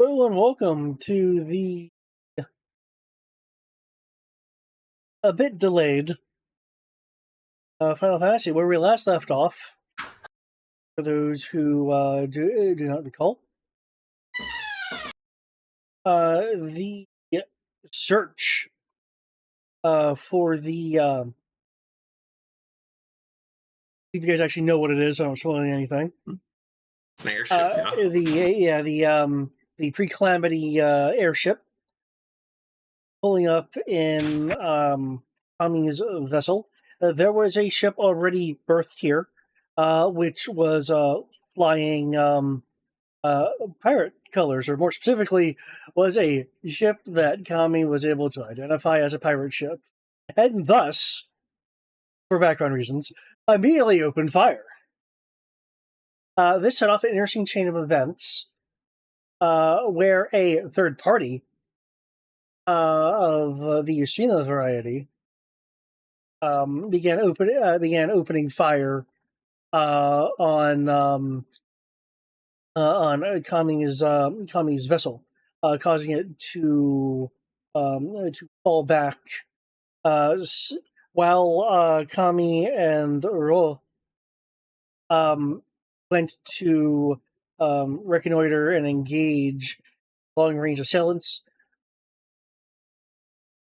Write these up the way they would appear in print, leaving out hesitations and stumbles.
Hello and welcome to the a bit delayed Final Fantasy, where we last left off. For those who do not recall, the search for the if you guys actually know what it is, I don't spoiling anything. It's an airship, The pre-calamity airship pulling up in Kami's vessel. There was a ship already berthed here, which was flying pirate colors, or more specifically, was a ship that Kami was able to identify as a pirate ship, and thus, for background reasons, immediately opened fire. This set off an interesting chain of events where a third party of the Usina variety began opening fire on Kami's vessel, causing it to fall back. While Kami and Ro went to reconnoiter and engage long-range assailants,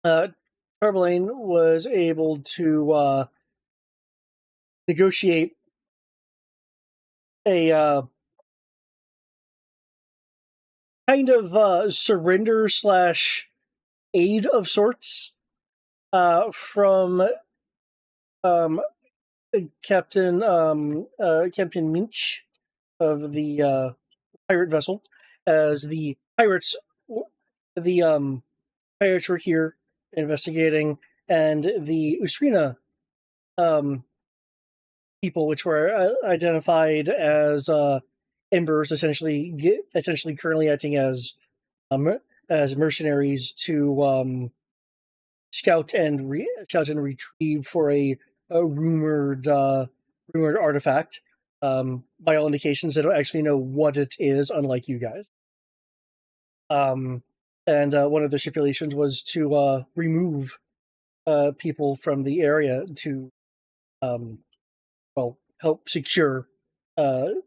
Turbulane was able to negotiate a kind of surrender / aid of sorts from Captain Minch of the pirate vessel, as the pirates were here investigating, and the Usrina people, which were identified as embers, essentially currently acting as mercenaries to scout and retrieve for a rumored artifact. By all indications, they don't actually know what it is, unlike you guys. And one of the stipulations was to remove people from the area to help secure the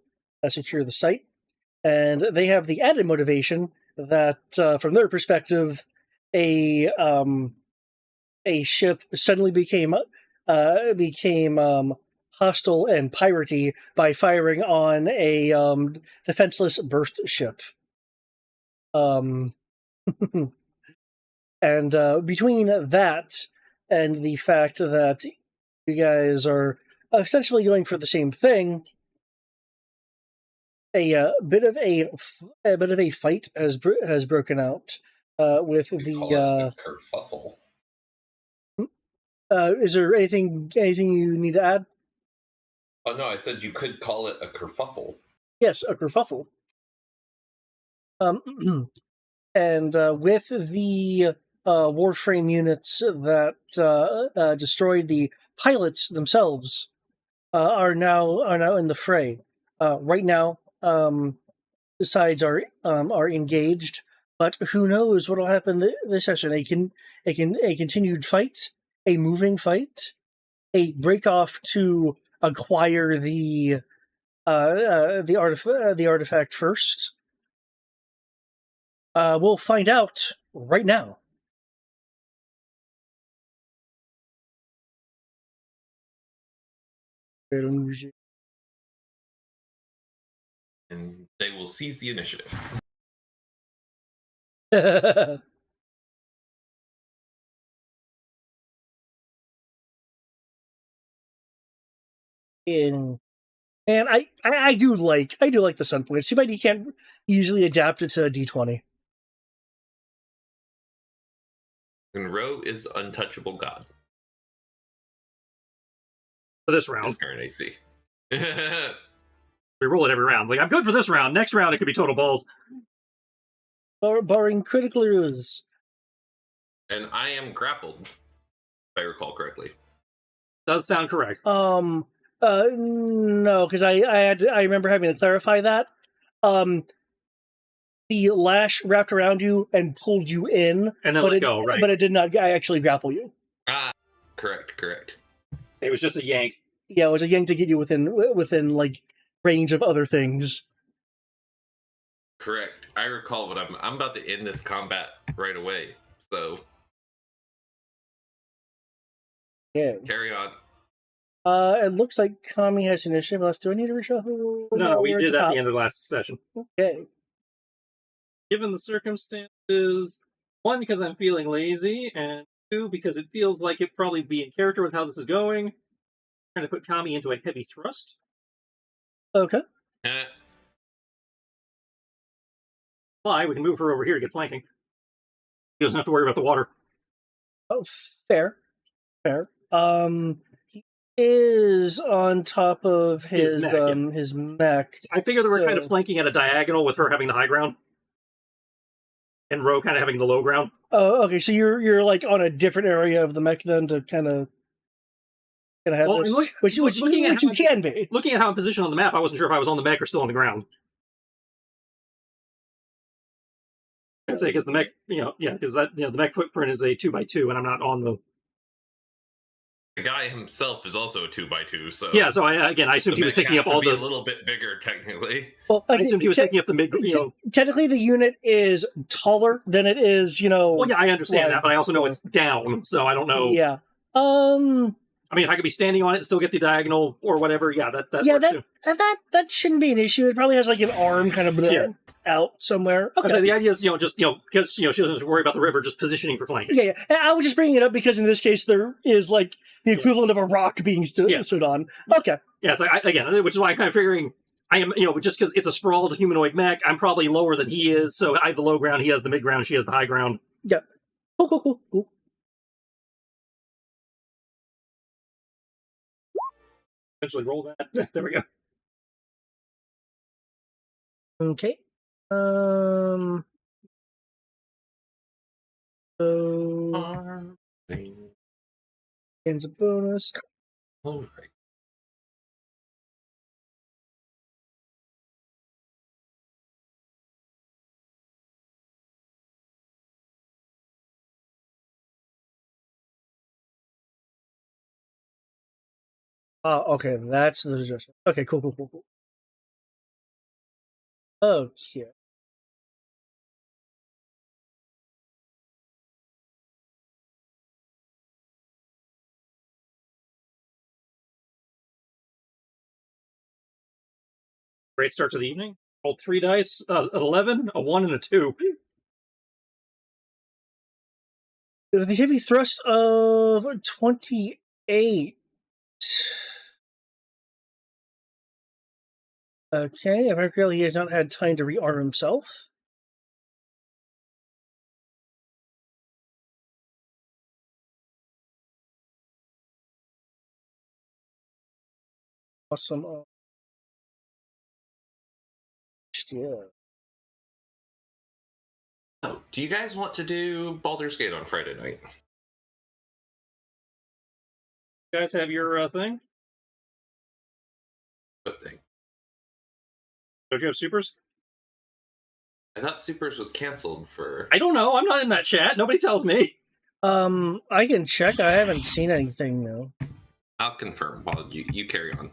site. And they have the added motivation that, from their perspective, a ship suddenly became hostile and piratey by firing on a defenseless berth ship. And between that and the fact that you guys are essentially going for the same thing, a bit of a fight has broken out with the kerfuffle. Is there anything you need to add? Oh no, I said you could call it a kerfuffle. Yes, a kerfuffle. And with the Warframe units that destroyed the pilots themselves, are now in the fray. Right now, the sides are engaged, but who knows what will happen this session? A continued fight, a moving fight, a break off to acquire the artifact first. We'll find out right now. And they will seize the initiative. And I do like the Sun Point. Too bad you can't easily adapt it to a D20. And Ro is untouchable god. For this round. This turn, I see. We roll it every round. Like, I'm good for this round. Next round, it could be total balls. Barring critical errors. And I am grappled, if I recall correctly. Does sound correct. No, because I remember having to clarify that. The the lash wrapped around you and pulled you in, And then but let go, right? But it did not actually grapple you. Ah, correct. It was just a yank. Yeah, it was a yank to get you within like range of other things. Correct. I recall, but I'm about to end this combat right away. So Yeah. carry on. It looks like Kami has initiative. Unless, do I need to reshuffle? No, we we're did that at top. the end of the last session. Okay. Given the circumstances, one, because I'm feeling lazy, and two, because it feels like it'd probably be in character with how this is going, I'm trying to put Kami into a heavy thrust. Okay. Eh, Why? We can move her over here to get flanking. She doesn't have to worry about the water. Oh, fair. He is on top of his His mech, mech. I figure that we're kind of So- flanking at a diagonal with her having the high ground, and Ro kind of having the low ground. Oh, okay. So you're like on a different area of the mech then to kind of have Well, this, look- which looking at you how- can be. Looking at how I'm positioned on the map, I wasn't sure if I was on the mech or still on the ground. I'd say because the mech, because that, the mech footprint is a 2x2, and I'm not on the. the guy himself is also a 2x2, so Yeah, so I assumed the he was mech taking has up to all be the. a little bit bigger technically. Well, I assumed he was taking up the mid. Technically, the unit is taller than it is. Well, yeah, I understand like, that, but I also know so- it's down, so I don't know. Yeah. I mean, if I could be standing on it and still get the diagonal or whatever, yeah, that works too. That shouldn't be an issue. It probably has like an arm kind of Yeah. out somewhere. I'd Okay. say the idea is, just because she doesn't have to worry about the river, just positioning for flank. Yeah. And I was just bringing it up because in this case there is like the equivalent of a rock being stood on. Okay. Yeah, it's like which is why I'm kind of figuring I am, just because it's a sprawled humanoid mech, I'm probably lower than he is, so I have the low ground, he has the mid ground, she has the high ground. Yeah. Cool. Eventually roll that. There we go. Okay. So gains a bonus. All right. Oh, okay. That's the adjustment. Okay, cool. Okay. Great start to the evening. Rolled 3 dice, an 11, a 1, and a 2. The heavy thrust of 28. Okay, apparently he has not had time to rearm himself. Awesome. Yeah. So, do you guys want to do Baldur's Gate on Friday night? You guys have your thing? What thing? Don't you have supers? I thought Supers was canceled for. I don't know. I'm not in that chat. Nobody tells me. I can check. I haven't seen anything though. I'll confirm while you carry on.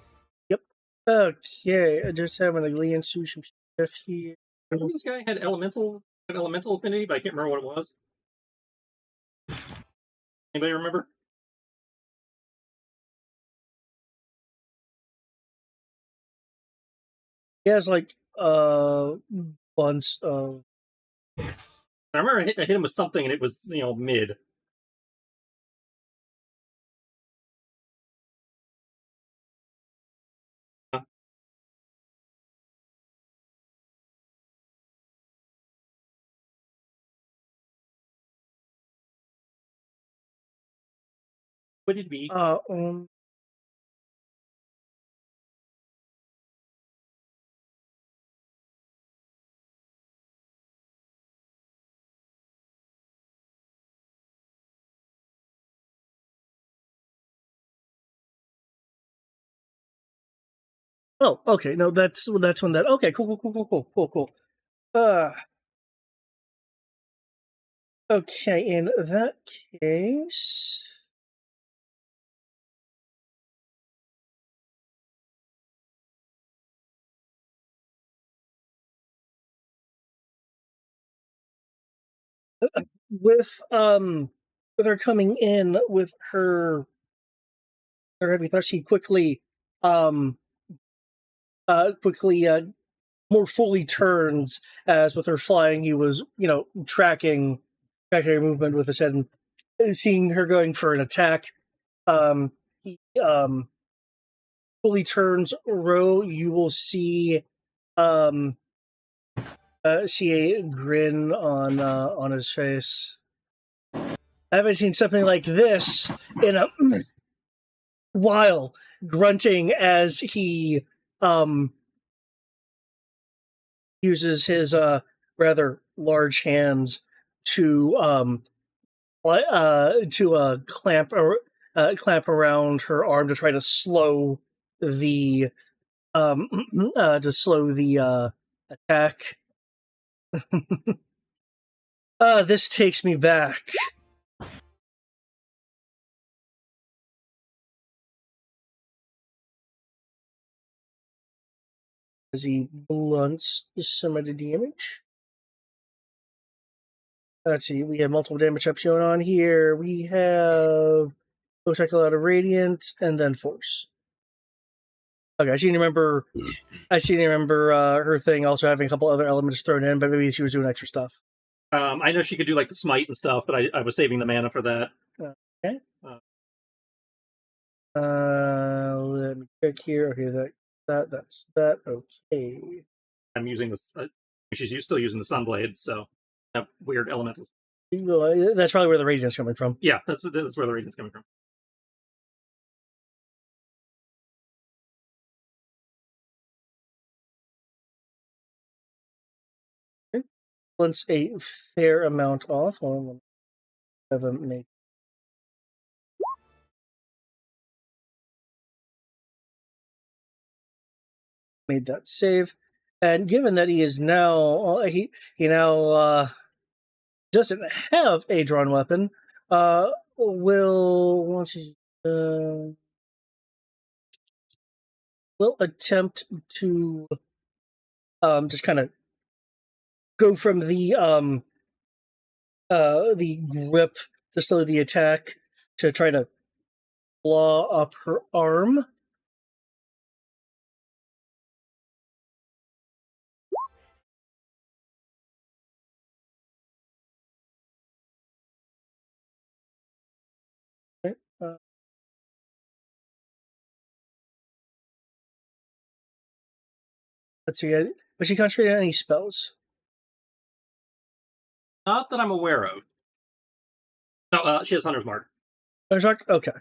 Okay, I just having a glance through some stuff here. I remember this guy had elemental affinity, but I can't remember what it was. Anybody remember? He has like bunch of. I remember I hit him with something and it was, mid. Would it be? Oh, okay. No, that's when that. Okay, cool. Okay, in that case... with her coming in with her heavy thrust, she quickly um quickly more fully turns, as with her flying he was, tracking her movement with his head, and seeing her going for an attack, he fully turns. Ro, you will um see a grin on his face. I haven't seen something like this in a while. Grunting as he uses his rather large hands to clamp around her arm to try to slow the um attack. This takes me back. As he blunts some of the damage. Let's see, we have multiple damage ups going on here. We have Protect out of Radiant and then Force. Okay, I seem to remember her thing also having a couple other elements thrown in, but maybe she was doing extra stuff. I know she could do like the smite and stuff, but I was saving the mana for that. Okay. Let me check here. Okay, that's that. Okay. I'm using this. She's still using the Sunblade, so that weird elementals. That's probably where the radiance is coming from. Yeah, that's where the radiance is coming from. Okay. Once a fair amount off. Have a made that save, and given that he is now he now doesn't have a drawn weapon, will attempt to just kind of go from the grip to slow the attack to try to claw up her arm. Okay. Let's see. Was she concentrating on any spells? Not that I'm aware of. No, she has Hunter's Mark. Okay. Okay.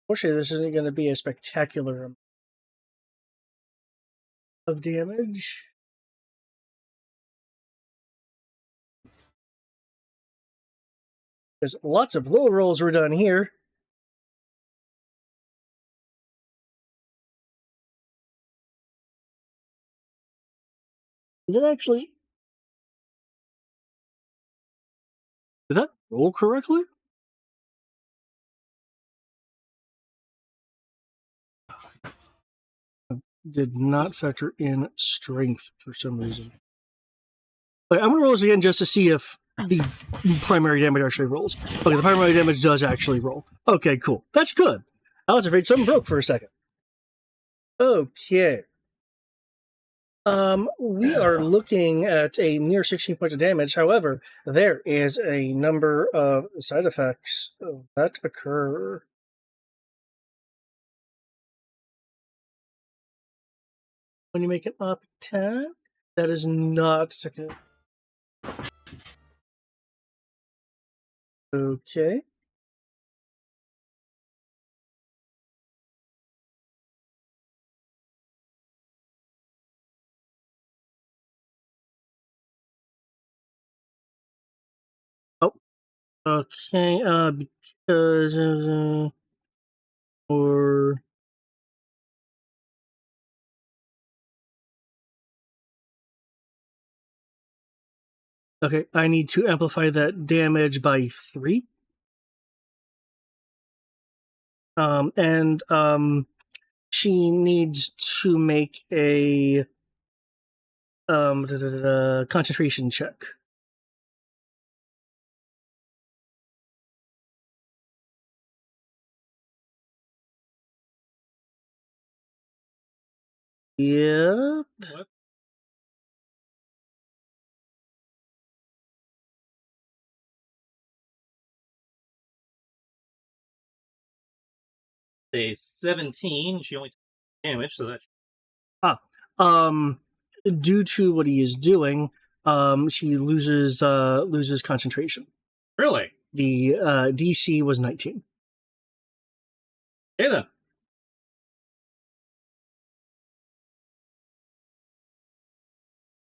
Fortunately, this isn't going to be a spectacular amount of damage. Because lots of low rolls were done here. Did that roll correctly? Did not factor in strength for some reason. Okay, I'm going to roll this again just to see if the primary damage actually rolls. Okay, the primary damage does actually roll. Okay, cool. That's good. I was afraid something broke for a second. Okay. We are looking at a near 16 points of damage. However, there is a number of side effects that occur. When you make an up attack, that is not second. Okay. Okay, because or okay, I need to amplify that damage by 3. And she needs to make a concentration check. Yeah. What? A 17. She only took damage, so that. Due to what he is doing, she loses concentration. Really? The DC was 19. Okay then.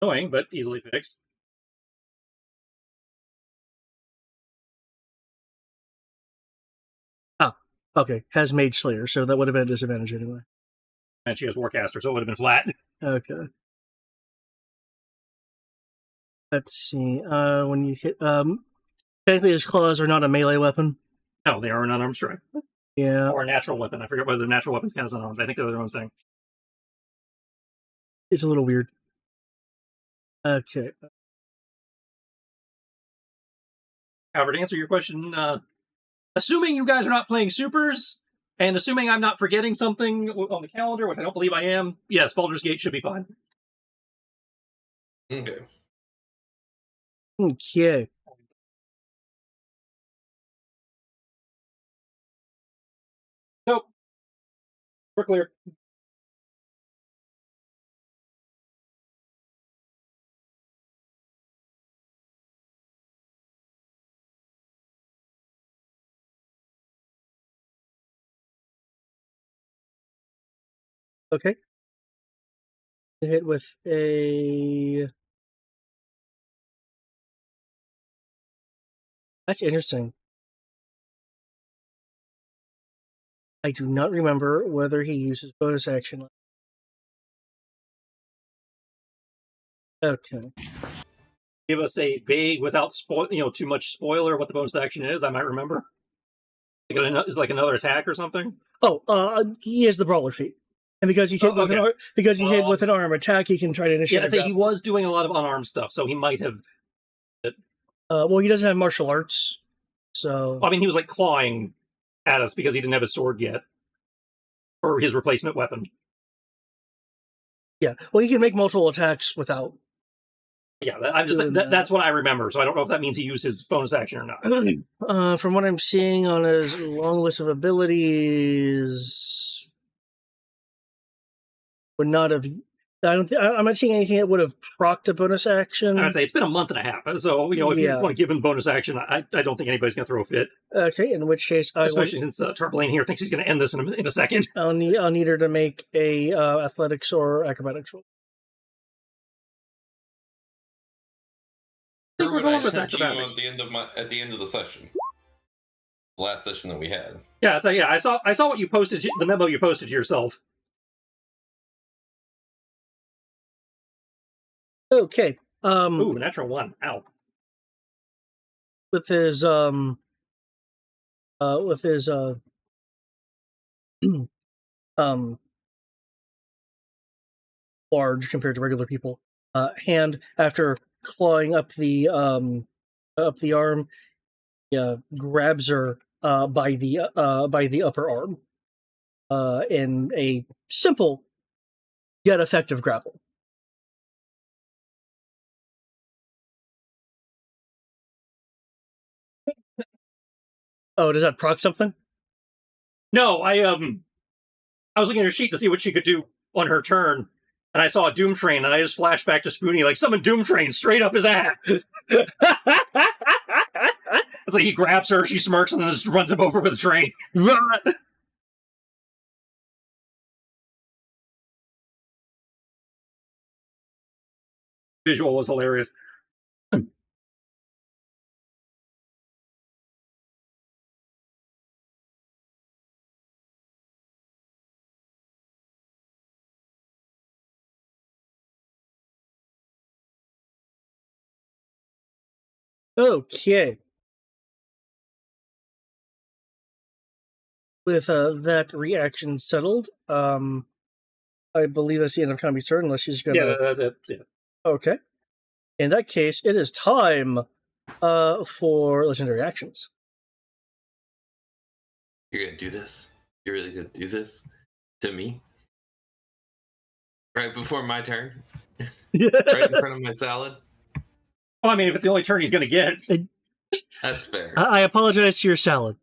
Annoying, but easily fixed. Okay, has Mage Slayer, so that would have been a disadvantage anyway. And she has Warcaster, so it would have been flat. Okay. Let's see. When you hit, technically his claws are not a melee weapon. No, they are an unarmed strike. Yeah, Or a natural weapon. I forget whether the natural weapons count as unarmed. I think they're their own thing. it's a little weird. Okay. However, to answer your question, assuming you guys are not playing supers, and assuming I'm not forgetting something on the calendar, which I don't believe I am, yes, Baldur's Gate should be fine. Okay. Okay. Nope. We're clear. Okay. Hit with a. That's interesting. I do not remember whether he uses bonus action. Okay. Give us a vague, without too much spoiler, what the bonus action is. I might remember. Is like another attack or something. Oh, he has the brawler feat, and because he hit with hit with an arm attack, he can try to initiate. Yeah, I'd say he was doing a lot of unarmed stuff, so he might have. Well, he doesn't have martial arts, so I mean, he was like clawing at us because he didn't have his sword yet, or his replacement weapon. Yeah, well, he can make multiple attacks without. Yeah, I'm just that's what I remember. So I don't know if that means he used his bonus action or not. From what I'm seeing on his long list of abilities, would not have. I'm not seeing anything that would have procced a bonus action. I'd say it's been a month and a half, so if you just want to give him bonus action, I don't think anybody's going to throw a fit. Okay, in which case, especially since Tarpaulin here thinks he's going to end this in a second. I'll need her to make a athletics or acrobatics roll. I think we're going with acrobatics at the end of the session. The last session that we had. Yeah, I saw what you posted, the memo you posted to yourself. Okay. Ooh, natural 1. Ow. With his large compared to regular people hand, after clawing up the arm, grabs her by the upper arm in a simple yet effective grapple. Oh, does that proc something? No, I was looking at her sheet to see what she could do on her turn, and I saw a Doom Train, and I just flashed back to Spoonie, like, summon Doom Train straight up his ass. It's like he grabs her, she smirks, and then just runs him over with a train. Visual was hilarious. Okay. With that reaction settled, I believe that's the end of Kami's turn, unless she's gonna. Yeah, that's it. Yeah. Okay. In that case, it is time for legendary actions. You're gonna do this? You're really gonna do this to me? Right before my turn? Right in front of my salad? Well, I mean, if it's the only turn he's going to get. That's fair. I apologize to your salad.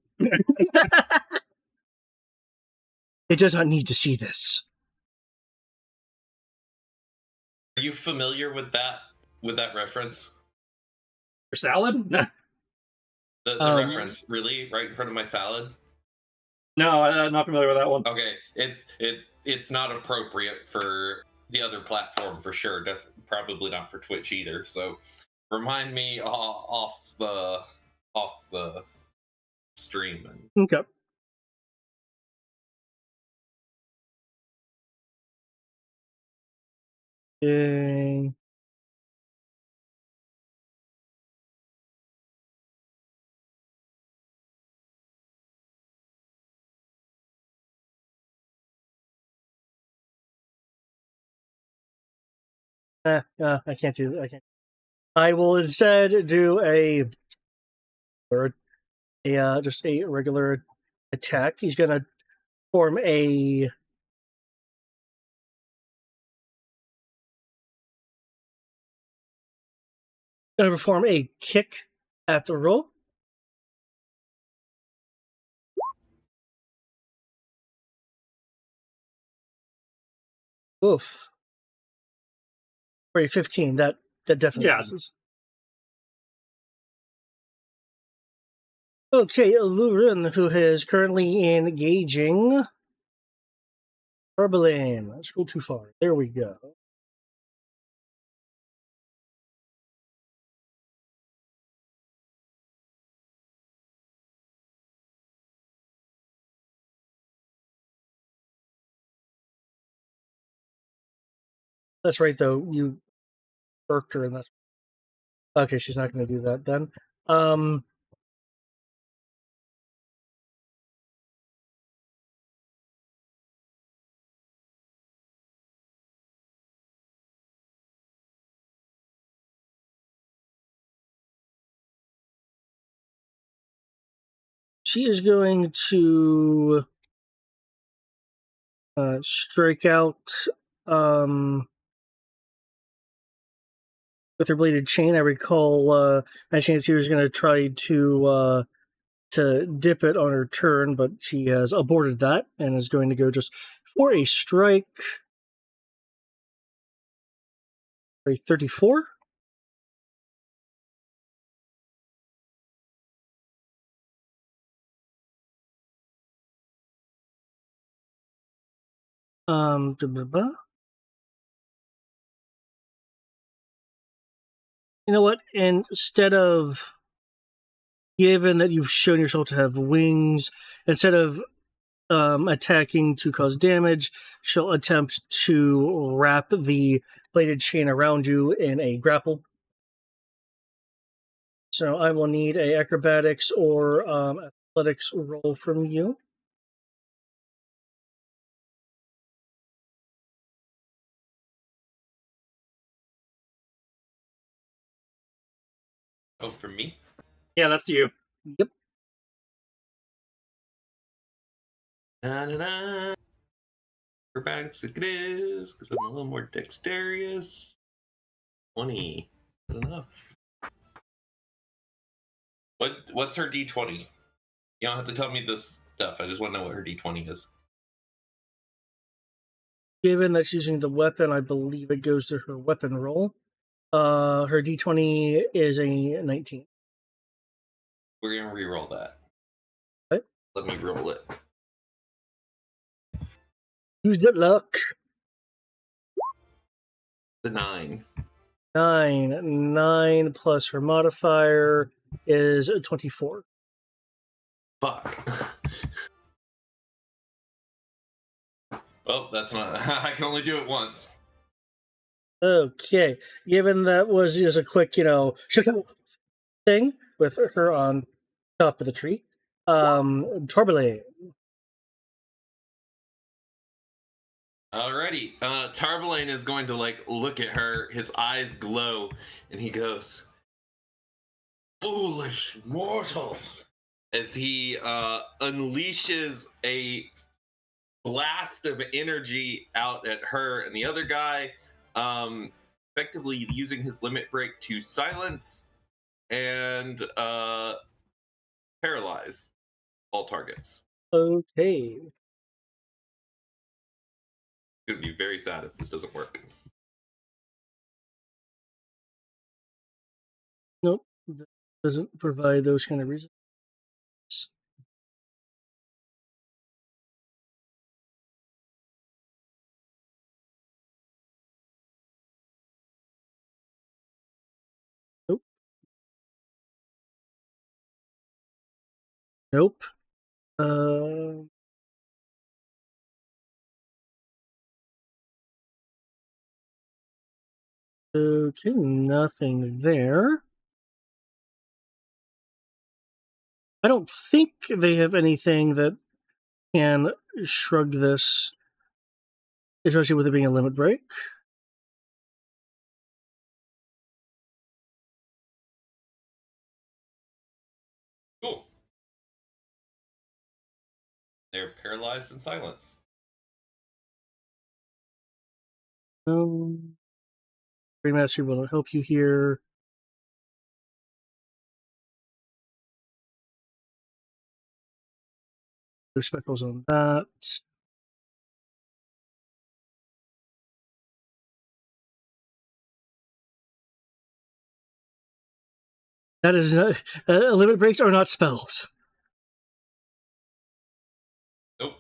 It does not need to see this. Are you familiar with that reference? Your salad? The reference, really? Right in front of my salad? No, I'm not familiar with that one. Okay, it's not appropriate for the other platform for sure. Probably not for Twitch either. So remind me off the stream. Okay. Okay. I can't do that. I can't. I will instead do just a regular attack. He's gonna form a kick at the roll. Oof. For a 15, that definitely misses. Okay, Lurin, who is currently engaging Arbelane. Let's go too far. There we go. That's right, though. You irked her, and that's okay. She's not going to do that then. She is going to strike out with her bladed chain. I recall my chance he was going to try to dip it on her turn, but she has aborted that and is going to go just for a strike. A 34. Blah, blah. You know what? Instead of, given that you've shown yourself to have wings, instead of attacking to cause damage, she'll attempt to wrap the bladed chain around you in a grapple. So I will need a acrobatics or athletics roll from you. Oh, for me? Yeah, that's you. Yep. Da-da-da. Acrobatics it is, because I'm a little more dexterous. 20. Not enough. What's her D20? You don't have to tell me this stuff. I just want to know what her D20 is. Given that she's using the weapon, I believe it goes to her weapon roll. Her D20 is a 19. We're gonna re-roll that. Okay. Let me roll it. Use that luck. The 9. 9 plus her modifier is 24. Fuck. Well, that's not. I can only do it once. Okay. Given that was just a quick, thing with her on top of the tree. Torbelay. Alrighty. Tarbelane is going to look at her, his eyes glow, and he goes, "Foolish mortal," as he unleashes a blast of energy out at her and the other guy, effectively using his limit break to silence and paralyze all targets. Okay. It's going to be very sad if this doesn't work. Nope. That doesn't provide those kind of reasons. Nope. Nope. Okay, nothing there. I don't think they have anything that can shrug this, especially with it being a limit break. Cool. They're paralyzed in silence. Grandmaster will help you here. There's speckles on that. That is not, limit breaks are not spells. Nope.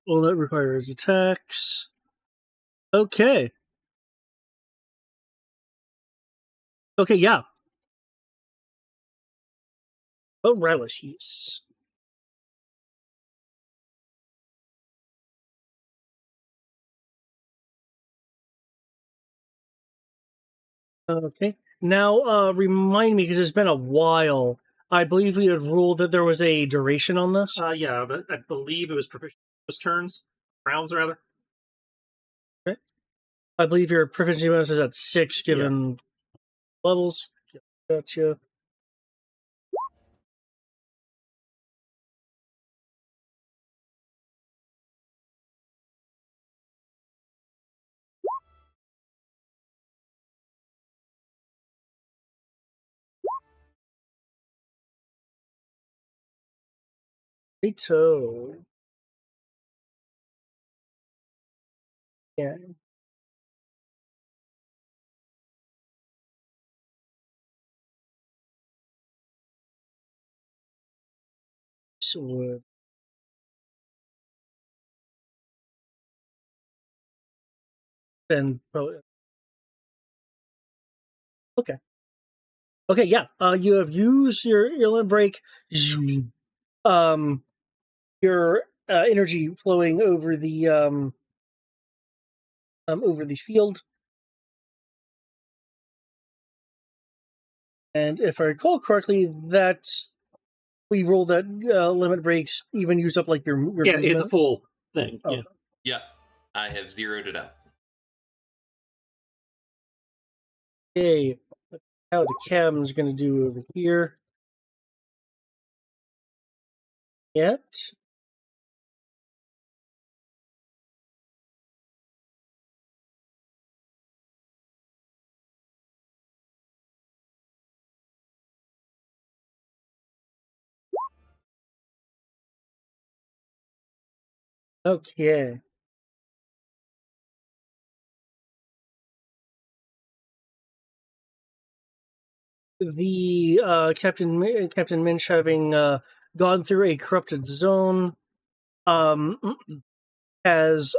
All that requires attacks. Okay. Okay, yeah. Paralysis. Okay. Now, remind me, because it's been a while. I believe we had ruled that there was a duration on this. Yeah, but I believe it was proficient turns. Rounds, rather. Okay. I believe your proficiency bonus is at 6 given levels. Gotcha. Rito. Yeah. So, then probably. Okay. Okay, yeah. You have used your limit break. Um, your energy flowing over the field. And if I recall correctly, that's we roll that limit breaks even use up like your Yeah, it's a full thing. Oh. Yeah. Yeah, I have zeroed it out. Okay, how the cabin's going to do over here. Yet. Okay. The Captain Minch, having gone through a corrupted zone, has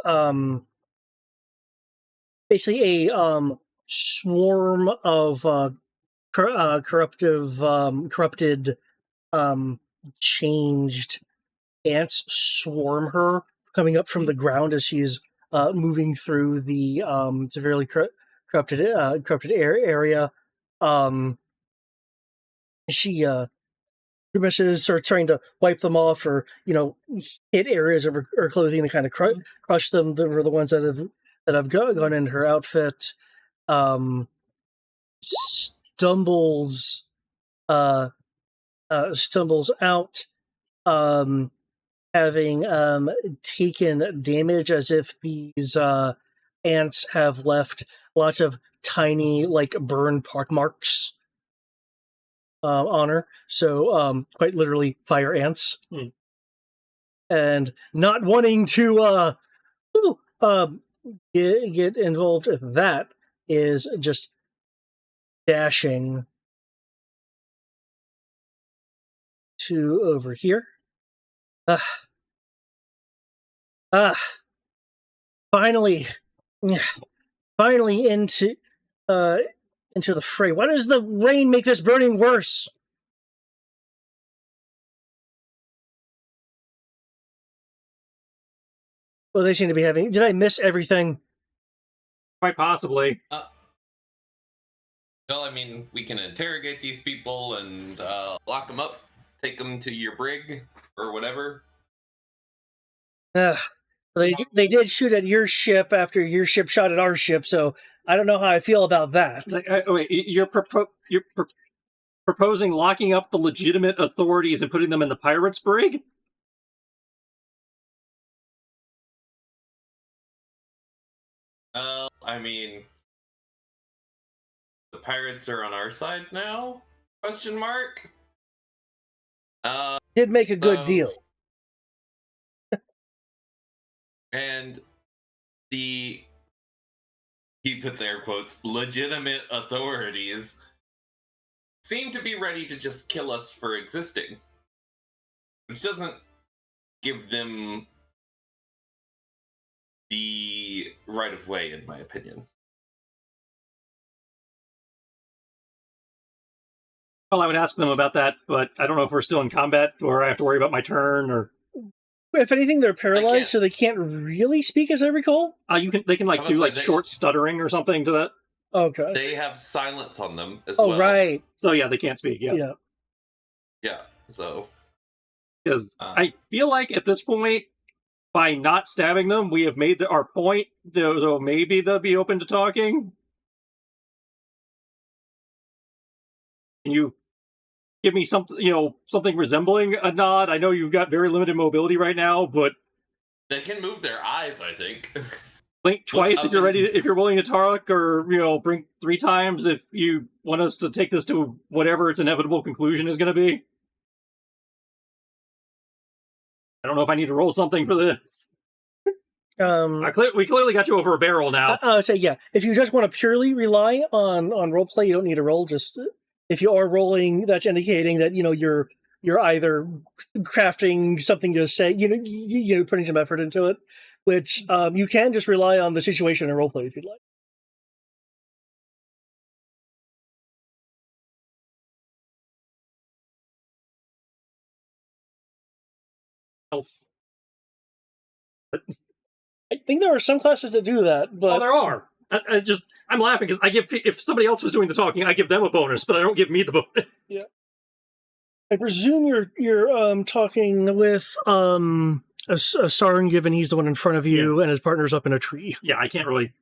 basically a swarm of corrupted changed ants swarm her coming up from the ground as she's moving through the severely corrupted area. She pretty much is sort of trying to wipe them off, or hit areas of her clothing to kind of crush them. The ones that have gone into her outfit. Stumbles out, having taken damage, as if these ants have left lots of tiny, like, burn marks on her. So, quite literally, fire ants. And not wanting to get involved with that, is just dashing to over here. Finally into the fray. Why does the rain make this burning worse? Well, they seem to be having... Did I miss everything? Quite possibly. Well, I mean, we can interrogate these people and lock them up, take them to your brig or whatever. They did shoot at your ship after your ship shot at our ship, so I don't know how I feel about that. Wait, you're proposing locking up the legitimate authorities and putting them in the pirates' brig? I mean, the pirates are on our side now? Question mark. Did make a good deal. And he puts air quotes, legitimate authorities seem to be ready to just kill us for existing. Which doesn't give them the right of way, in my opinion. Well, I would ask them about that, but I don't know if we're still in combat or I have to worry about my turn, or... If anything, they're paralyzed, so they can't really speak, as I recall. They can like do like short stuttering or something to that. Okay. They have silence on them as well. Oh, right. So yeah, they can't speak. Yeah. So, because I feel like at this point, by not stabbing them, we have made our point. So maybe they'll be open to talking. Can you give me something resembling a nod? I know you've got very limited mobility right now, but they can move their eyes, I think. Blink twice if you're ready. If you're willing to talk, or blink 3 times if you want us to take this to whatever its inevitable conclusion is going to be. I don't know if I need to roll something for this. We clearly got you over a barrel now. Yeah. If you just want to purely rely on roleplay, you don't need to roll. Just if you are rolling, that's indicating that you're either crafting something to say, putting some effort into it, which you can just rely on the situation and roleplay if you'd like. I think there are some classes that do that, but there are. I'm laughing because if somebody else was doing the talking, I give them a bonus, but I don't give me the bonus. Yeah. I presume you're talking with a Sarn, given he's the one in front of you, and his partner's up in a tree. Yeah, I can't really.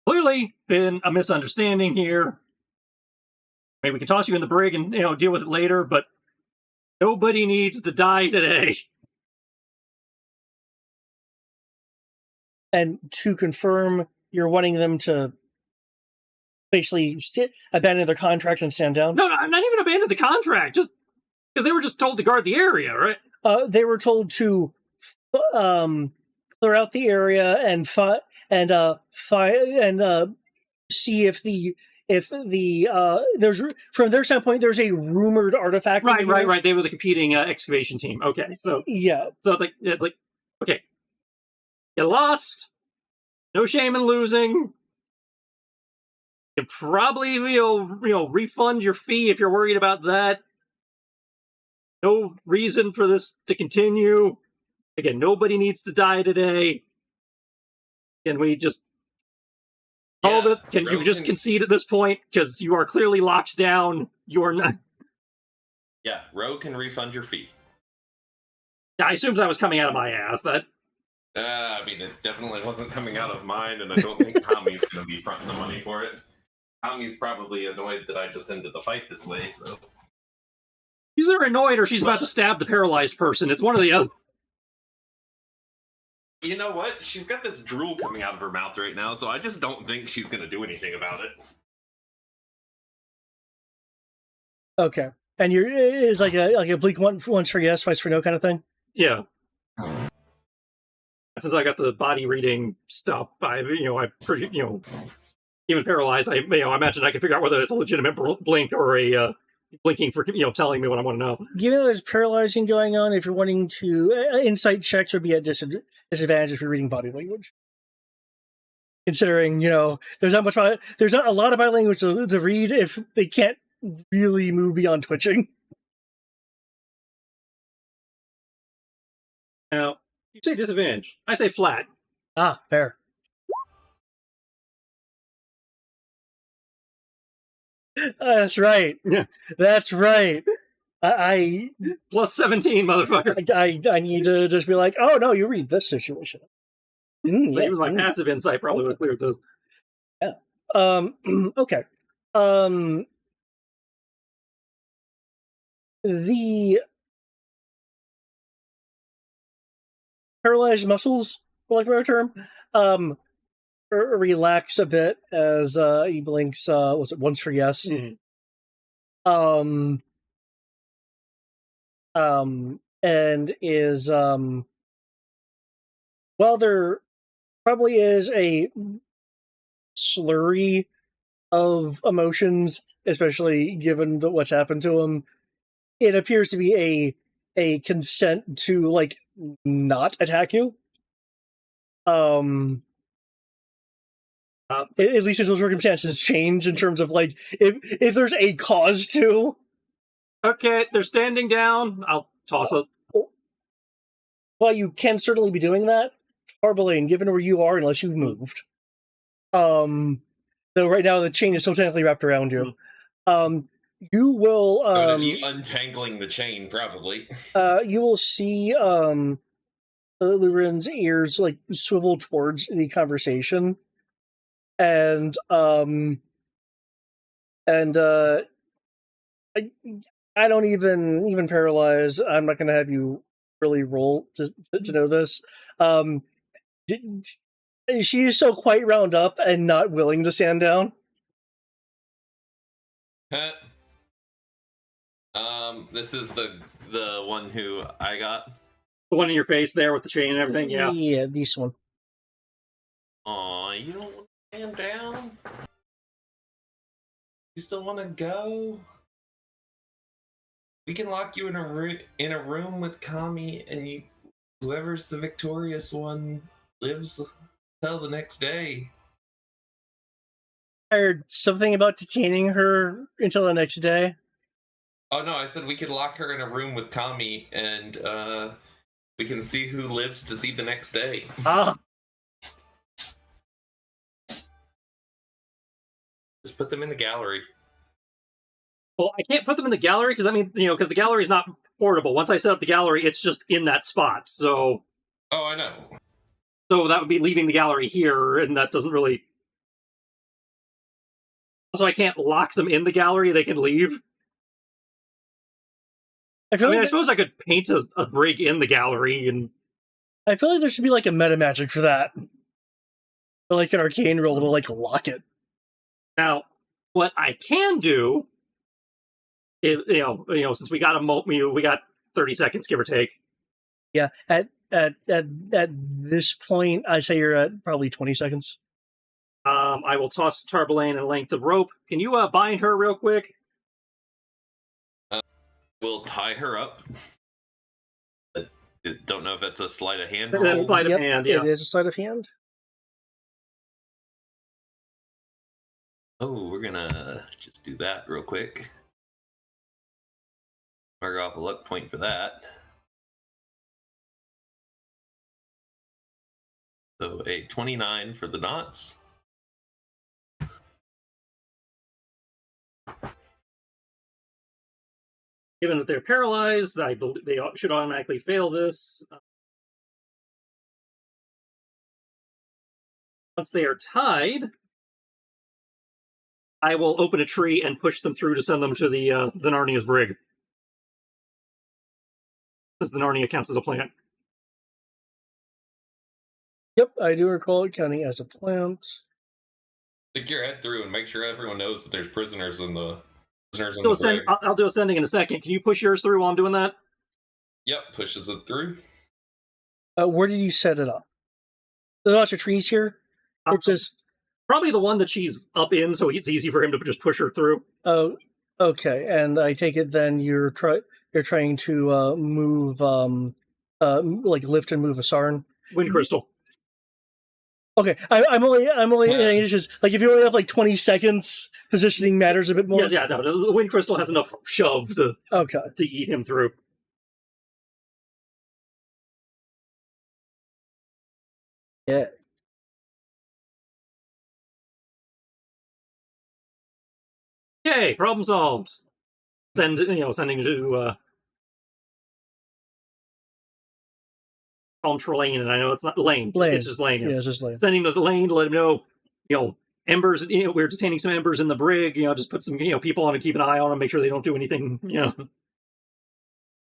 Clearly, been a misunderstanding here. Maybe we can toss you in the brig and deal with it later, but nobody needs to die today. And to confirm, you're wanting them to basically abandon their contract and stand down? No, not even abandon the contract. Just because they were just told to guard the area, right? They were told to clear out the area and see if there's, from their standpoint, there's a rumored artifact. Right. They were the competing excavation team. Okay, so yeah, so it's like okay, you lost. No shame in losing. You probably refund your fee if you're worried about that. No reason for this to continue. Again, nobody needs to die today. Can we just call it? Can you just concede at this point? Because you are clearly locked down. You are not. Yeah, Ro can refund your fee. I assumed that was coming out of my ass. That. I mean, it definitely wasn't coming out of mine, and I don't think Tommy's going to be fronting the money for it. Tommy's probably annoyed that I just ended the fight this way, so. She's either annoyed or she's about to stab the paralyzed person. It's one or the other. You know what? She's got this drool coming out of her mouth right now, so I just don't think she's going to do anything about it. Okay. And it's like a bleak once for yes, twice for no kind of thing? Yeah. Since I got the body reading stuff, even paralyzed, I imagine I can figure out whether it's a legitimate blink or a blinking for telling me what I want to know. Given that there's paralyzing going on, if you're wanting to insight checks would be at disadvantage if you're reading body language. Considering there's not a lot of body language to read if they can't really move beyond twitching. Now, you say disadvantage. I say flat. Ah, fair. That's right. Yeah. That's right. I plus 17, motherfucker. I need to just be like, oh no, you read this situation. So use my passive insight probably would have cleared this. Yeah. Okay. The paralyzed muscles, for lack of a better term, relax a bit as he blinks. Was it once for yes? Mm-hmm. And is while there probably is a slurry of emotions, especially given what's happened to him, it appears to be a consent to not attack you. At least until circumstances change in terms of if there's a cause to. Okay, they're standing down. I'll toss it. Well, you can certainly be doing that. Arbelane, given where you are, unless you've moved. Though right now the chain is so technically wrapped around you. You will be untangling the chain, probably. You will see Lurin's ears swivel towards the conversation. And I don't even paralyze. I'm not going to have you really roll to know this. She is so quite round up and not willing to stand down. This is the one who I got. The one in your face there with the chain and everything. Yeah. Yeah, this one. Aw, you don't want to stand down? You still want to go? We can lock you in a room with Kami, and whoever's the victorious one lives till the next day. I heard something about detaining her until the next day. Oh no, I said we could lock her in a room with Kami, and we can see who lives to see the next day. Ah. Just put them in the gallery. Well, I can't put them in the gallery because because the gallery is not portable. Once I set up the gallery, it's just in that spot. So. Oh, I know. So that would be leaving the gallery here, and that doesn't really. So I can't lock them in the gallery. They can leave. I suppose I could paint a break in the gallery, and I feel like there should be a meta magic for that, or an arcane roll to lock it. Now, what I can do, since we got we got 30 seconds, give or take. Yeah, at this point, I say you're at probably 20 seconds. I will toss Tarbalane a length of rope. Can you bind her real quick? We'll tie her up. I don't know if that's a sleight of hand. That's a sleight of hand, yeah. It is a sleight of hand. Oh, we're gonna just do that real quick. Mark off a luck point for that. So a 29 for the knots. Given that they're paralyzed, I believe they should automatically fail this. Once they are tied, I will open a tree and push them through to send them to the Narnia's brig. Since the Narnia counts as a plant. Yep, I do recall it counting as a plant. Stick your head through and make sure everyone knows that there's prisoners in the brig. I'll do ascending in a second. Can you push yours through while I'm doing that? Yep, pushes it through. Where did you set it up? There's lots of trees here. It's just probably the one that she's up in, so it's easy for him to just push her through. Oh, okay. And I take it then you're trying to move like lift and move a Sarn. Wind crystal. Okay, I'm only it's just like if you only have like 20 seconds, positioning matters a bit more. Yeah, no, the wind crystal has enough shove to eat him through. Yeah. Yay, problem solved. Sending to Trelane, and I know it's not Lane. It's just Lane. Yeah, it's just Lane. Sending to Lane to let him know, embers, we're detaining some embers in the brig, just put some, people on and keep an eye on them, make sure they don't do anything, Need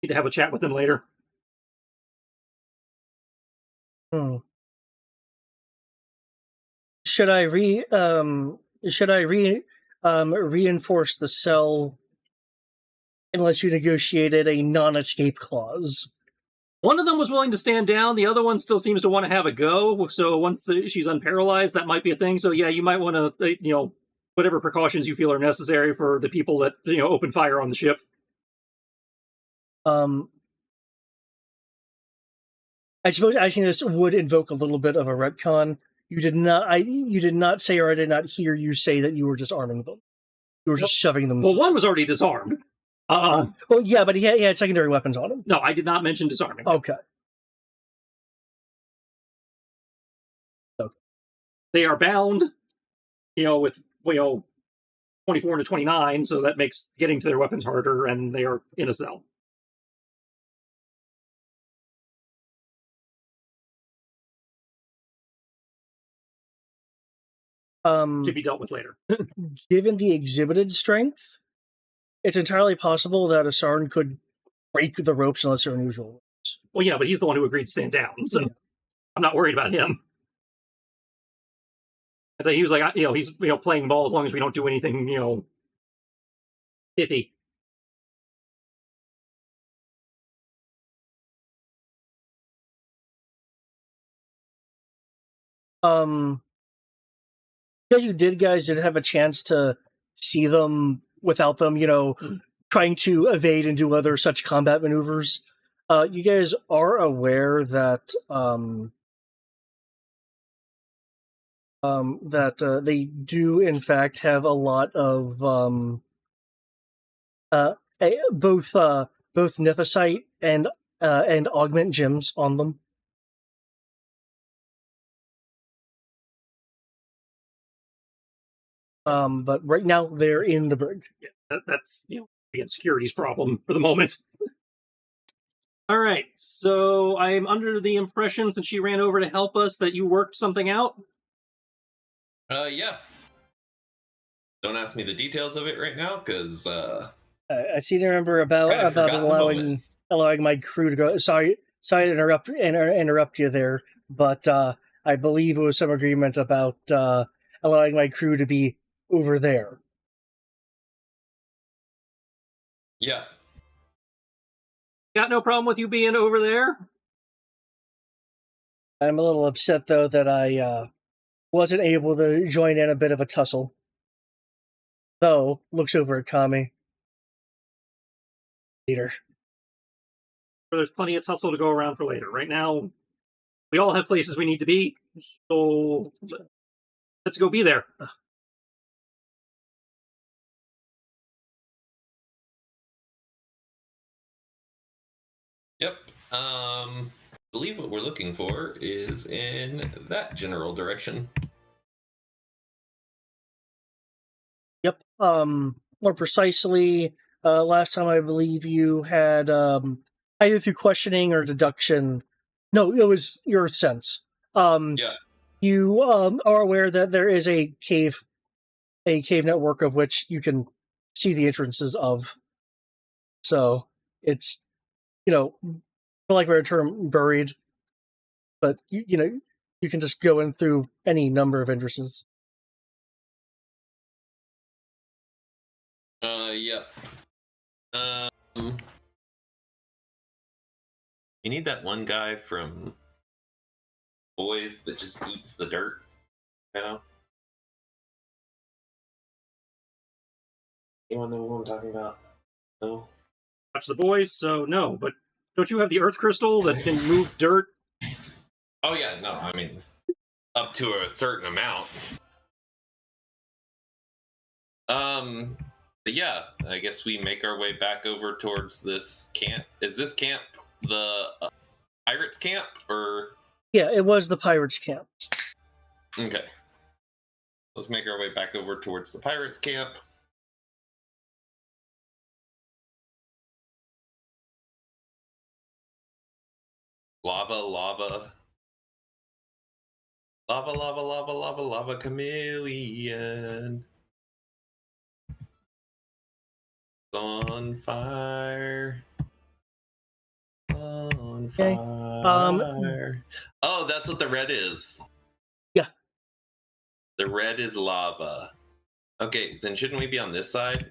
to have a chat with them later. Should I reinforce the cell unless you negotiated a non-escape clause? One of them was willing to stand down. The other one still seems to want to have a go. So once she's unparalyzed, that might be a thing. So yeah, you might want to, whatever precautions you feel are necessary for the people that, open fire on the ship. I suppose actually this would invoke a little bit of a retcon. You did not say, or I did not hear you say that you were disarming them. You were just shoving them. Well, one was already disarmed. Well, yeah, but he had secondary weapons on him. No, I did not mention disarming. Okay. They are bound, with 24 to 29, so that makes getting to their weapons harder, and they are in a cell. To be dealt with later. Given the exhibited strength, it's entirely possible that a Sarn could break the ropes unless they're unusual ropes. Well, yeah, but he's the one who agreed to stand down, so I'm not worried about him. I'd say he was like, he's playing ball as long as we don't do anything, pithy. Because you guys did have a chance to see them without them, trying to evade and do other such combat maneuvers. You guys are aware that they do in fact have a lot of both nethicite and augment gems on them. But right now they're in the brig. Yeah, that's the insecurities problem for the moment. All right, so I'm under the impression, since she ran over to help us, that you worked something out. Yeah. Don't ask me the details of it right now, because I seem to remember about allowing my crew to go. Sorry to interrupt you there, but I believe it was some agreement about allowing my crew to be over there. Yeah. Got no problem with you being over there. I'm a little upset though that I wasn't able to join in a bit of a tussle. Though, looks over at Kami. Later. There's plenty of tussle to go around for later. Right now, we all have places we need to be, so let's go be there. I believe what we're looking for is in that general direction. Yep. More precisely, last time I believe you had either through questioning or deduction. No, it was your sense. Yeah. You are aware that there is a cave network of which you can see the entrances of. So it's, for like a term, buried, but you can just go in through any number of entrances. Yeah. You need that one guy from Boys that just eats the dirt, you know? Anyone know what I'm talking about? No? Watch the boys, so no. But don't you have the Earth Crystal that can move dirt? Oh, yeah, no, I mean, up to a certain amount. But yeah, I guess we make our way back over towards this camp. Is this camp the pirates camp, or? Yeah, it was the pirates' camp. Okay. Let's make our way back over towards the pirates camp. Lava, lava. Lava, lava, lava, lava, lava chameleon. On fire. On Okay. fire. Oh, that's what the red is. Yeah. The red is lava. Okay, then shouldn't we be on this side?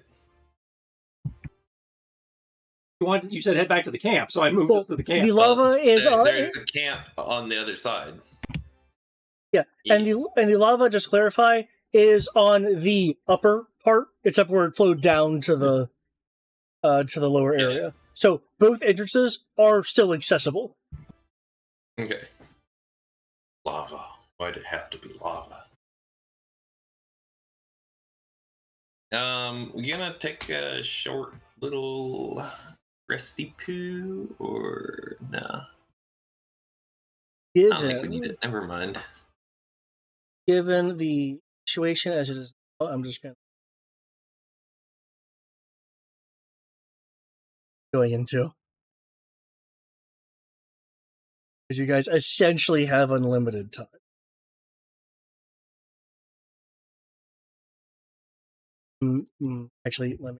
You said head back to the camp, so I moved us to the camp. The lava is there's a camp on the other side. Yeah, and the lava, just to clarify, is on the upper part. It's up where it flowed down to the lower area. So both entrances are still accessible. Okay. Lava. Why'd it have to be lava? We're gonna take a short little resty poo, or nah? I don't think we need it. Never mind. Given the situation as it is, I'm just going into, because you guys essentially have unlimited time. Actually, let me.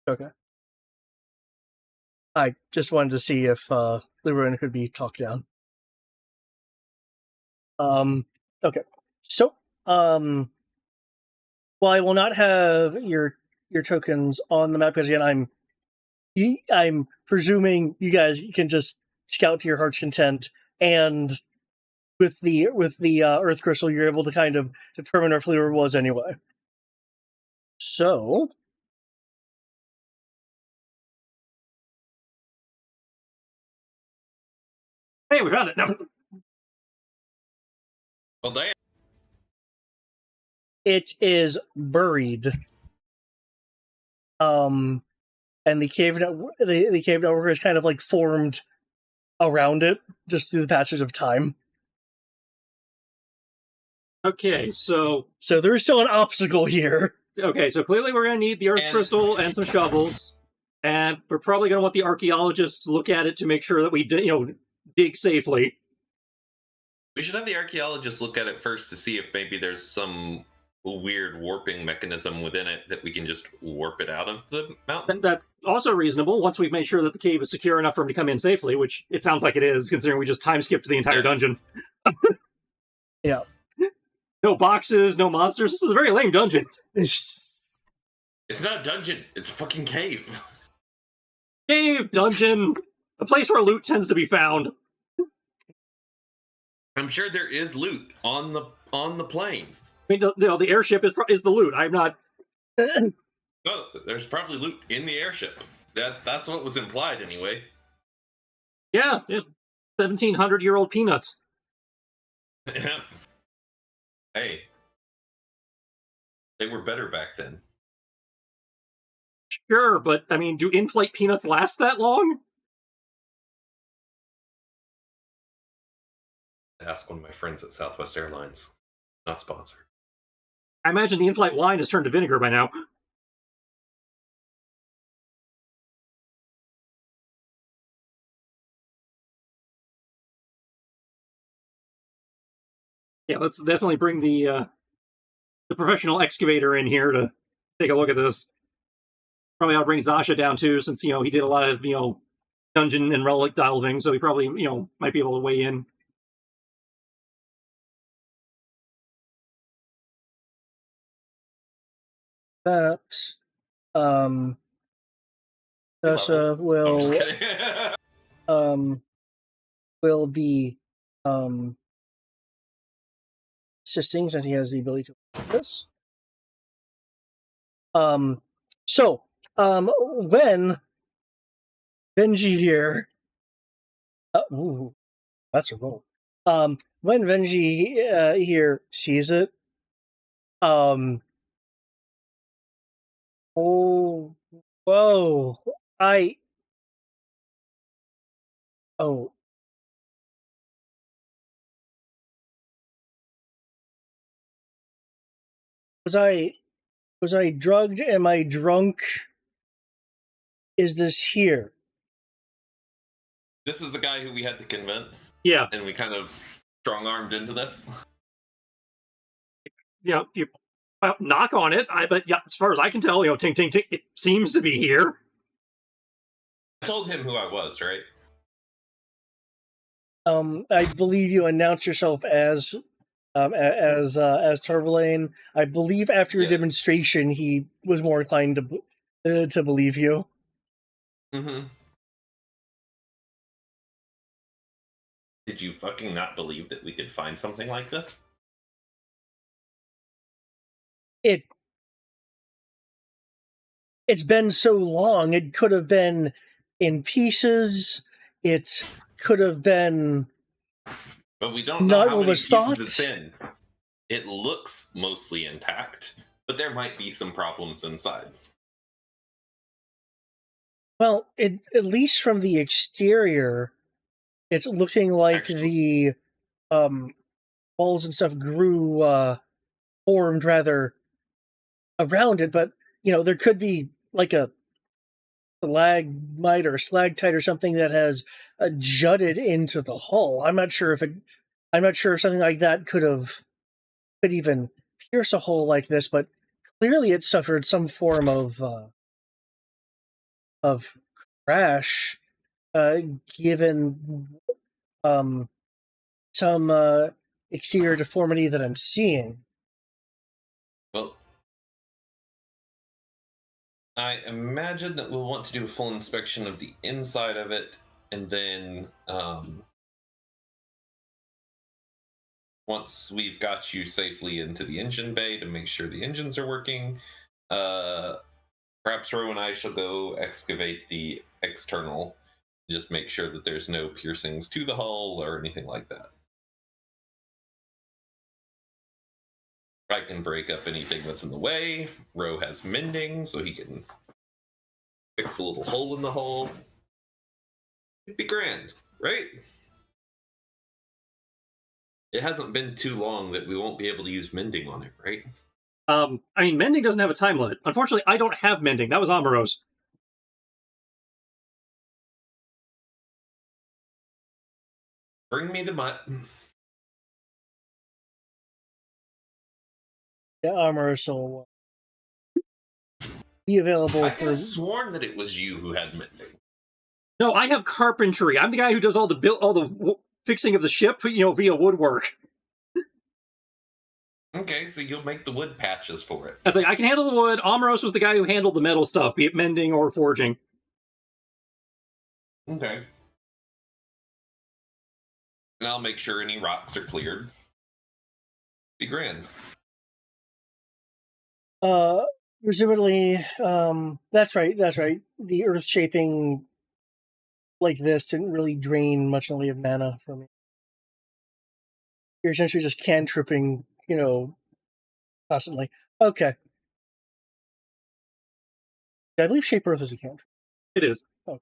Okay. I just wanted to see if Liberon could be talked down. Okay. So, while I will not have your tokens on the map, because again, I'm presuming you guys can just scout to your heart's content, and with the Earth Crystal, you're able to kind of determine where Fleer was anyway. So, Hey, we found it. No. Well, damn. it is buried. And the cave network is kind of like formed around it just through the passage of time. Okay, so there is still an obstacle here. Okay, so clearly we're going to need the Earth Crystal and some shovels, and we're probably going to want the archaeologists to look at it to make sure that we dig safely. We should have the archaeologists look at it first to see if maybe there's some weird warping mechanism within it that we can just warp it out of the mountain. That's also reasonable once we've made sure that the cave is secure enough for him to come in safely, which it sounds like it is, considering we just time skipped the entire dungeon. Yeah. No boxes, no monsters. This is a very lame dungeon. It's not a dungeon. It's a fucking cave. Cave, dungeon, a place where loot tends to be found. I'm sure there is loot on the plane. I mean, the airship is the loot. I'm not. Oh, there's probably loot in the airship. That's what was implied anyway. Yeah, 1,700-year-old peanuts. Hey, they were better back then. Sure, but I mean, do in-flight peanuts last that long? Ask one of my friends at Southwest Airlines. Not sponsored. I imagine the in-flight wine has turned to vinegar by now. Yeah, let's definitely bring the professional excavator in here to take a look at this. Probably ought to bring Zasha down too, since he did a lot of dungeon and relic delving, so he probably might be able to weigh in. That Dasha will be assisting since he has the ability to do this. So when Benji here, ooh, that's a roll. When Benji here sees it, oh, whoa, oh, was I drugged? Am I drunk? Is this here? This is the guy who we had to convince. Yeah. And we kind of strong-armed into this. Yeah, you knock on it. But yeah, as far as I can tell, ting, ting, ting, it seems to be here. I told him who I was, right? I believe you announced yourself as Tarvalane. I believe after your demonstration, he was more inclined to believe you. Mm-hmm. Did you fucking not believe that we could find something like this? It's been so long. It could have been in pieces. It could have been. But we don't know how many pieces thought. It's in. It looks mostly intact, but there might be some problems inside. Well, at least from the exterior, it's looking like the walls and stuff formed rather around it, but there could be like a stalagmite or stalactite or something that has jutted into the hull. I'm not sure if something like that could even pierce a hole like this, but clearly it suffered some form of crash, given some exterior deformity that I'm seeing. Well, I imagine that we'll want to do a full inspection of the inside of it, and then once we've got you safely into the engine bay to make sure the engines are working, perhaps Ro and I shall go excavate the external, just make sure that there's no piercings to the hull or anything like that. I can break up anything that's in the way. Ro has mending, so he can fix a little hole in the hull. It'd be grand, right? It hasn't been too long that we won't be able to use mending on it, right? I mean, mending doesn't have a time limit. Unfortunately, I don't have mending. That was Amuro's. Bring me the mutt. The armor will be available I could have sworn that it was you who had mending. No, I have carpentry. I'm the guy who does all the fixing of the ship, via woodwork. Okay, so you'll make the wood patches for it. That's like, I can handle the wood. Amuros was the guy who handled the metal stuff, be it mending or forging. Okay. And I'll make sure any rocks are cleared. Be grand. Presumably, that's right. That's right. The earth shaping like this didn't really drain much of mana from you. You're essentially just cantripping, constantly. Okay. I believe Shape Earth is a cantrip. It is. Oh.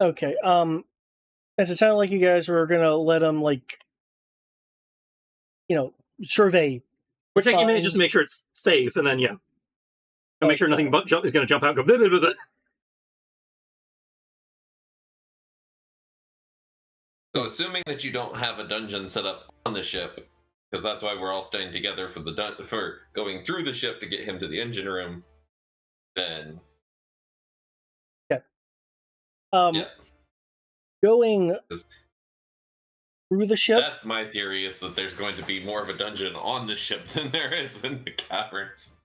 Okay. As it sounded like you guys were gonna let him, survey. We're taking a minute just to make sure it's safe, and then and make sure nothing is going to jump out. And go. Blah, blah, blah. So, assuming that you don't have a dungeon set up on the ship, because that's why we're all staying together for going through the ship to get him to the engine room, then going through the ship. That's my theory, is that there's going to be more of a dungeon on the ship than there is in the caverns.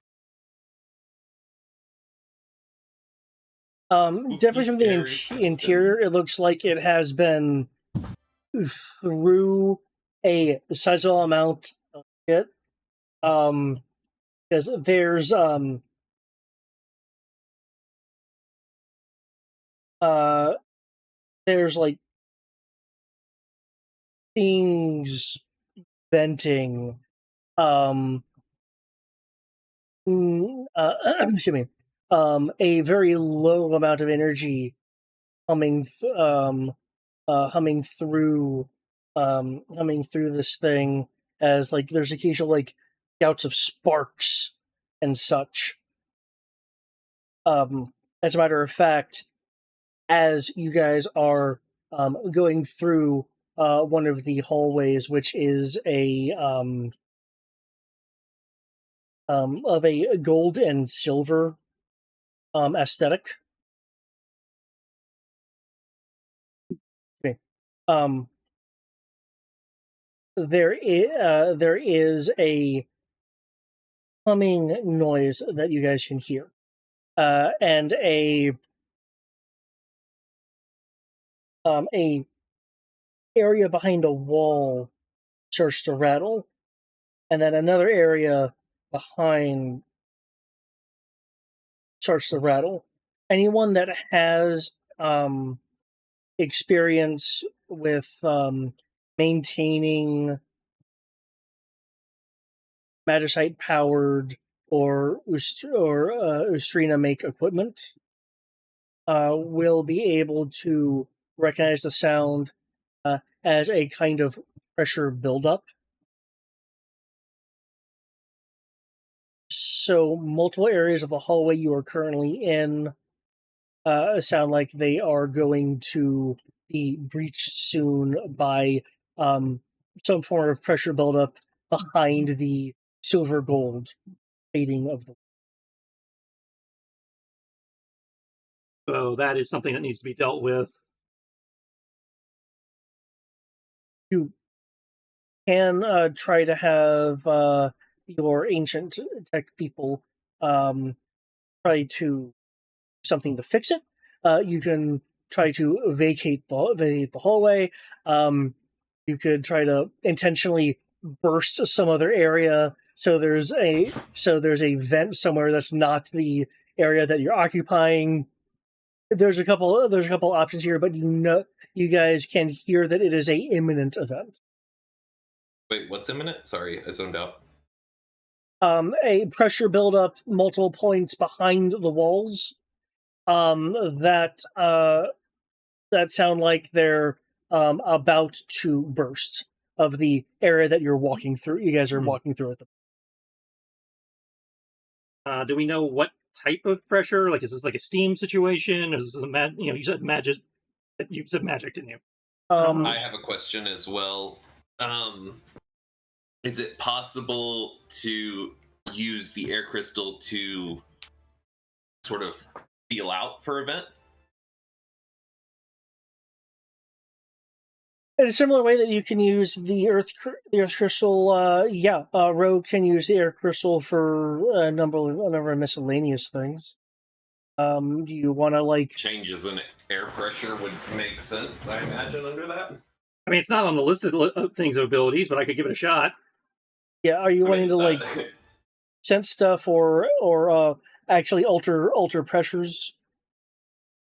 Definitely from the interior, it looks like it has been through a sizable amount of shit. Because there's like things venting, excuse me, a very low amount of energy humming through this thing, as like there's occasional gouts of sparks and such. As a matter of fact, as you guys are going through one of the hallways, which is of a gold and silver aesthetic. Okay. There is a humming noise that you guys can hear, and a area behind a wall starts to rattle, and then another area behind starts to rattle. Anyone that has experience with maintaining magicite powered or Ustrina make equipment will be able to recognize the sound as a kind of pressure buildup. So multiple areas of the hallway you are currently in sound like they are going to be breached soon by some form of pressure buildup behind the silver gold fading of the. So that is something that needs to be dealt with. You can try to have your ancient tech people try to something to fix it. You can try to vacate the hallway. You could try to intentionally burst some other area, so there's a vent somewhere that's not the area that you're occupying. There's a couple options here, but you guys can hear that it is a imminent event. Wait, what's imminent? Sorry, I zoned out. A pressure buildup, multiple points behind the walls. That sound like they're about to burst of the area that you're walking through. You guys are walking through it. Do we know what type of pressure? Like, is this like a steam situation? Is this you said magic? You said magic, didn't you? I have a question as well. Is it possible to use the air crystal to sort of feel out for a vent? In a similar way that you can use the earth crystal, Rogue can use the air crystal for a number of miscellaneous things. Do you want to changes in air pressure would make sense, I imagine, under that? I mean, it's not on the list of things of abilities, but I could give it a shot. Yeah, are you wanting to like sense stuff or actually alter pressures?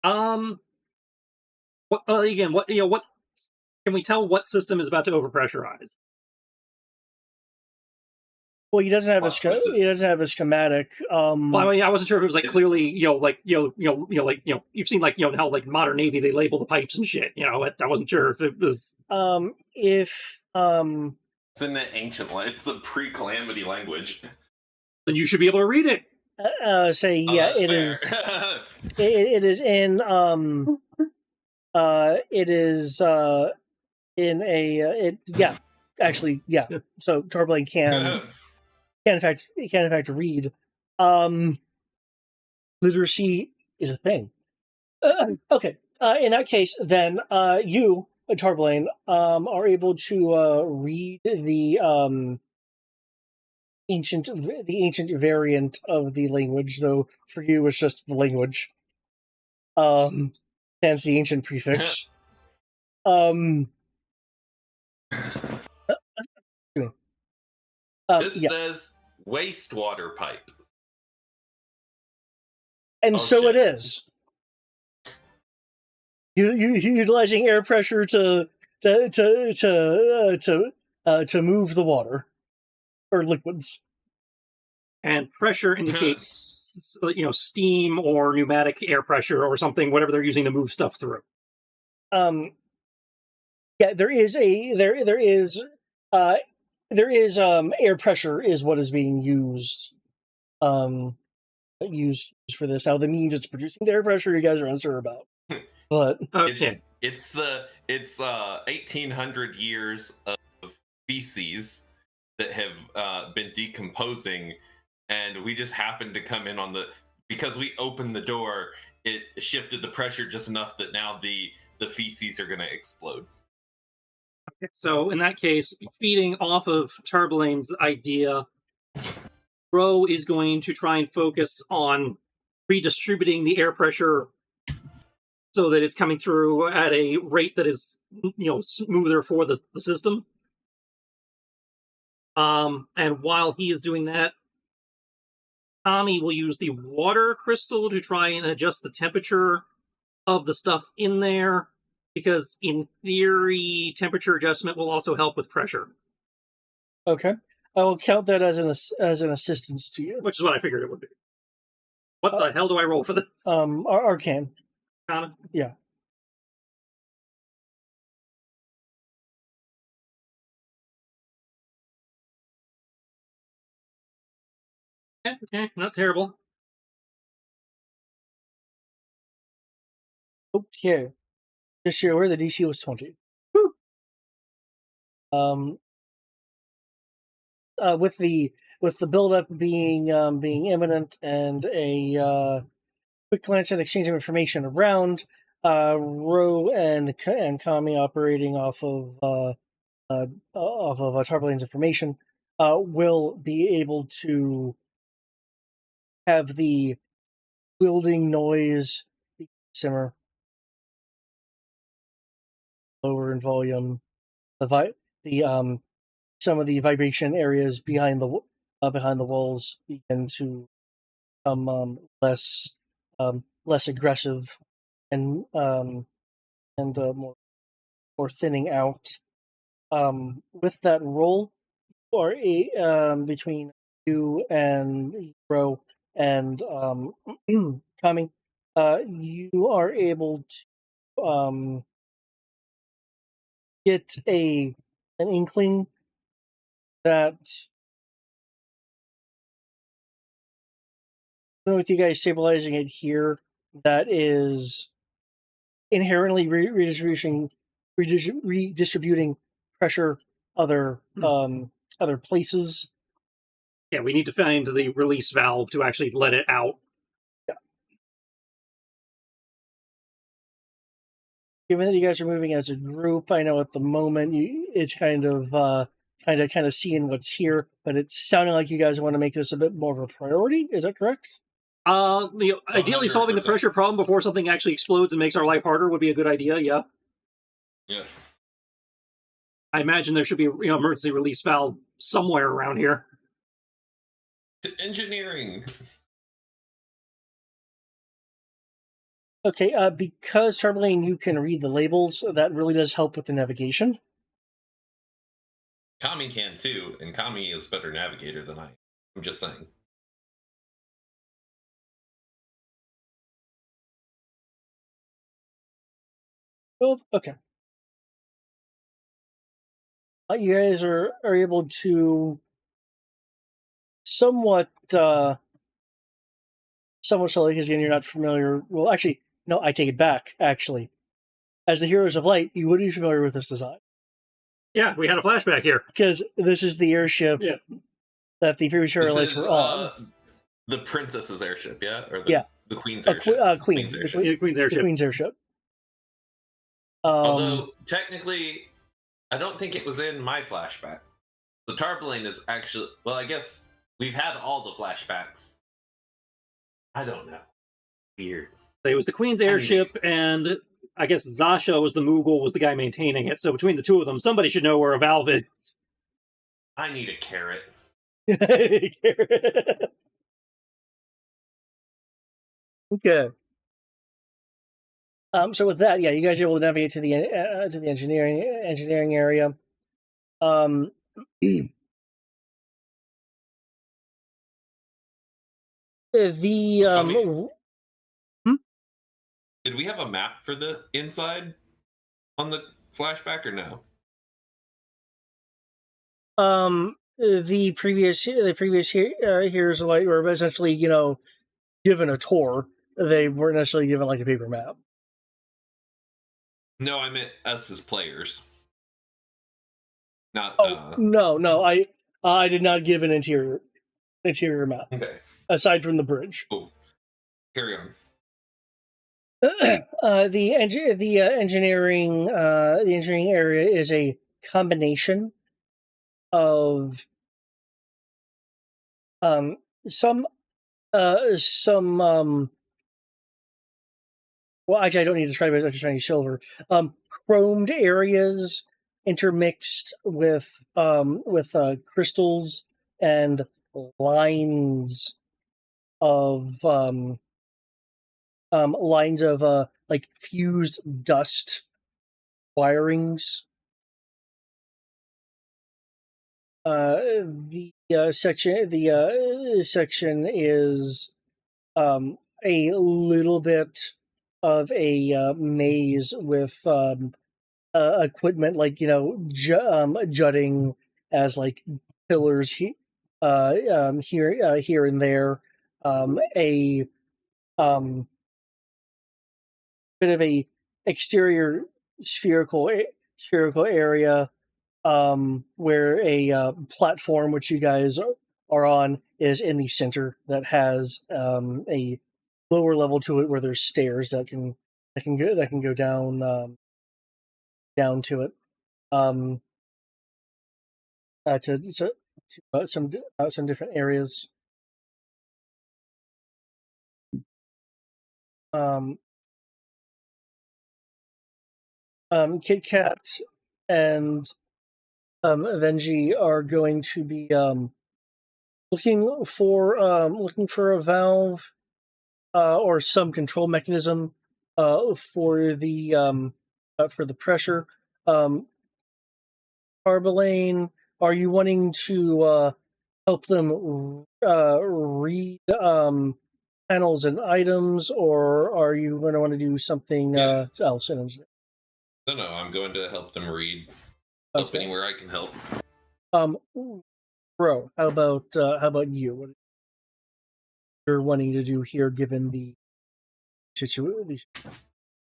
What again? What what can we tell? What system is about to overpressurize? Well, he doesn't have What he doesn't have a schematic. Well, I mean, I wasn't sure if it was like It's- clearly, you've seen like how like modern Navy they label the pipes and shit. I wasn't sure if it was. If It's in the ancient it's the pre-calamity language. Then you should be able to read it. say Oh, yeah, that's it fair. is. It is in it is in a it yeah, actually yeah. So Torblaine can in fact read. Literacy is a thing. Okay. In that case, then you, Torblaine, are able to read the ancient variant of the language, though for you it's just the language. Hence the ancient prefix. This Yeah. says wastewater pipe. And Oh, so shit. it is. You utilizing air pressure to move the water or liquids. And pressure indicates steam or pneumatic air pressure or something, whatever they're using to move stuff through. Yeah, there is air pressure is what is being used for this. Now the means it's producing the air pressure you guys are unsure about. But okay, it's 1800 years of feces that have been decomposing, and we just happened to come in on because we opened the door. It shifted the pressure just enough that now the feces are going to explode. so in that case, feeding off of Turblaine's idea, Ro is going to try and focus on redistributing the air pressure so that it's coming through at a rate that is smoother for the system. And while he is doing that, Tommy will use the water crystal to try and adjust the temperature of the stuff in there, because in theory, temperature adjustment will also help with pressure. okay, I will count that as an assistance to you. Which is what I figured it would be. What the hell do I roll for this? Arcane. Kinda? Yeah. Okay, not terrible. Okay. Just so you're aware, the DC was 20. Woo. With the build-up being imminent and a quick glance and exchange of information around, Ro and Kami operating off of Tarblaine's information, will be able to have the building noise simmer, lower in volume, the some of the vibration areas behind the walls begin to become less aggressive and more thinning out. With that roll, or between you and Ro and Kami, you are able to get an inkling that with you guys stabilizing it here, that is inherently redistributing pressure other places. Yeah, we need to find the release valve to actually let it out. Yeah. Given that you guys are moving as a group, I know at the moment it's kind of seeing what's here, but it's sounding like you guys want to make this a bit more of a priority. Is that correct? Ideally, solving the 100%. pressure problem before something actually explodes and makes our life harder would be a good idea. Yeah. Yeah. I imagine there should be emergency release valve somewhere around here. Engineering. Okay, because Charlene, you can read the labels, that really does help with the navigation. Kami can too, and Kami is a better navigator than I am. I'm just saying. Both? Okay. You guys are able to somewhat slowly, because again, you're not familiar. Well, actually, no, I take it back, actually. As the Heroes of Light, you would be familiar with this design. Yeah, we had a flashback here. Because this is the airship that the previous Heroes of Light were on. The Princess's airship, yeah? Or the Queen's airship. Queen's airship. The Queen's airship. Although, technically, I don't think it was in my flashback. The Tarpaulin is actually... Well, I guess we've had all the flashbacks. I don't know. Weird. It was the Queen's airship, and I guess Zasha was the Moogle, was the guy maintaining it. So between the two of them, somebody should know where a valve is. I need a carrot. Okay. So with that, you guys are able to navigate to the engineering area. Did we have a map for the inside on the flashback or no? The previous Heroes of Light were essentially, given a tour. They weren't necessarily given like a paper map. No, I meant us as players. Not. No, I did not give an interior map. Okay. Aside from the bridge. Oh, carry on. The engineering area is a combination of some well, actually, I don't need to describe it as shiny silver. Chromed areas intermixed with crystals and lines of like fused dust wirings. The section is a little bit of a maze with equipment like jutting as like pillars here and there. A bit of a exterior spherical area where a platform which you guys are on is in the center that has a lower level to it where there's stairs that can go down down to it to some different areas. Kit Kat and Venji are going to be looking for a valve or some control mechanism for the pressure. Arbelane, are you wanting to help them read panels and items, or are you going to want to do something else in engineering? No, I'm going to help them read. Help anywhere I can help. Bro, how about you? What you're wanting to do here, given the situation?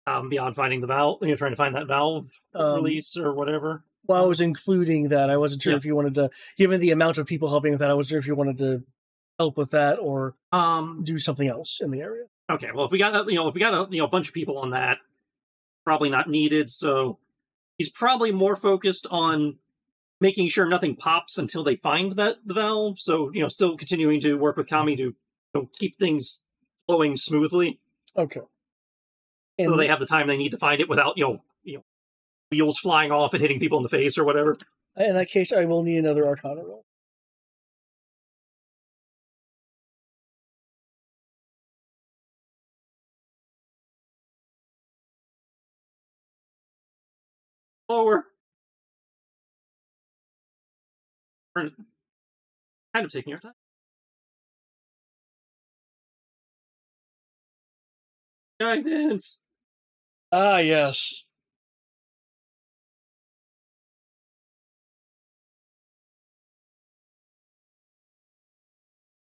Beyond finding the valve, trying to find that valve release or whatever. Well, I was including that. I wasn't sure if you wanted to, given the amount of people helping with that, I wasn't sure if you wanted to help with that or do something else in the area. Okay, well, if we got a bunch of people on that, probably not needed. So he's probably more focused on making sure nothing pops until they find the valve. So still continuing to work with Kami to keep things flowing smoothly. Okay. So they have the time they need to find it without wheels flying off and hitting people in the face or whatever. In that case, I will need another Arcana roll. Lower. We're kind of taking your time. Guidance. Ah, yes.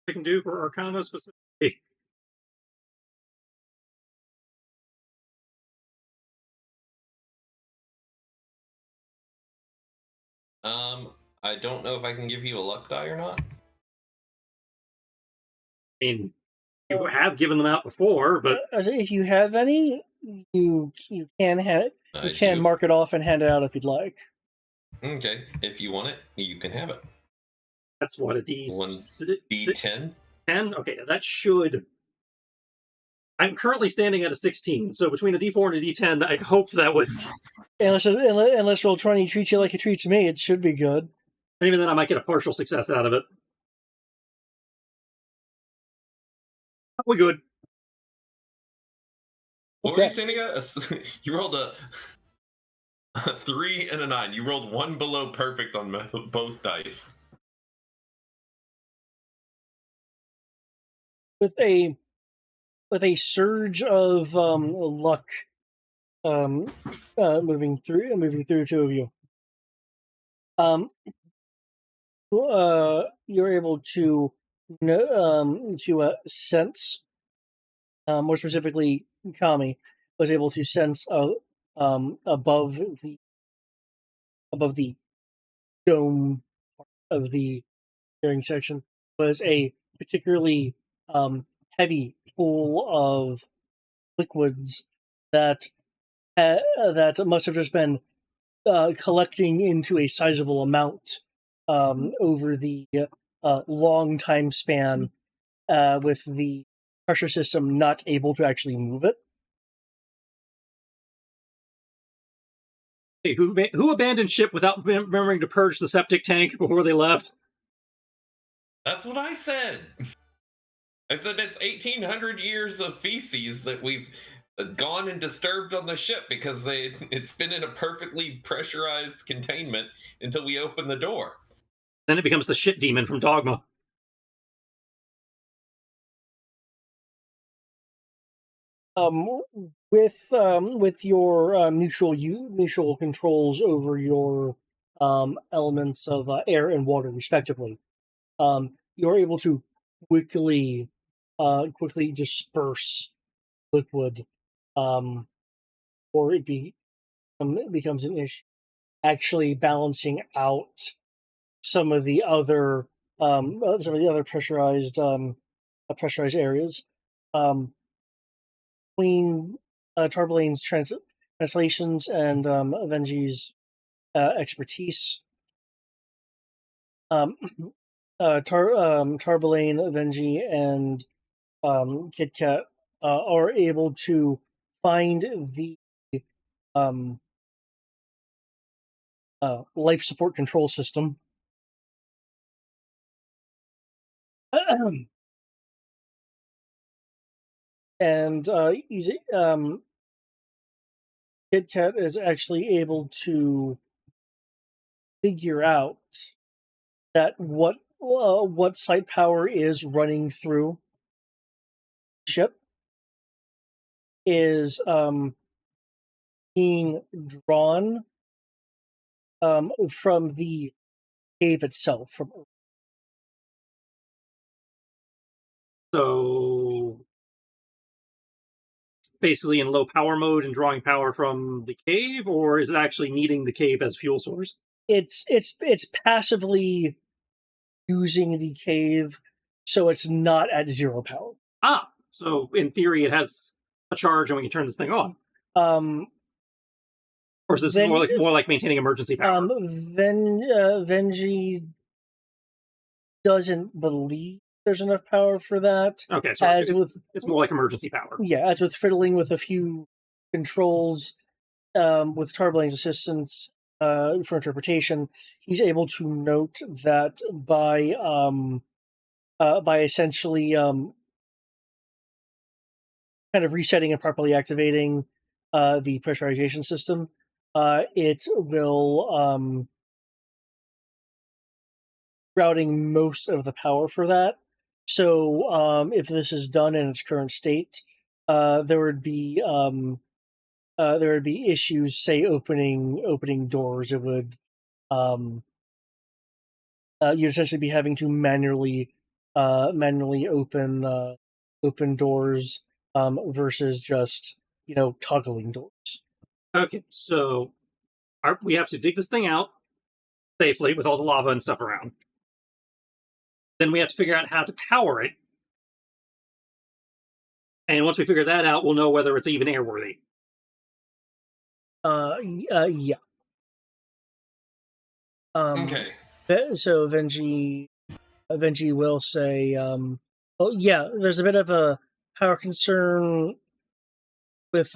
I can do for Arcana specifically. I don't know if I can give you a luck die or not. I mean, you have given them out before, but If you have any, you can I can do. mark it off and hand it out if you'd like. Okay, if you want it, you can have it. that's what, a D10. 10? Okay, that should... I'm currently standing at a 16, so between a D4 and a D10, I hope that would... Unless Roll20 treats you like it treats me, it should be good. And even then, I might get a partial success out of it. We're good. What were you standing at? You rolled a 3 and a 9. You rolled one below perfect on both dice. With a surge of luck, moving through two of you. You're able to sense, more specifically, Kami was able to sense above the dome of the hearing section was a particularly heavy pool of liquids that must have just been collecting into a sizable amount over the long time span, with the pressure system not able to actually move it. Hey, who abandoned ship without remembering to purge the septic tank before they left? That's what I said. I said it's 1,800 years of feces that we've gone and disturbed on the ship because it's been in a perfectly pressurized containment until we open the door. Then it becomes the shit demon from Dogma. With your mutual controls over your elements of air and water, respectively, you're able to quickly disperse liquid, or it becomes an issue actually balancing out some of the other pressurized areas. Between Tarbalane's translations and Avenji's expertise, Tarbalane, Avenji, and Kit Kat are able to find the life support control system. And Kit Kat is actually able to figure out that what site power is running through the ship is being drawn from the cave itself. So it's basically in low power mode and drawing power from the cave, or is it actually needing the cave as fuel source? It's passively using the cave, so it's not at zero power. Ah, so in theory, it has a charge, and we can turn this thing on. Or is this more like maintaining emergency power? Venji doesn't believe there's enough power for that. Okay, so it's more like emergency power. Yeah, as with fiddling with a few controls, with Tarblane's assistance for interpretation, he's able to note that by essentially kind of resetting and properly activating the pressurization system, it will routing most of the power for that. So if this is done in its current state, there would be issues, say opening doors. It would you'd essentially be having to manually open doors versus just toggling doors. Okay, so we have to dig this thing out safely with all the lava and stuff around. Then we have to figure out how to power it. And once we figure that out, we'll know whether it's even airworthy. Yeah. Okay. So Venji will say, oh yeah, there's a bit of a power concern with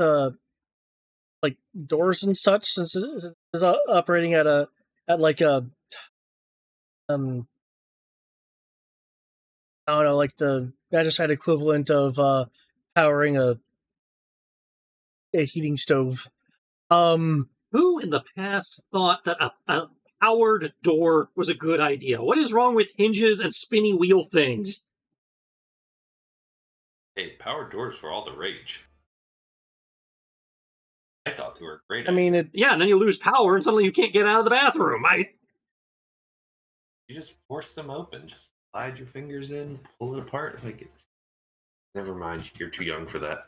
like doors and such, since it's operating at like a I don't know, like the Magicite equivalent of powering a heating stove. Who in the past thought that a powered door was a good idea? What is wrong with hinges and spinny wheel things? Hey, powered doors were all the rage. I thought they were great. I mean, yeah, and then you lose power and suddenly you can't get out of the bathroom. You just force them open. Just slide your fingers in, pull it apart. Like it's. Never mind. You're too young for that.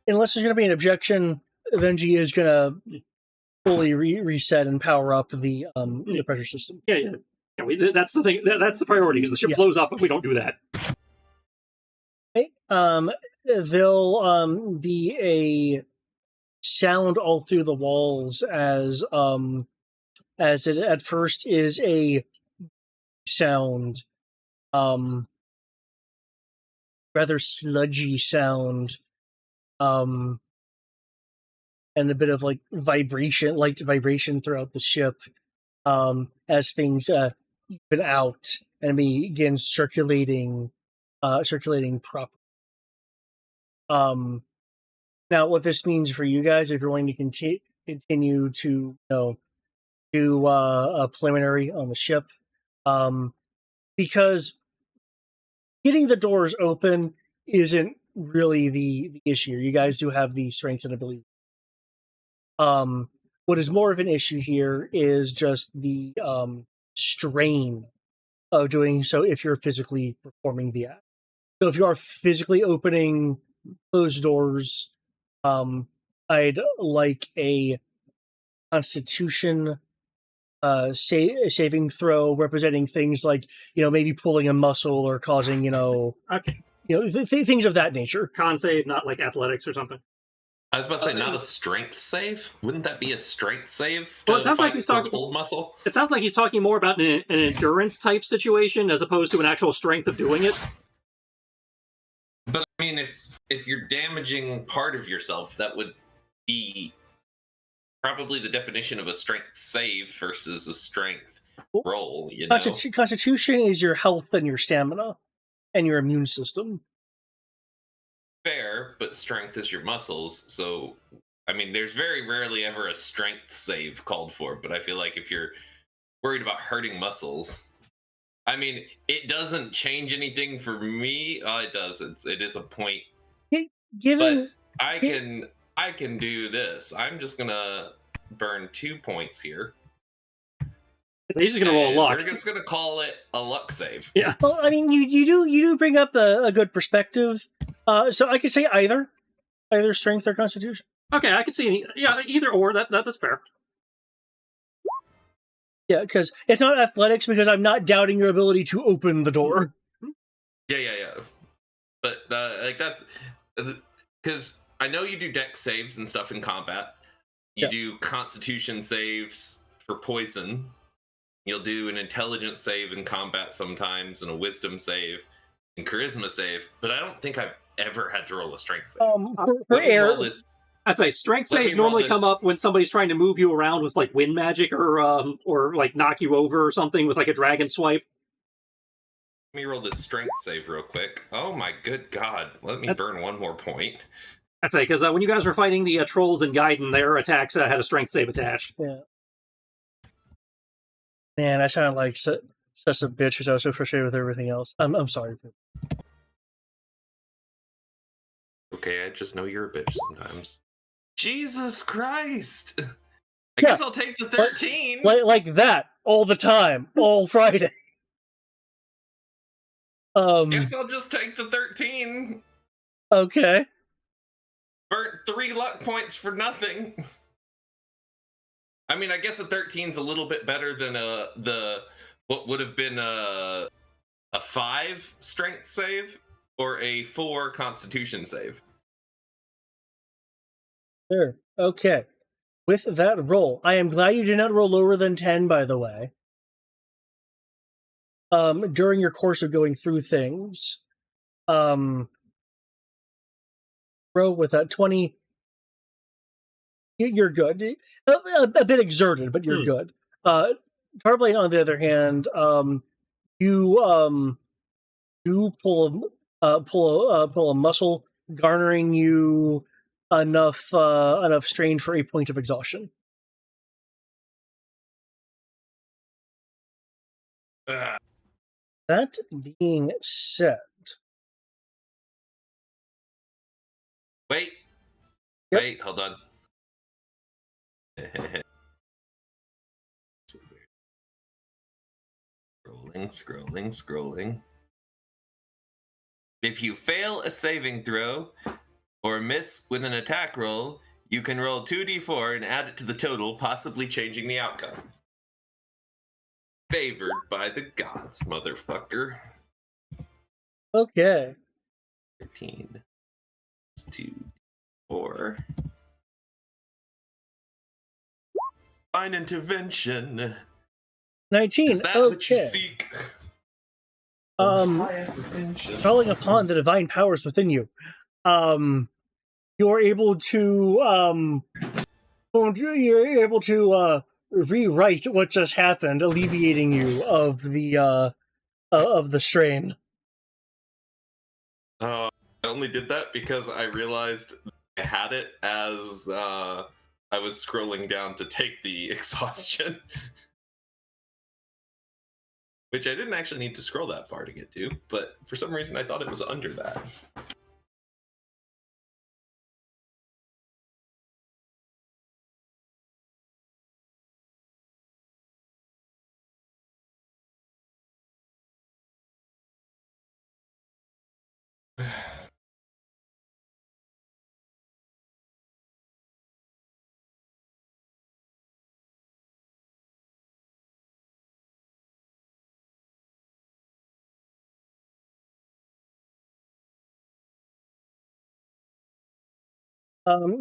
Unless there's going to be an objection, Venji is going to fully reset and power up the pressure system. Yeah. That's the thing. That's the priority, because the ship blows up if we don't do that. Okay. There'll be a sound all through the walls as it at first is a sound, rather sludgy sound, and a bit of like light vibration throughout the ship, as things even out and begin circulating properly. Now, what this means for you guys, if you're going to continue to do a preliminary on the ship, because getting the doors open isn't really the issue. You guys do have the strength and ability. What is more of an issue here is just the strain of doing so if you're physically performing the act. So if you are physically opening those doors, I'd like a Constitution saving throw representing things like maybe pulling a muscle or causing okay, things of that nature. Con save, not like athletics or something. I was about to say, not a strength save. Wouldn't that be a strength save? Well, it sounds like he's talking pulled muscle. It sounds like he's talking more about an endurance type situation as opposed to an actual strength of doing it. But I mean, if you're damaging part of yourself, that would be probably the definition of a strength save versus a strength roll. Constitution is your health and your stamina and your immune system. Fair, but strength is your muscles. So, I mean, there's very rarely ever a strength save called for. But I feel like if you're worried about hurting muscles, I mean, it doesn't change anything for me. It does. It is a point. But I can do this. I'm just gonna burn 2 points here. So he's just gonna roll a luck. We're just gonna call it a luck save. Yeah. Well, I mean, you do bring up a good perspective. So I could say either strength or constitution. Okay, I can see either or. That's fair. Yeah, because it's not athletics, because I'm not doubting your ability to open the door. Yeah. But like that's because I know you do dex saves and stuff in combat. You do constitution saves for poison. You'll do an intelligence save in combat sometimes, and a wisdom save, and charisma save. But I don't think I've ever had to roll a strength save. For Let me air, roll this. I'd say strength Let me saves roll normally come this. up when somebody's trying to move you around with like wind magic or like knock you over or something with like a dragon swipe. Let me roll this strength save real quick. Oh my good god! Let me burn one more point. I'd say because when you guys were fighting the trolls in Gaiden, their attacks had a strength save attached. yeah. Man, I sound like such a bitch because I was so frustrated with everything else. I'm sorry. Okay, I just know you're a bitch sometimes. Jesus Christ! I guess I'll take the 13. Like that all the time, all Friday. Guess I'll just take the 13. Okay. Burnt 3 luck points for nothing. I mean, I guess the 13's a little bit better than what would have been a 5 strength save or a 4 constitution save. Sure. Okay. With that roll, I am glad you did not roll lower than 10, by the way. During your course of going through things, row with that 20. You're good. A bit exerted, but you're good. Tarblade, on the other hand, you pull a muscle, garnering you enough strain for a point of exhaustion. That being said, wait, hold on. Scrolling. If you fail a saving throw or miss with an attack roll, you can roll 2d4 and add it to the total, possibly changing the outcome. Favored by the gods, motherfucker. Okay. 13. 2, 4. Fine intervention. 19. Is that okay. what you seek? Calling upon the divine powers within you. You're able to rewrite what just happened, alleviating you of the strain. I only did that because I realized I had it as I was scrolling down to take the exhaustion. Which I didn't actually need to scroll that far to get to, but for some reason I thought it was under that.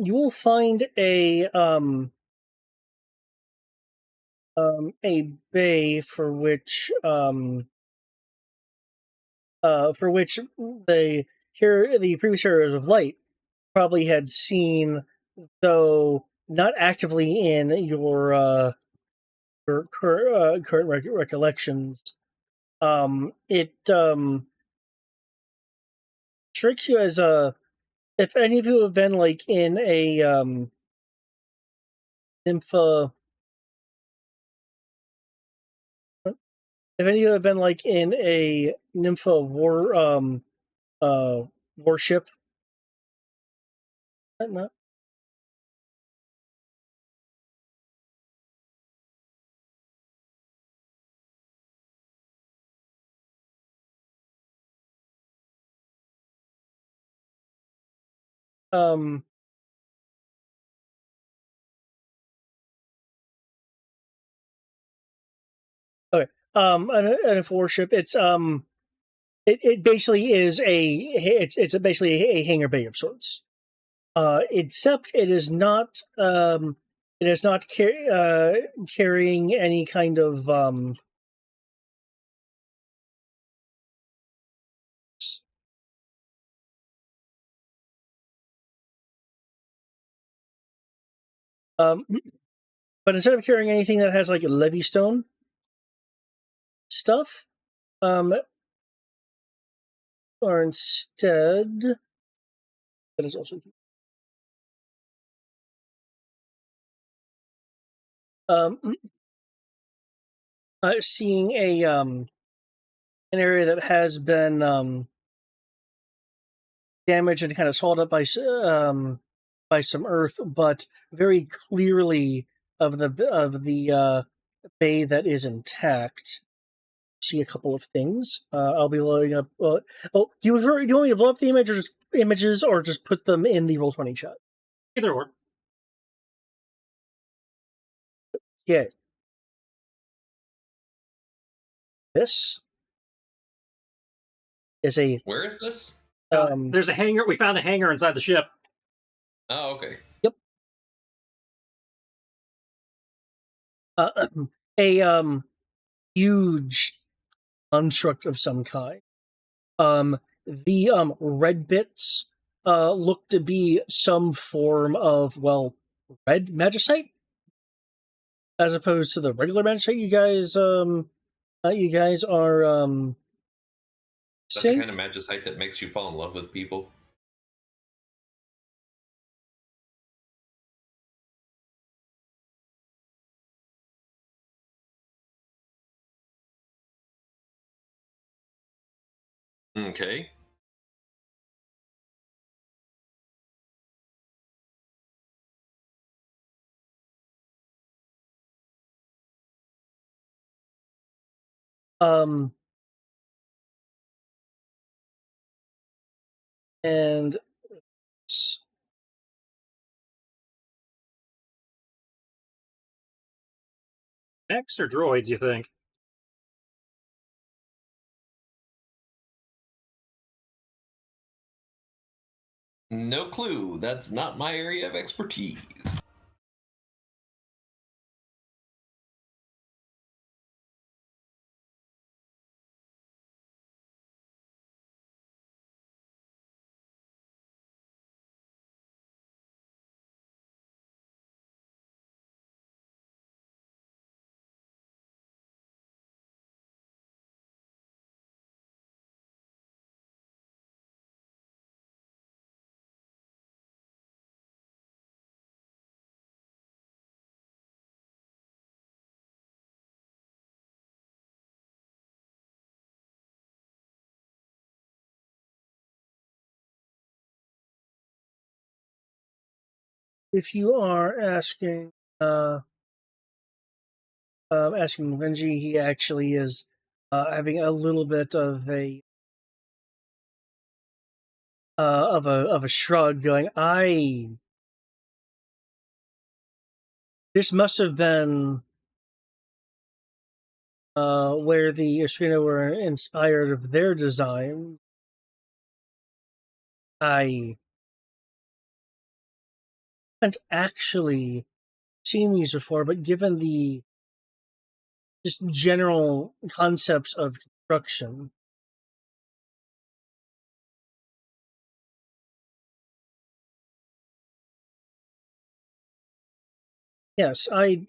You will find a bay for which the previous heroes of light probably had seen, though not actively in your current recollections. It tricks you as if any of you have been like in a nympha. If any of you have been like in a nympha warship, not. Okay. An warship. It basically is it's basically a hangar bay of sorts. Except it is not carrying any kind of But instead of carrying anything that has like a Levystone stuff, or instead, that is also seeing a an area that has been damaged and kind of swallowed up by some earth, but very clearly of the bay that is intact. See a couple of things. I'll be loading up. Do you want me to blow up the images, or just put them in the Roll20 chat? Either or. Yeah. This is a. Where is this? There's a hangar. We found a hangar inside the ship. Oh, okay. Yep. A huge construct of some kind. The red bits look to be some form of, well, red magicite, as opposed to the regular magicite you guys are That's the seeing. kind of magicite that makes you fall in love with people. Okay. And Mechs or droids, you think? No clue. That's not my area of expertise. if you are asking Benji, he actually is having a little bit of a shrug, going, this must have been where the Ostrina were inspired of their design. I haven't actually seen these before, but given the just general concepts of construction, yes, I'd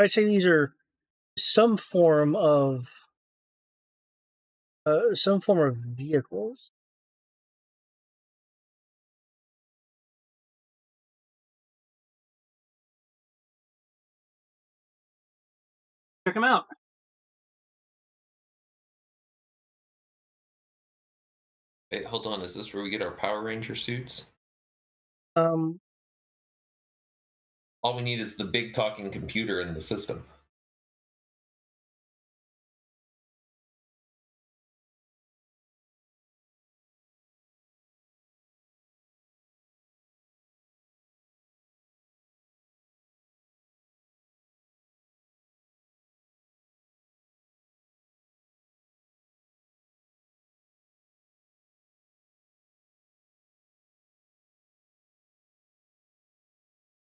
say these are some form of vehicles. Check them out. Wait, hold on. Is this where we get our Power Ranger suits? Um, All we need is the big talking computer in the system.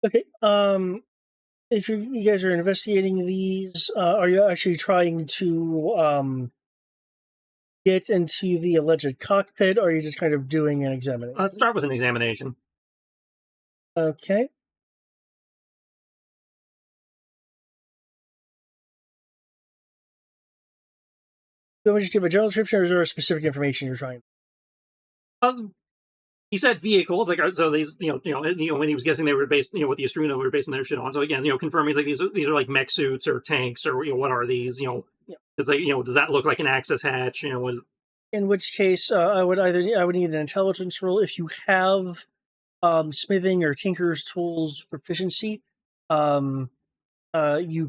okay. If you guys are investigating these, are you actually trying to get into the alleged cockpit, or are you just kind of doing an examination? Let's start with an examination. Okay. You want me to just give a general description, or is there a specific information you're trying? He said vehicles, like so these, when he was guessing they were based, what the Astruna were basing their shit on. So again, confirming he's like these are like mech suits or tanks or what are these? Yeah. It's like does that look like an access hatch? Was In which case, I would need an intelligence roll if you have smithing or tinker's tools proficiency. You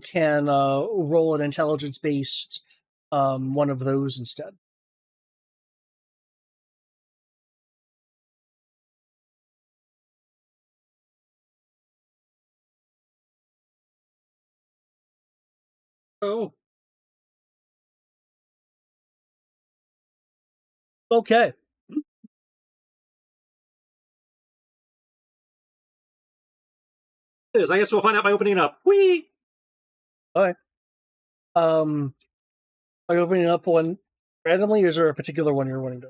can roll an intelligence based one of those instead. oh Okay. it is. I guess we'll find out by opening up. Whee! All right. Are you opening up one randomly, or is there a particular one you're wanting to?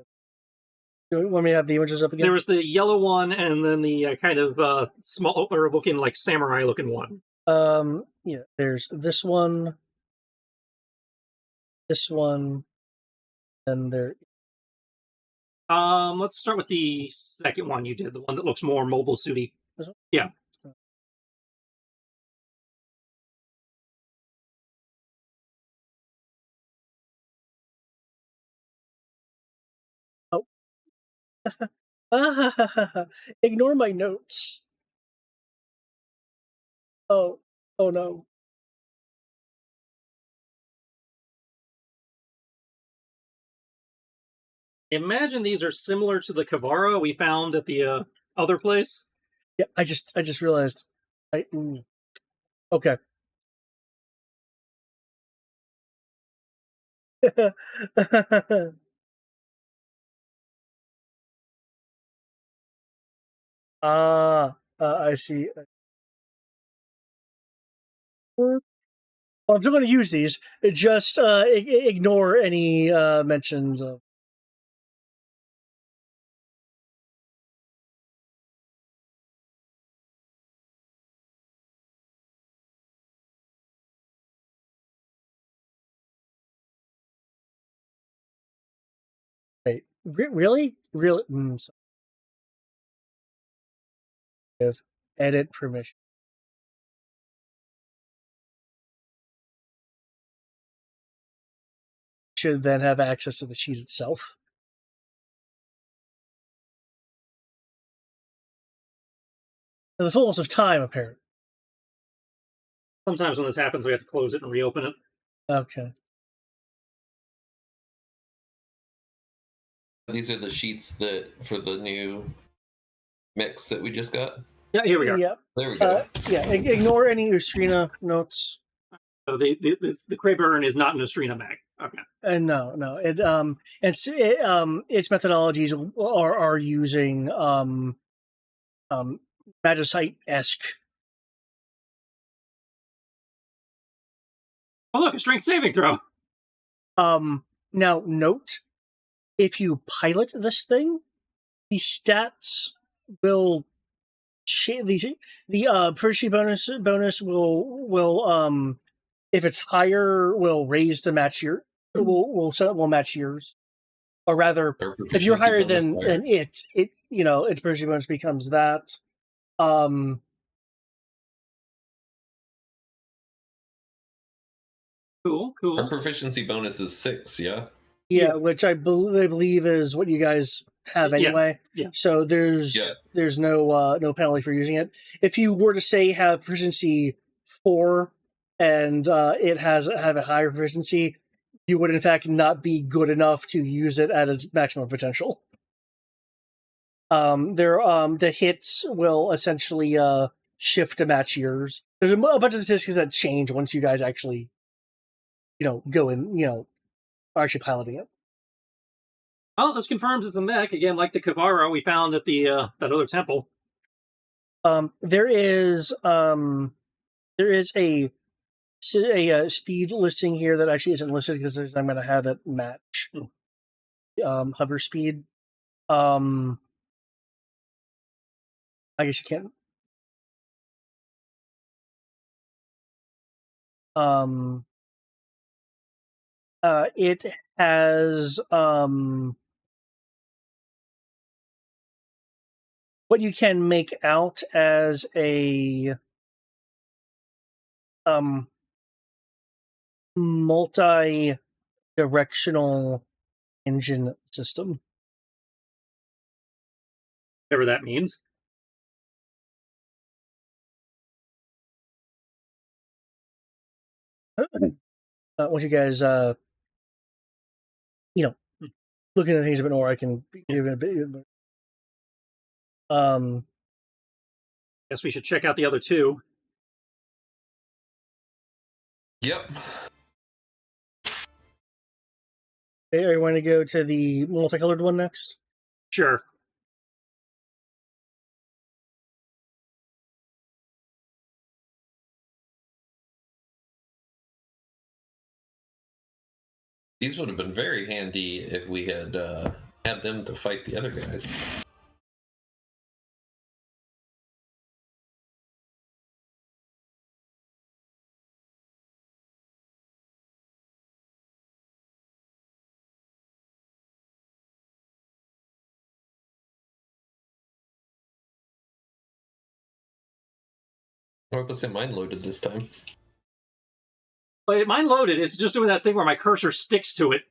Do you want me to have the images up again? There was the yellow one, and then the kind of small or looking like samurai looking one. Yeah. There's this one, and there. Let's start with the second one you did, the one that looks more mobile suity. This one? Yeah. Oh. Ignore my notes. Oh. Oh no. Imagine these are similar to the Kavara we found at the other place. Yeah. I just realized. Okay. I see. Well, I'm still going to use these. Just ignore any mentions of. Wait, really? Really? Give edit permission. Should then have access to the sheet itself. In the fullness of time, apparently. Sometimes when this happens, we have to close it and reopen it. Okay. These are the sheets that for the new mix that we just got. Yeah, here we are. Yeah. There we go. Ignore any Ustrina notes. So the Crayburn is not an Astrina mag. Okay. No. Its methodologies are using Magicite-esque. Oh look, a strength saving throw. Now note, if you pilot this thing, the stats will the proficiency bonus will if it's higher will raise to match your will match yours, or rather if you're higher than it its proficiency bonus becomes that. Cool. Our proficiency bonus is 6, yeah? Yeah, which I believe is what you guys have anyway. Yeah. So there's no penalty for using it. If you were to say have proficiency 4 and it have a higher proficiency, you would in fact not be good enough to use it at its maximum potential. The hits will essentially shift to match yours. There's a bunch of statistics that change once you guys actually go in, are actually piloting it. Well, this confirms it's a mech again, like the Kavara we found at the that other temple. There is a speed listing here that actually isn't listed because I'm going to have it match hover speed. I guess you can't. It has what you can make out as a multi-directional engine system. Whatever that means. Once you guys, looking at things a bit more, I can give it a bit. Guess we should check out the other two. Yep. Hey, are you want to go to the multicolored one next? Sure. These would have been very handy if we had had them to fight the other guys. I wasn't mine loaded this time. But mine loaded. It's just doing that thing where my cursor sticks to it.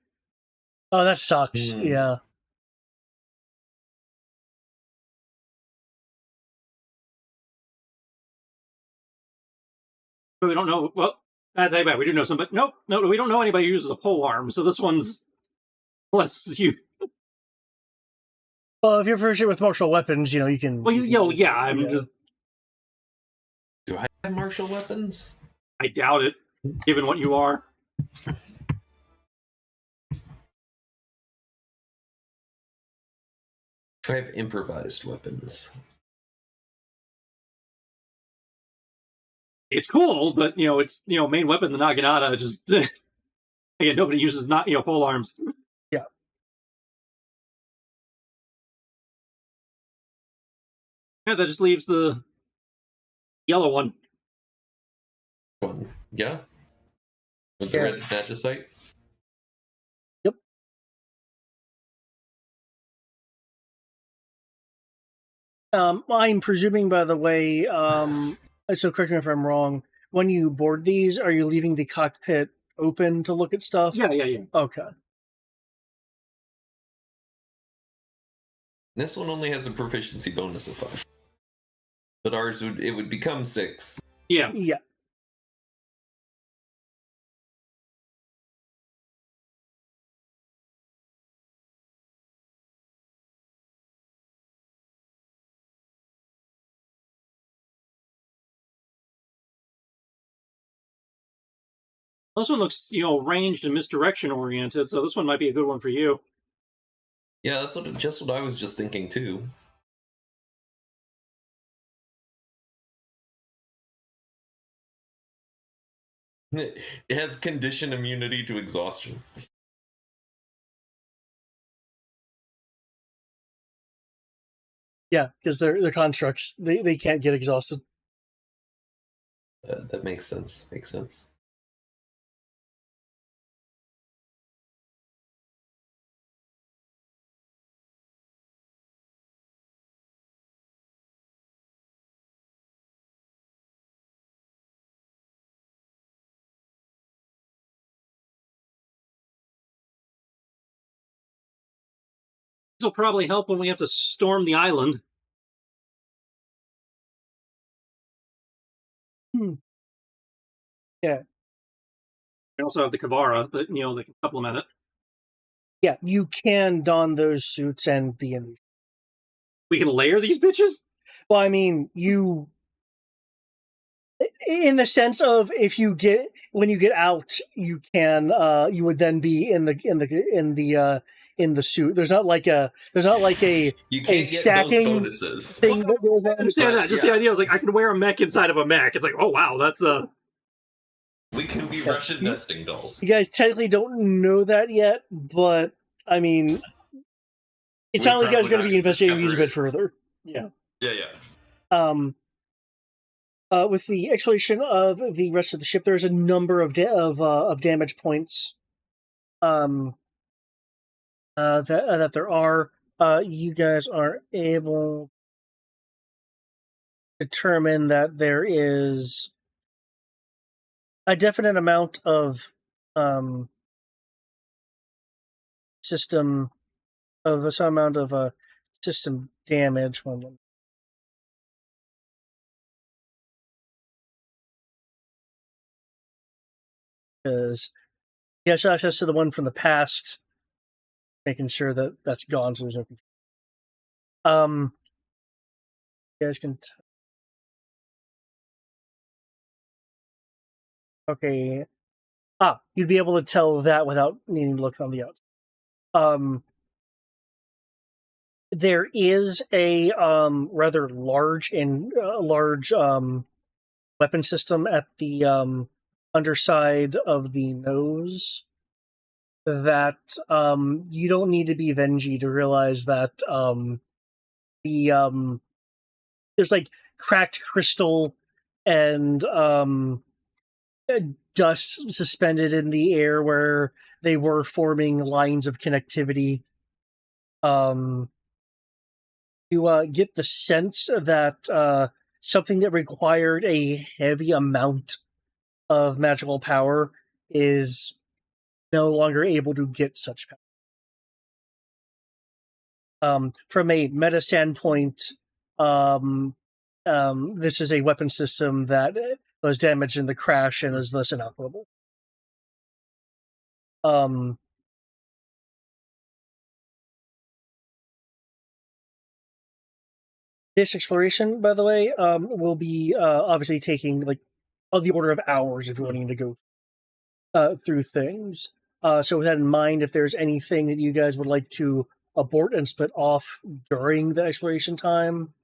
Oh, that sucks. Yeah. But we don't know. Well, that's bad. We do know some, but no, we don't know anybody who uses a pole arm. So this one's less you. Well, if you're proficient with martial weapons, you can. Well, I'm just. Do I have martial weapons? I doubt it, given what you are. I have improvised weapons. It's cool, but it's main weapon the naginata. Just again, nobody uses pole arms. Yeah. Yeah, that just leaves the yellow one. Yeah. With the red magicite. Yep. I'm presuming, by the way, so correct me if I'm wrong, when you board these, are you leaving the cockpit open to look at stuff? Yeah. Okay. This one only has a proficiency bonus of 5. But ours would become 6. Yeah. Yeah. This one looks, ranged and misdirection oriented, so this one might be a good one for you. Yeah, that's just what I was just thinking too. It has condition immunity to exhaustion. Yeah, because they're constructs. They can't get exhausted. That makes sense. Makes sense. This will probably help when we have to storm the island. Yeah. We also have the Kavara that that can supplement it. Yeah, you can don those suits and be in. We can layer these bitches? Well, I mean, you, in the sense of when you get out, you can you would then be in the suit. There's not like a You can't get stacking those bonuses. thing that goes on. I understand that. Just the idea was like I can wear a mech inside of a mech. It's like, oh wow, that's We can be Russian nesting dolls. You guys technically don't know that yet, but I mean, it's not like you guys are going to be investigating these a bit further. Yeah. Yeah. With the exploration of the rest of the ship, there's a number of damage points that there are, you guys are able to determine that there is a definite amount of um, system some amount of system damage. Because you guys have access to the one from the past, making sure that that's gone, so there's no confusion. You guys can. Okay. You'd be able to tell that without needing to look on the outside. There is a rather large weapon system at the underside of the nose that you don't need to be Venji to realize that the there's like cracked crystal and dust suspended in the air where they were forming lines of connectivity. You get the sense that something that required a heavy amount of magical power is no longer able to get such power. From a meta standpoint, this is a weapon system that was damaged in the crash and is thus inoperable. This exploration, by the way, will be obviously taking like on the order of hours if you're wanting to go through things. So with that in mind, if there's anything that you guys would like to abort and split off during the exploration time,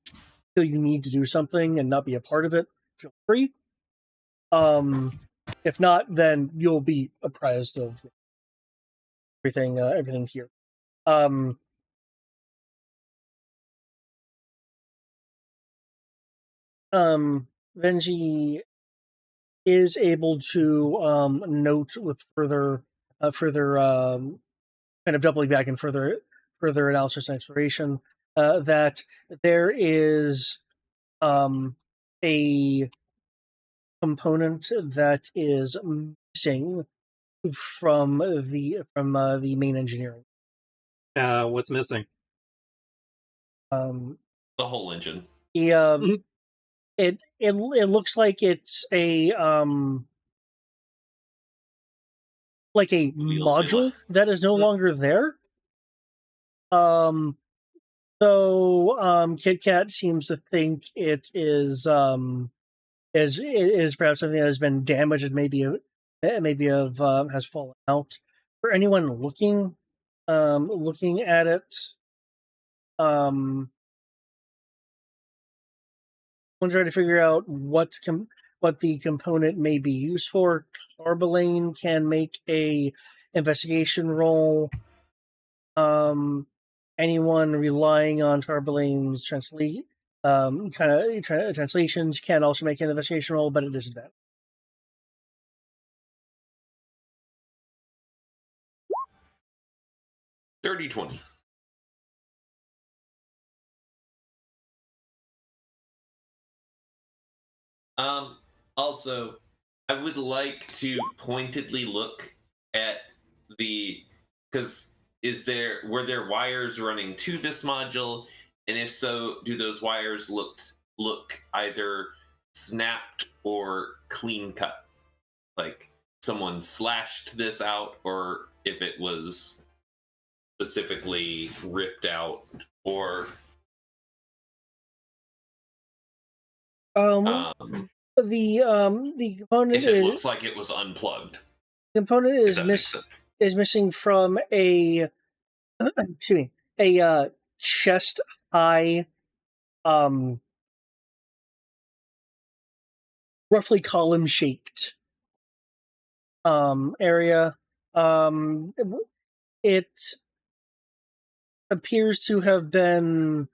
feel you need to do something and not be a part of it, feel free. If not, then you'll be apprised of everything here. Venji is able to note with further kind of doubling back and further analysis and exploration that there is a component that is missing from the main engineering. What's missing? The whole engine. It looks like it's a like a module that is no longer there. So Kit Kat seems to think it is perhaps something that has been damaged and maybe has fallen out. For anyone looking at it, I'm trying to figure out what the component may be used for. Tarbalane can make a investigation roll. Anyone relying on Tarbalane's translations can also make an investigation roll, but at disadvantage. Dirty 20. Also, I would like to pointedly look at because were there wires running to this module, and if so, do those wires look either snapped or clean cut, like someone slashed this out, or if it was specifically ripped out, or the component if it looks like it was unplugged. Component is missing from a excuse me, a chest high roughly column shaped area. It appears to have been,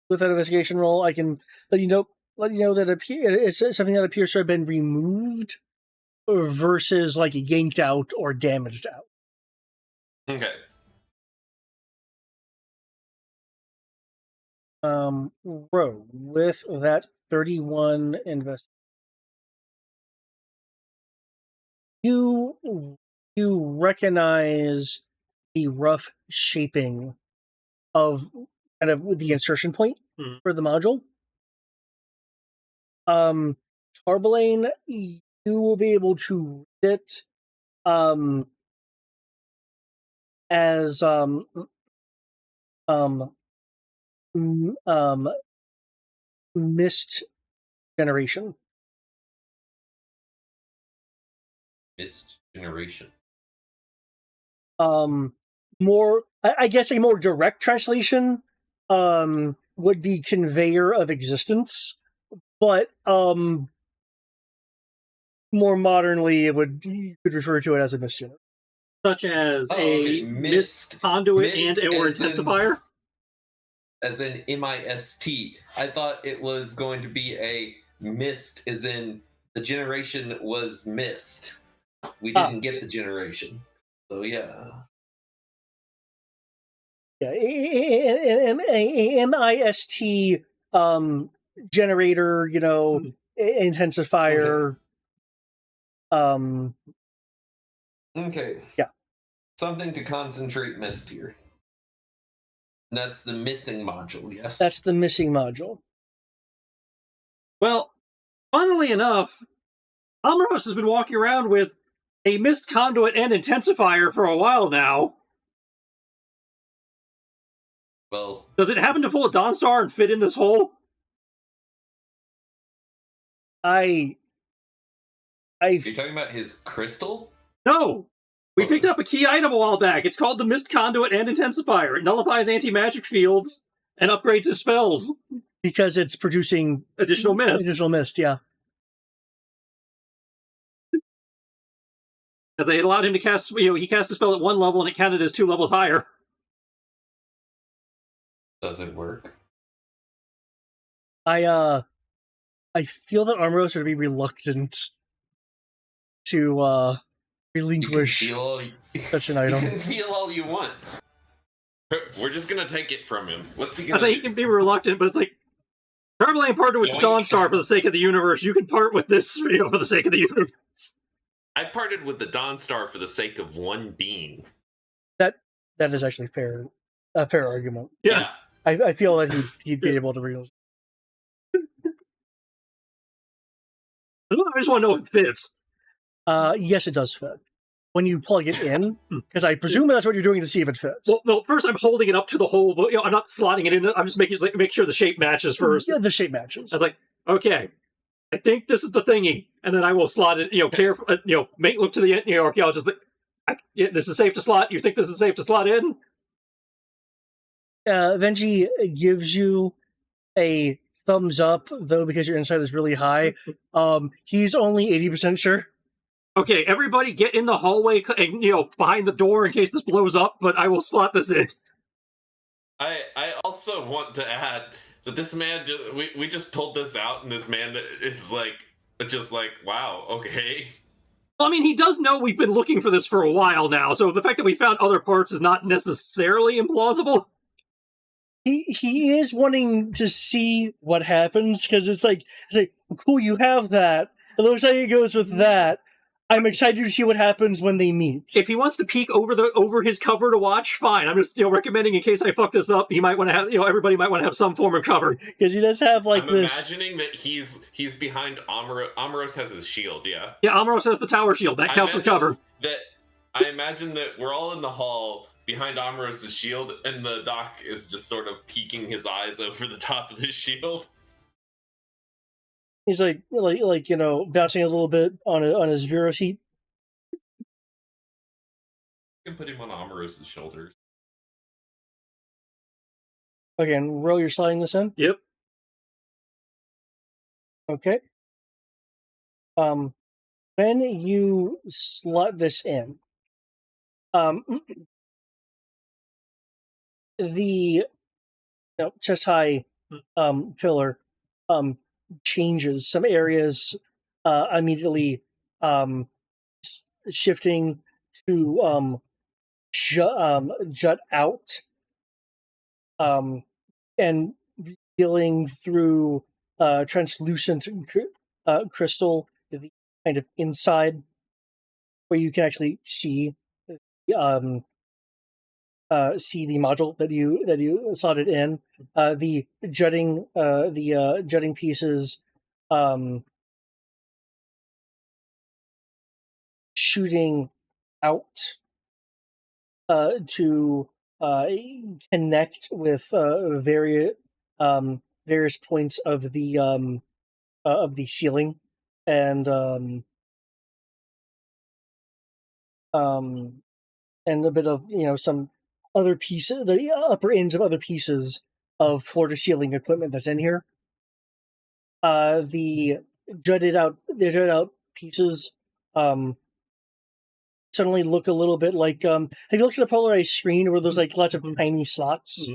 with an investigation roll, I can let you know that it's something that appears to have been removed versus like yanked out or damaged out. Okay. Ro, with that 31 invest, you recognize the rough shaping of kind of the insertion point for the module. Tarbelane, you will be able to read it as mist generation. Mist generation. More, I guess a more direct translation would be conveyor of existence, but more modernly it would, you could refer to it as a mist generator. Such as okay. a mist conduit and or intensifier? As in M-I-S-T. I thought it was going to be a mist, as in the generation was mist. We didn't get the generation. So yeah. Yeah, a MIST generator, intensifier. Okay. Yeah. Something to concentrate mist here. And that's the missing module, yes? That's the missing module. Well, funnily enough, Amros has been walking around with a mist conduit and intensifier for a while now. Well, does it happen to pull a Dawnstar and fit in this hole? You're talking about his crystal? No! We picked up a key item a while back. It's called the Mist Conduit and Intensifier. It nullifies anti-magic fields and upgrades his spells. Because it's producing additional mist. Additional mist, yeah. As it allowed him to cast, he cast a spell at 1 level and it counted as 2 levels higher. Does it work? I feel that Armoros would be reluctant to relinquish such an item. You can feel all you want. We're just gonna take it from him. What's he gonna do? He can be reluctant, but it's like, Tarbelane parted with the Dawnstar for the sake of the universe. You can part with this, for the sake of the universe. I parted with the Dawnstar for the sake of one being. That is actually fair. A fair argument. Yeah. I feel that he'd be able to realize. I just want to know if it fits. Yes, it does fit. When you plug it in, because I presume that's what you're doing to see if it fits. Well, no, first I'm holding it up to the hole, but I'm not slotting it in. I'm just make sure the shape matches first. Yeah, the shape matches. I was like, okay, I think this is the thingy, and then I will slot it. Careful. Look to the archaeologist. This is safe to slot. You think this is safe to slot in? Venji gives you a thumbs up, though, because your insight is really high. He's only 80% sure. Okay, everybody get in the hallway and, behind the door in case this blows up, but I will slot this in. I also want to add that this man, we just pulled this out, and this man is just like, wow, okay. Well, I mean, he does know we've been looking for this for a while now, so the fact that we found other parts is not necessarily implausible. He is wanting to see what happens, because it's like, cool, you have that. It looks like it goes with that. I'm excited to see what happens when they meet. If he wants to peek over his cover to watch, fine. I'm just recommending in case I fuck this up, he might want to have everybody might want to have some form of cover, because he does have I'm imagining that he's behind Amoros. Amoros has his shield, yeah. Yeah, Amoros has the tower shield. That counts as cover. I imagine that we're all in the hall behind Amoros' shield, and the doc is just sort of peeking his eyes over the top of his shield. He's like bouncing a little bit on his Vero seat. You can put him on Amoros' shoulders. Okay, and Ro, you're sliding this in? Yep. Okay. When you slot this in, the chest high pillar changes. Some areas immediately shifting to jut out, and revealing through translucent crystal the kind of inside where you can actually um, see the module that you slotted in. The jutting pieces um, shooting out to connect with various points of the ceiling, and um, and a bit of some other pieces, the upper ends of other pieces of floor to ceiling equipment that's in here. The jutted out pieces suddenly look a little bit like have you looked at a polarized screen where there's like lots of tiny slots?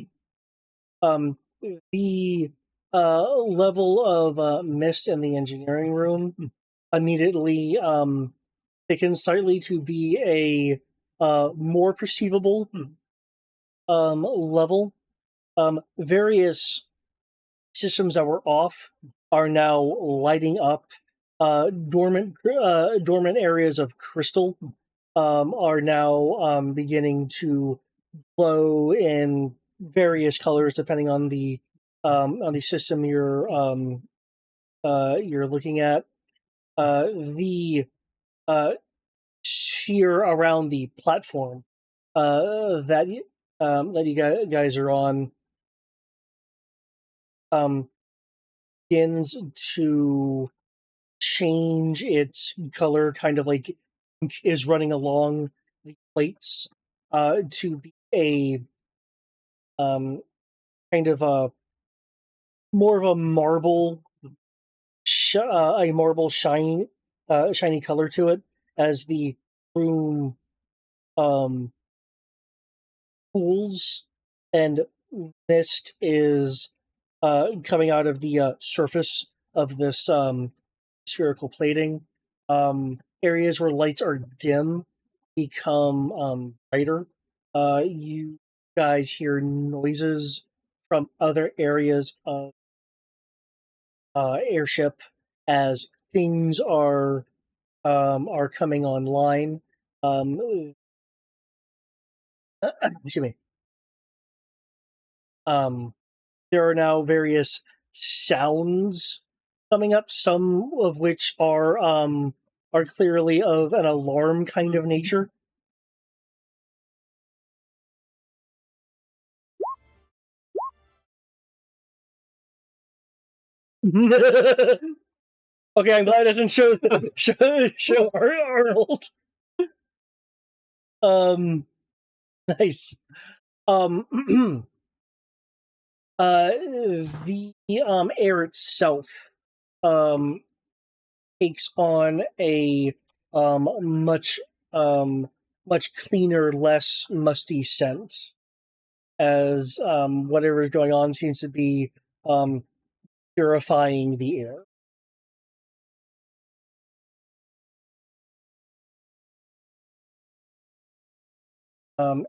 The level of mist in the engineering room immediately thickens slightly to be a more perceivable level. Various systems that were off are now lighting up. Dormant areas of crystal are now beginning to glow in various colors depending on the system you're looking at. The sphere around the platform that you guys are on begins to change its color, kind of like is running along the plates to be a kind of a more of a marble shiny color to it as the room cools and mist is coming out of the surface of this spherical plating. Areas where lights are dim become brighter. You guys hear noises from other areas of airship as things are coming online. Excuse me. There are now various sounds coming up, some of which are clearly of an alarm kind of nature. Okay, I'm glad it doesn't show Arnold. Nice. The air itself takes on a much much cleaner, less musty scent, as whatever is going on seems to be purifying the air.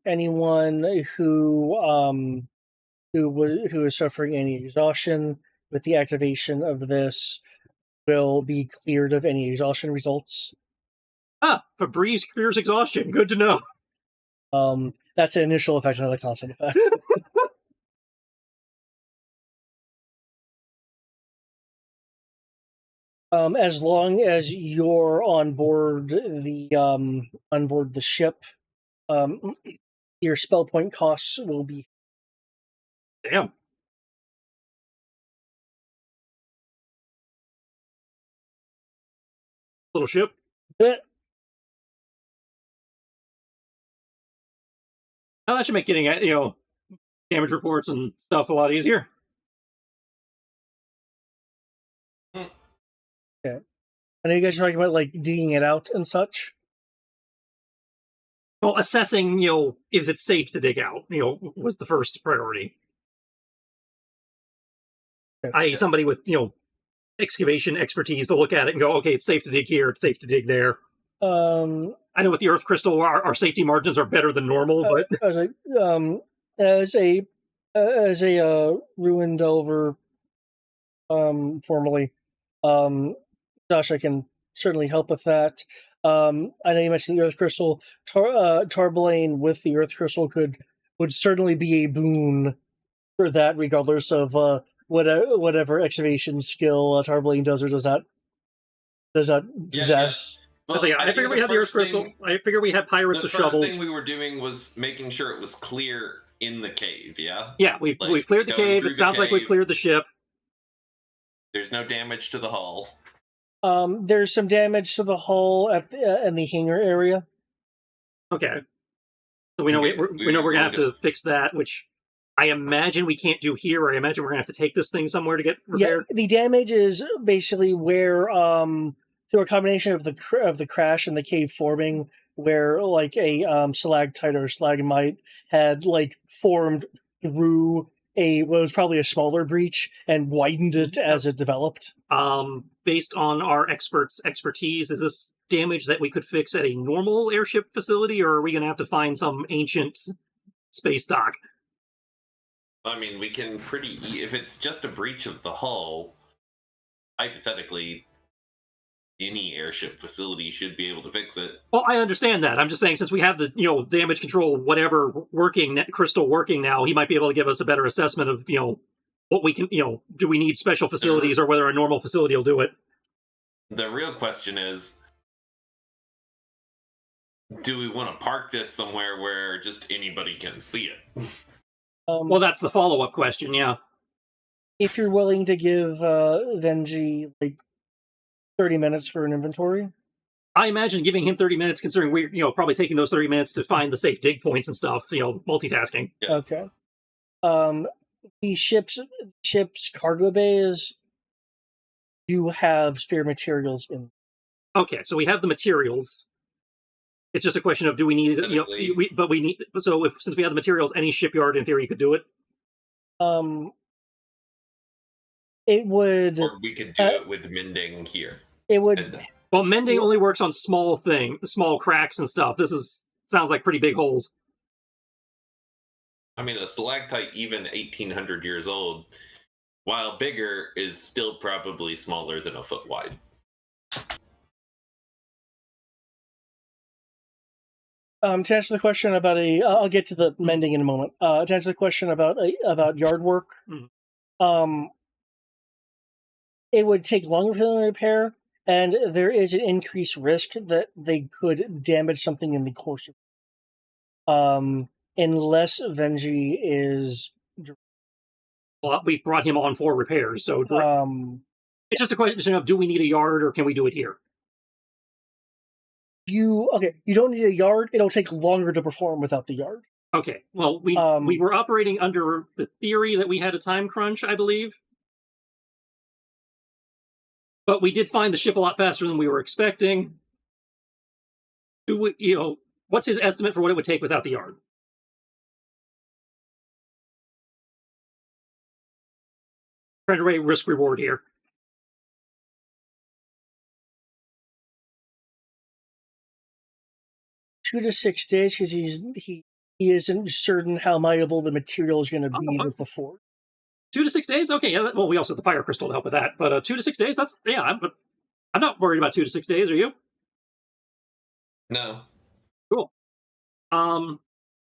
Anyone who is suffering any exhaustion with the activation of this will be cleared of any exhaustion results. Febreze clears exhaustion. Good to know. That's an initial effect, not a constant effect. As long as you're on board the ship, your spell point costs will be. Damn. Little ship. Now that should make getting damage reports and stuff a lot easier. Okay. I know you guys are talking about like digging it out and such. Well, assessing, if it's safe to dig out, was the first priority. Okay. Somebody with, excavation expertise to look at it and go, okay, it's safe to dig here, it's safe to dig there. I know with the Earth Crystal, our safety margins are better than normal, but as a ruined delver, formerly, Josh, I can certainly help with that. I know you mentioned the Earth Crystal. Tarblane with the Earth Crystal would certainly be a boon for that, regardless of whatever excavation skill Tarblane does or does not possess. Well, I figured we had the Earth Crystal. I figured we had pirates with shovels. The first thing we were doing was making sure it was clear in the cave. Yeah. Yeah, we've cleared the cave. It sounds like we've cleared the ship. There's no damage to the hull. There's some damage to the hull in the hangar area. Okay, so we know we're gonna have to fix that, which I imagine we can't do here. Or I imagine we're gonna have to take this thing somewhere to get repaired. Yeah, the damage is basically where through a combination of the crash and the cave forming, where like a stalactite or stalagmite had like formed through what was probably a smaller breach and widened it as it developed. Based on our expertise, is this damage that we could fix at a normal airship facility, or are we going to have to find some ancient space dock? I mean, we can if it's just a breach of the hull, hypothetically, any airship facility should be able to fix it. Well, I understand that. I'm just saying, since we have the damage control whatever crystal working now, he might be able to give us a better assessment of what we can do we need special facilities or whether a normal facility will do it. The real question is, do we want to park this somewhere where just anybody can see it? Well, that's the follow-up question. Yeah. If you're willing to give Venji like 30 minutes for an inventory. I imagine giving him 30 minutes, considering we're probably taking those 30 minutes to find the safe dig points and stuff, multitasking. Yeah. Okay. The ship's cargo bays do have spare materials in. Okay, so we have the materials. It's just a question of do we need since we have the materials, any shipyard in theory could do it. It would. Or we could do it with mending here. It would. Well, mending only works on small cracks and stuff. This sounds like pretty big holes. I mean, a stalactite, even 1,800 years old, while bigger, is still probably smaller than a foot wide. To answer the question about I'll get to the mending in a moment. To answer the question about yard work, it would take longer for them to repair, and there is an increased risk that they could damage something in the course of unless Venji is. Well, we brought him on for repairs, so it's just a question of do we need a yard or can we do it here? You don't need a yard. It'll take longer to perform without the yard. Okay. Well, we were operating under the theory that we had a time crunch, I believe. But we did find the ship a lot faster than we were expecting. What's his estimate for what it would take without the yard? Trying to rate risk reward here. $2 to 6 days, because he isn't certain how malleable the material is going to be with the forge. 2 to 6 days? Okay, yeah. Well, we also have the fire crystal to help with that. But 2 to 6 days, that's I'm not worried about 2 to 6 days. Are you? No. Cool. I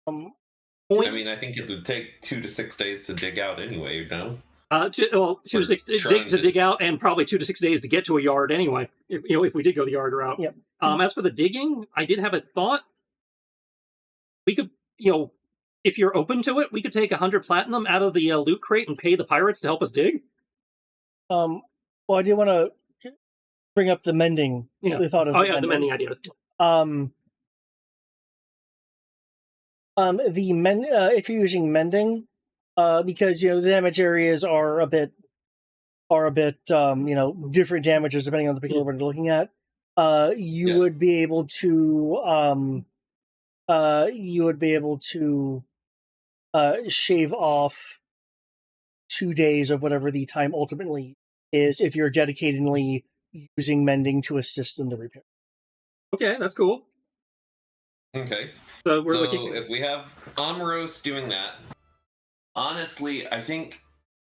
mean, I think it would take 2 to 6 days to dig out anyway. No. 2 to 6 to dig out, and probably 2 to 6 days to get to a yard anyway. If we did go the yard route. Yep. As for the digging, I did have a thought. We could, if you're open to it, we could take 100 platinum out of the loot crate and pay the pirates to help us dig. Well, I do want to bring up the mending. Yeah. The thought of the mending idea. If you're using mending, because the damage areas are a bit different damages depending on the particular one you're looking at. You would be able to shave off 2 days of whatever the time ultimately is if you're dedicatedly using mending to assist in the repair. Okay, that's cool. Okay. So we're So looking. if we have Omeros doing that, honestly, I think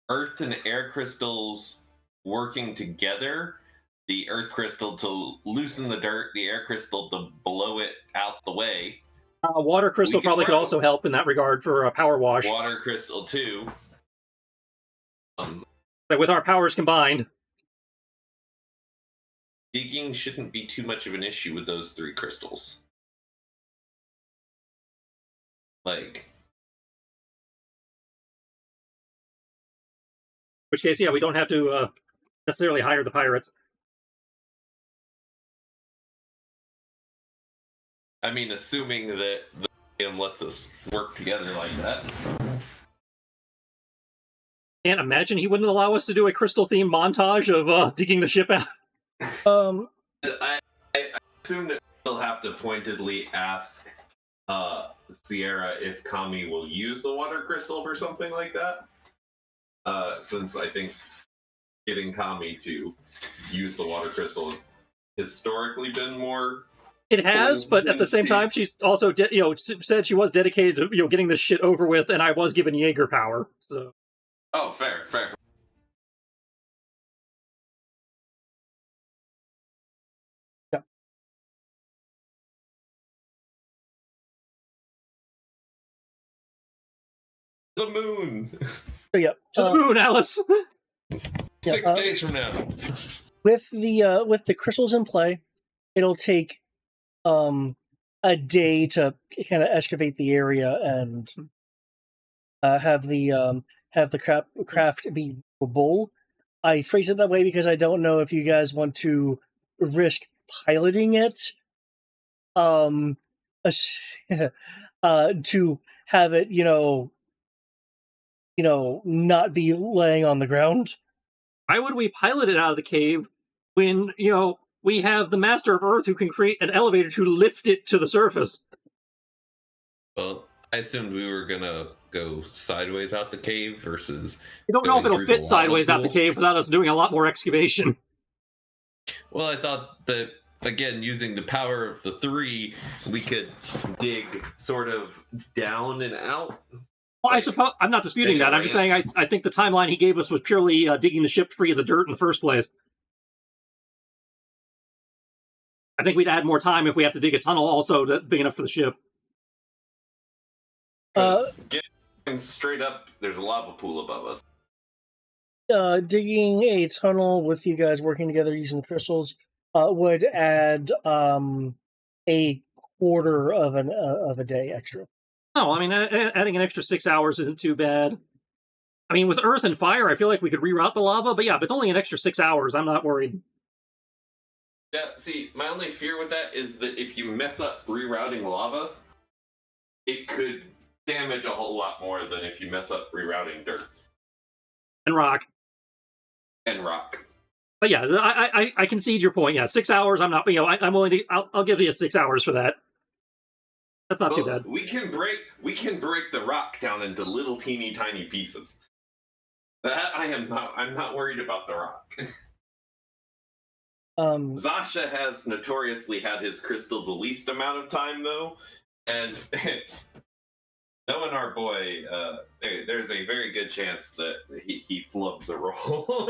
Earth and air crystals working together, the Earth crystal to loosen the dirt, the air crystal to blow it out the way. Water crystal We probably could also help in that regard for a power wash. Water crystal too. So with our powers combined, Digging shouldn't be too much of an issue with those 3 crystals. Like, in which case, yeah, we don't have to necessarily hire the pirates. I mean, assuming that the game lets us work together like that. Can't imagine he wouldn't allow us to do a crystal-themed montage of digging the ship out. I assume that we'll have to pointedly ask Sierra if Kami will use the water crystal for something like that. Since I think getting Kami to use the water crystal has historically been more. It has, but at the same time, she's also said she was dedicated to getting this shit over with, and I was given Jaeger power. So. Oh, fair. Yeah. The moon. So yeah, To the moon, Alice. 6 days from now. With the crystals in play, it'll take a day to kind of excavate the area and have the craft be bull. I phrase it that way because I don't know if you guys want to risk piloting it, to have it, not be laying on the ground. Why would we pilot it out of the cave when, we have the Master of Earth who can create an elevator to lift it to the surface? Well, I assumed we were gonna go sideways out the cave versus. You don't know if it'll fit sideways out the cave without us doing a lot more excavation. Well, I thought that, again, using the power of the 3, we could dig sort of down and out. Well, I suppose I'm not disputing that. I'm just saying I think the timeline he gave us was purely digging the ship free of the dirt in the first place. I think we'd add more time if we have to dig a tunnel also big enough for the ship. Getting straight up, there's a lava pool above us. Digging a tunnel with you guys working together using the crystals would add a quarter of a day extra. Oh, I mean, adding an extra 6 hours isn't too bad. I mean, with earth and fire, I feel like we could reroute the lava, but yeah, if it's only an extra 6 hours, I'm not worried. Yeah, see, my only fear with that is that if you mess up rerouting lava, it could damage a whole lot more than if you mess up rerouting dirt. And rock. But yeah, I concede your point. Yeah, 6 hours. I'm not. I'm willing to. I'll give you 6 hours for that. That's not too bad. We can break the rock down into little teeny tiny pieces. That I'm not worried about the rock. Zasha has notoriously had his crystal the least amount of time though, and knowing our boy, there's a very good chance that he flubs a roll.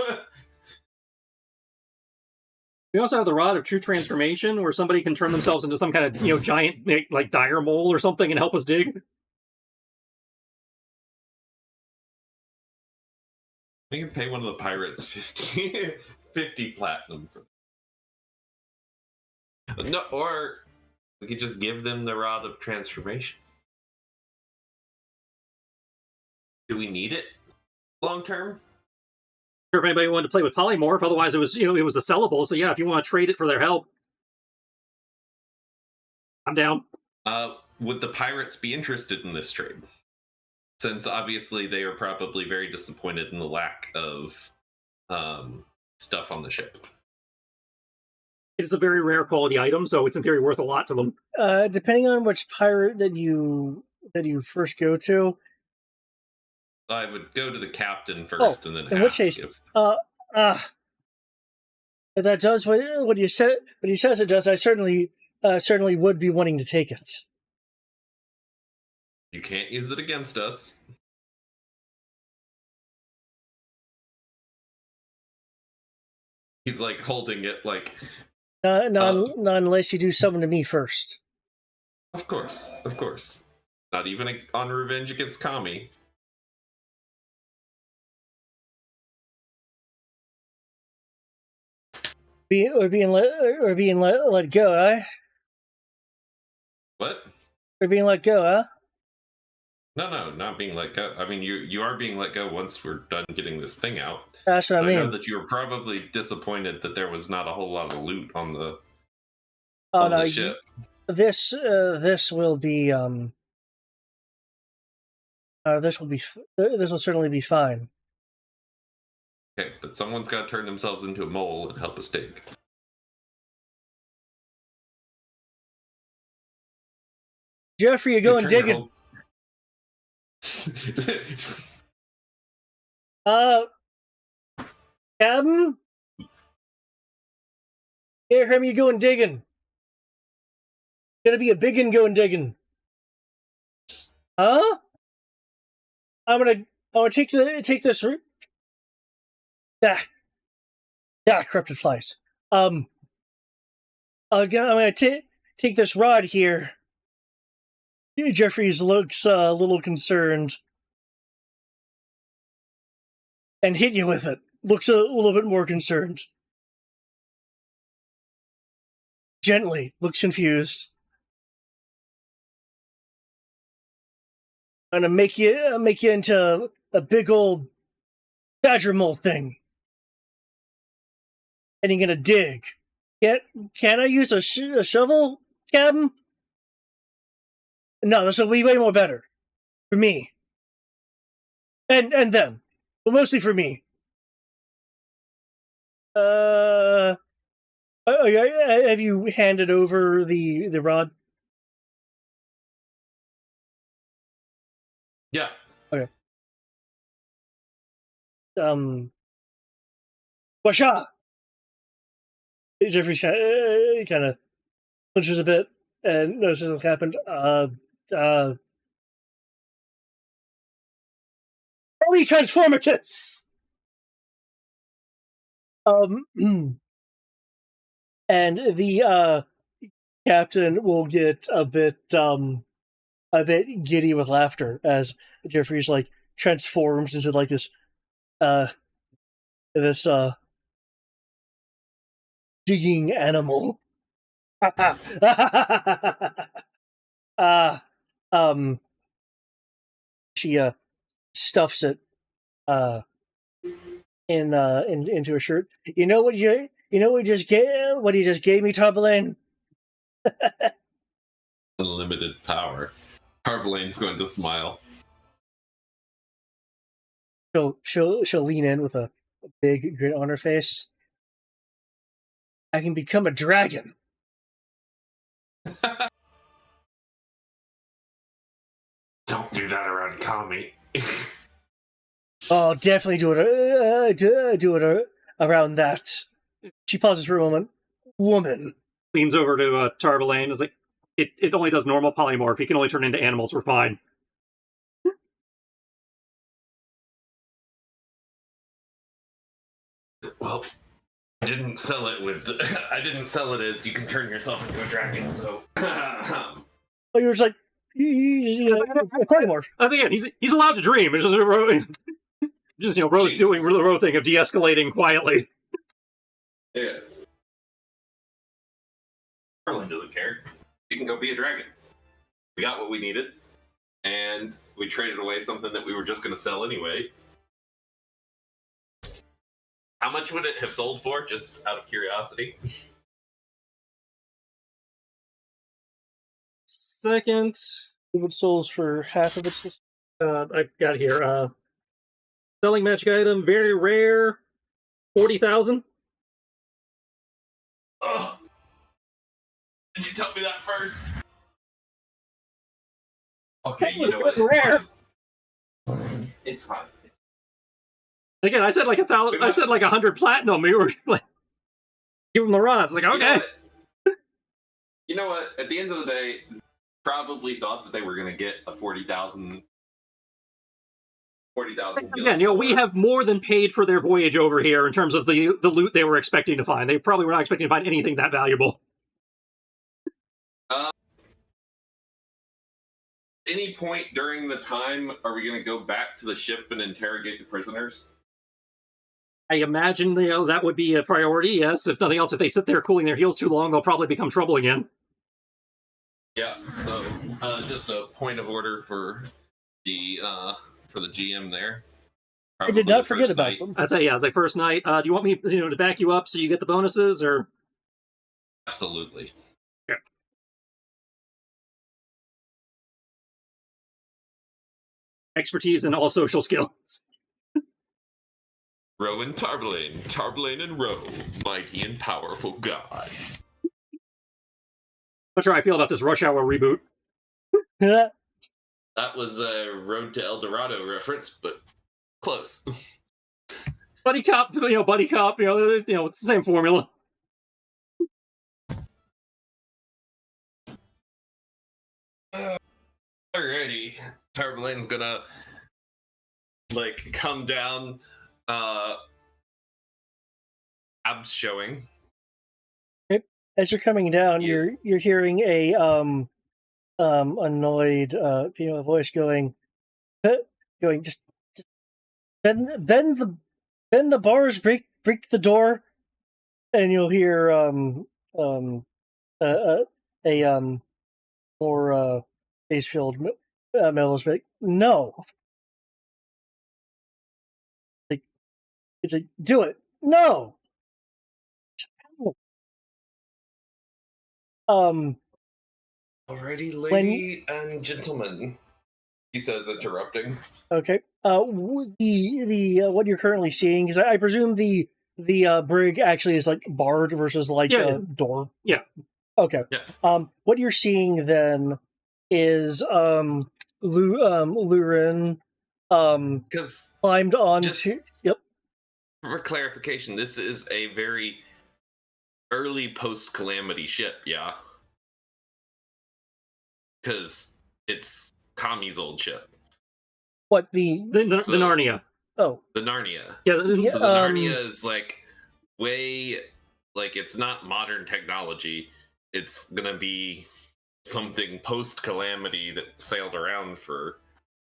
We also have the Rod of True Transformation, where somebody can turn themselves into some kind of giant like dire mole or something and help us dig. We can pay one of the pirates 50 platinum for that. No, or we could just give them the Rod of Transformation. Do we need it long term? Sure, if anybody wanted to play with polymorph, otherwise it was it was a sellable. So yeah, if you want to trade it for their help, I'm down. Would the pirates be interested in this trade? Since obviously they are probably very disappointed in the lack of stuff on the ship. It's a very rare quality item, so it's in theory worth a lot to them. Depending on which pirate that you first go to. I would go to the captain first, and then in which case, that does what you said. What he says it does. I certainly would be wanting to take it. You can't use it against us. He's like holding it like. Not unless you do something to me first. Of course, of course. Not even on revenge against Kami. Being let go, eh? What? Or being let go, huh? No, not being let go. I mean, you are being let go once we're done getting this thing out. That's what I mean. I know that you were probably disappointed that there was not a whole lot of loot on the ship. This will be this will certainly be fine. Okay, but someone's got to turn themselves into a mole and help us dig. Jeffrey, you're going digging. Captain? Here, hear me going digging. Gonna be a biggin going digging. Huh? I'm gonna take this. Corrupted flies. I'm gonna take this rod here. Jeffries looks a little concerned. And hit you with it. Looks a little bit more concerned. Gently. Looks confused. I'm gonna make you into a big old badger mole thing. And you're gonna dig. Can I use a shovel, Captain? No, this will be way more better. For me. And them. But mostly for me. Have you handed over the rod? Yeah. Okay. Washa! Jeffrey kind of flinches a bit and notices what happened. Holy transformatus! And the captain will get a bit giddy with laughter as Jeffrey's like transforms into like this digging animal. She stuffs it into a shirt. You know what he just gave me, Tarbalane? Unlimited power. Tarbalane's going to smile. She'll lean in with a big grin on her face. I can become a dragon. Don't do that around Kami. Oh, definitely do it around that. She pauses for a moment. Woman. Leans over to Tarbalane. Is like, it only does normal polymorph. He can only turn into animals. We're fine. Well, I didn't sell it as you can turn yourself into a dragon. So. Oh, you were just like a polymorph. As again, he's allowed to dream. It's just Rose doing the Rose thing of de-escalating quietly. Yeah. Harlan doesn't care. You can go be a dragon. We got what we needed, and we traded away something that we were just going to sell anyway. How much would it have sold for, just out of curiosity? Second. It sells for half of its. I've got here. Selling magic item, very rare, 40,000. Oh, did you tell me that first? Okay, you know what? Rare. It's fine. Again, I said like 1,000. I said like 100 platinum. We were like, give him the rod. It's like, okay. You know what? At the end of the day, probably thought that they were going to get a 40,000 Again, we have more than paid for their voyage over here in terms of the loot they were expecting to find. They probably were not expecting to find anything that valuable. Any point during the time, are we going to go back to the ship and interrogate the prisoners? I imagine that would be a priority, yes. If nothing else, if they sit there cooling their heels too long, they'll probably become trouble again. Yeah, so just a point of order for the GM there. I did not forget about them. I'd say, yeah, as a first night. Do you want me to back you up so you get the bonuses, or? Absolutely. Yeah. Expertise and all social skills. Row and Tarbelane and Row, mighty and powerful gods. Not sure how I feel about this Rush Hour reboot. That was a Road to El Dorado reference, but close. Buddy cop, buddy cop, it's the same formula. Alrighty, Tarbelane's gonna come down. Abs showing. As you're coming down, Yes. you're hearing a annoyed female voice going just bend the bars, break the door, and you'll hear a more bass-filled melodies like, no. It's like, do it. No. Alrighty, lady and gentlemen, he says, interrupting. Okay. The what you're currently seeing is, I presume the brig actually is like barred versus a door. Yeah. Okay. Yeah. What you're seeing then is Lurin Because climbed onto. Yep. For clarification, this is a very early post-calamity ship, yeah? Because it's Kami's old ship. What the Narnia? Oh, the Narnia. Yeah. So the Narnia is way it's not modern technology. It's gonna be something post-calamity that sailed around for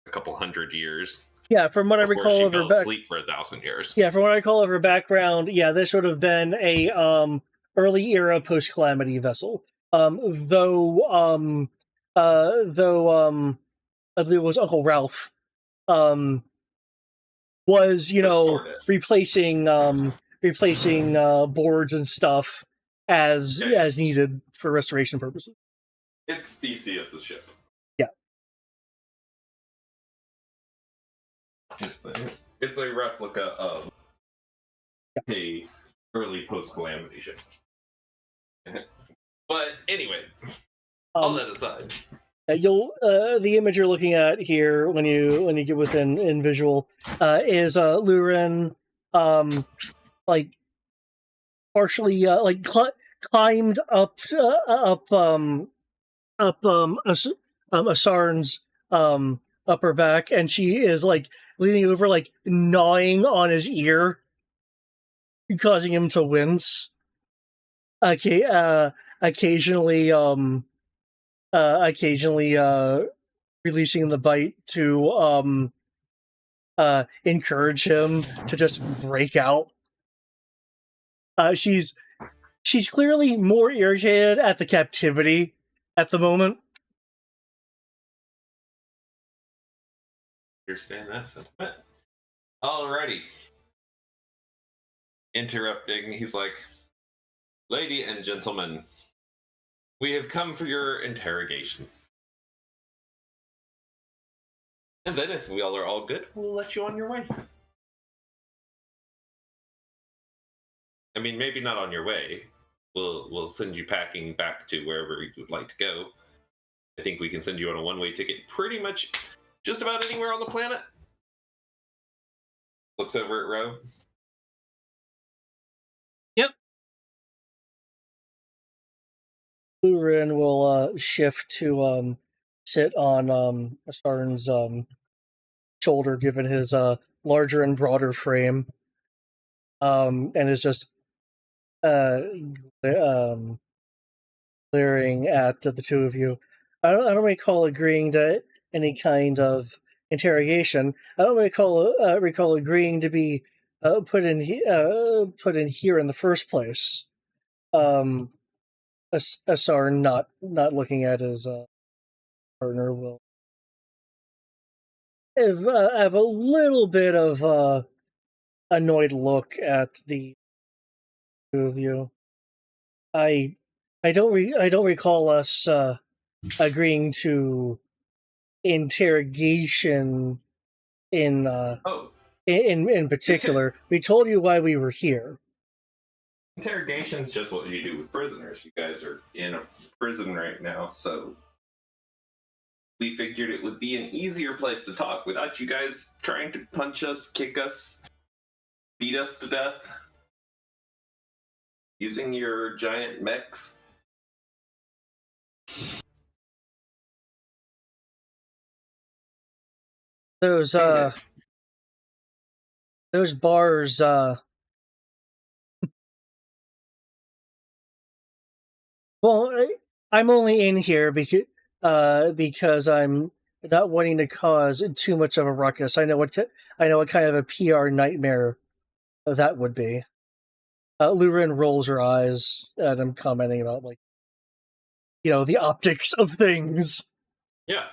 a couple hundred years. Yeah, from what I recall of her asleep for 1,000 years. Yeah, from what I recall of her background, yeah, this would have been a early era post calamity vessel. Though I believe it was Uncle Ralph, was replacing boards and stuff as needed for restoration purposes. It's Theseus' ship. Yeah. It's a replica of a early post-calamity ship. But anyway, all that aside, you'll the image you're looking at here when you get within visual is Lurin partially climbed up Asarn's upper back, and she is leaning over, gnawing on his ear, causing him to wince. Occasionally releasing the bite to encourage him to just break out. She's clearly more irritated at the captivity at the moment. Understand that sentiment. Alrighty. Interrupting, he's like, lady and gentlemen, we have come for your interrogation. And then if we all are all good, we'll let you on your way. I mean, maybe not on your way. We'll send you packing back to wherever you would like to go. I think we can send you on a one-way ticket pretty much just about anywhere on the planet. Looks over at Ro. Yep. Lurin will shift to sit on Asarn's shoulder, given his larger and broader frame, and is just uh, glaring at the two of you. I don't recall agreeing to any kind of interrogation. I don't recall agreeing to be put in here in the first place. Asar not looking at his partner will have a little bit of annoyed look at the two of you. I I don't recall us agreeing to interrogation in Oh, in particular. We told you why we were here. interrogation's just what you do with prisoners. You guys are in a prison right now, so we figured it would be an easier place to talk without you guys trying to punch us, kick us, beat us to death using your giant mechs. Those those bars well, I'm only in here because I'm not wanting to cause too much of a ruckus. I know what kind of a PR nightmare that would be. Lurin rolls her eyes at him, commenting about the optics of things. Yeah.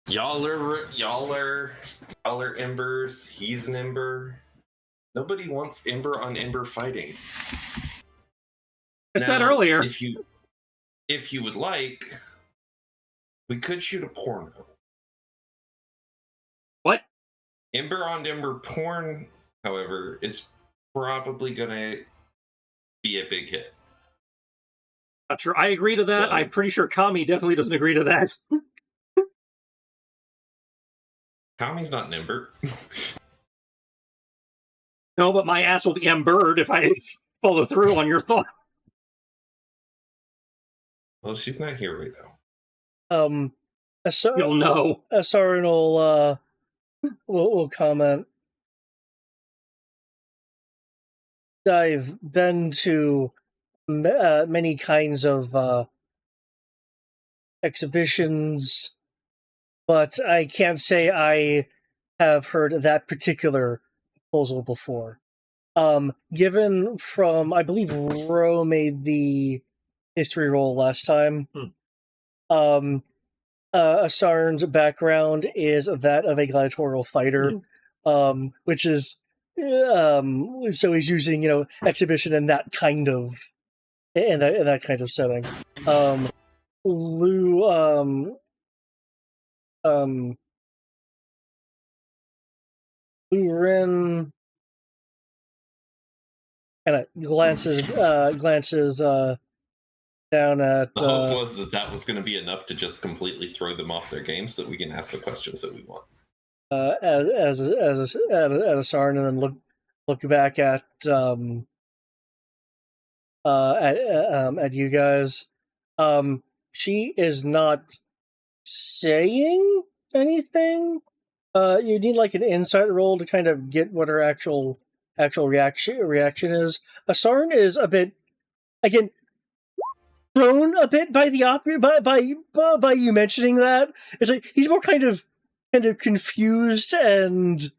Y'all are embers. He's an ember. Nobody wants ember on ember fighting. I said earlier. If you would like, we could shoot a porno. What? Ember on ember porn, however, is probably gonna be a big hit. Not sure I agree to that. I'm pretty sure Kami definitely doesn't agree to that. Kami's not an ember. No, but my ass will be embered if I follow through on your thought. Well, she's not here right now. You'll know. Asarin will comment. I've been to many kinds of exhibitions, but I can't say I have heard that particular proposal before. Given from, I believe Ro made the history roll last time. Asarn's background is that of a gladiatorial fighter, which is so he's using exhibition in that kind of setting. Ren kind of glances down at. The hope was that was going to be enough to just completely throw them off their game, so that we can ask the questions that we want. As Asarn, and then look back at you guys. She is not saying anything. You need like an insight roll to kind of get what her actual reaction is. Asarn is a bit, again, thrown a bit by the by you mentioning that. It's like he's more kind of confused and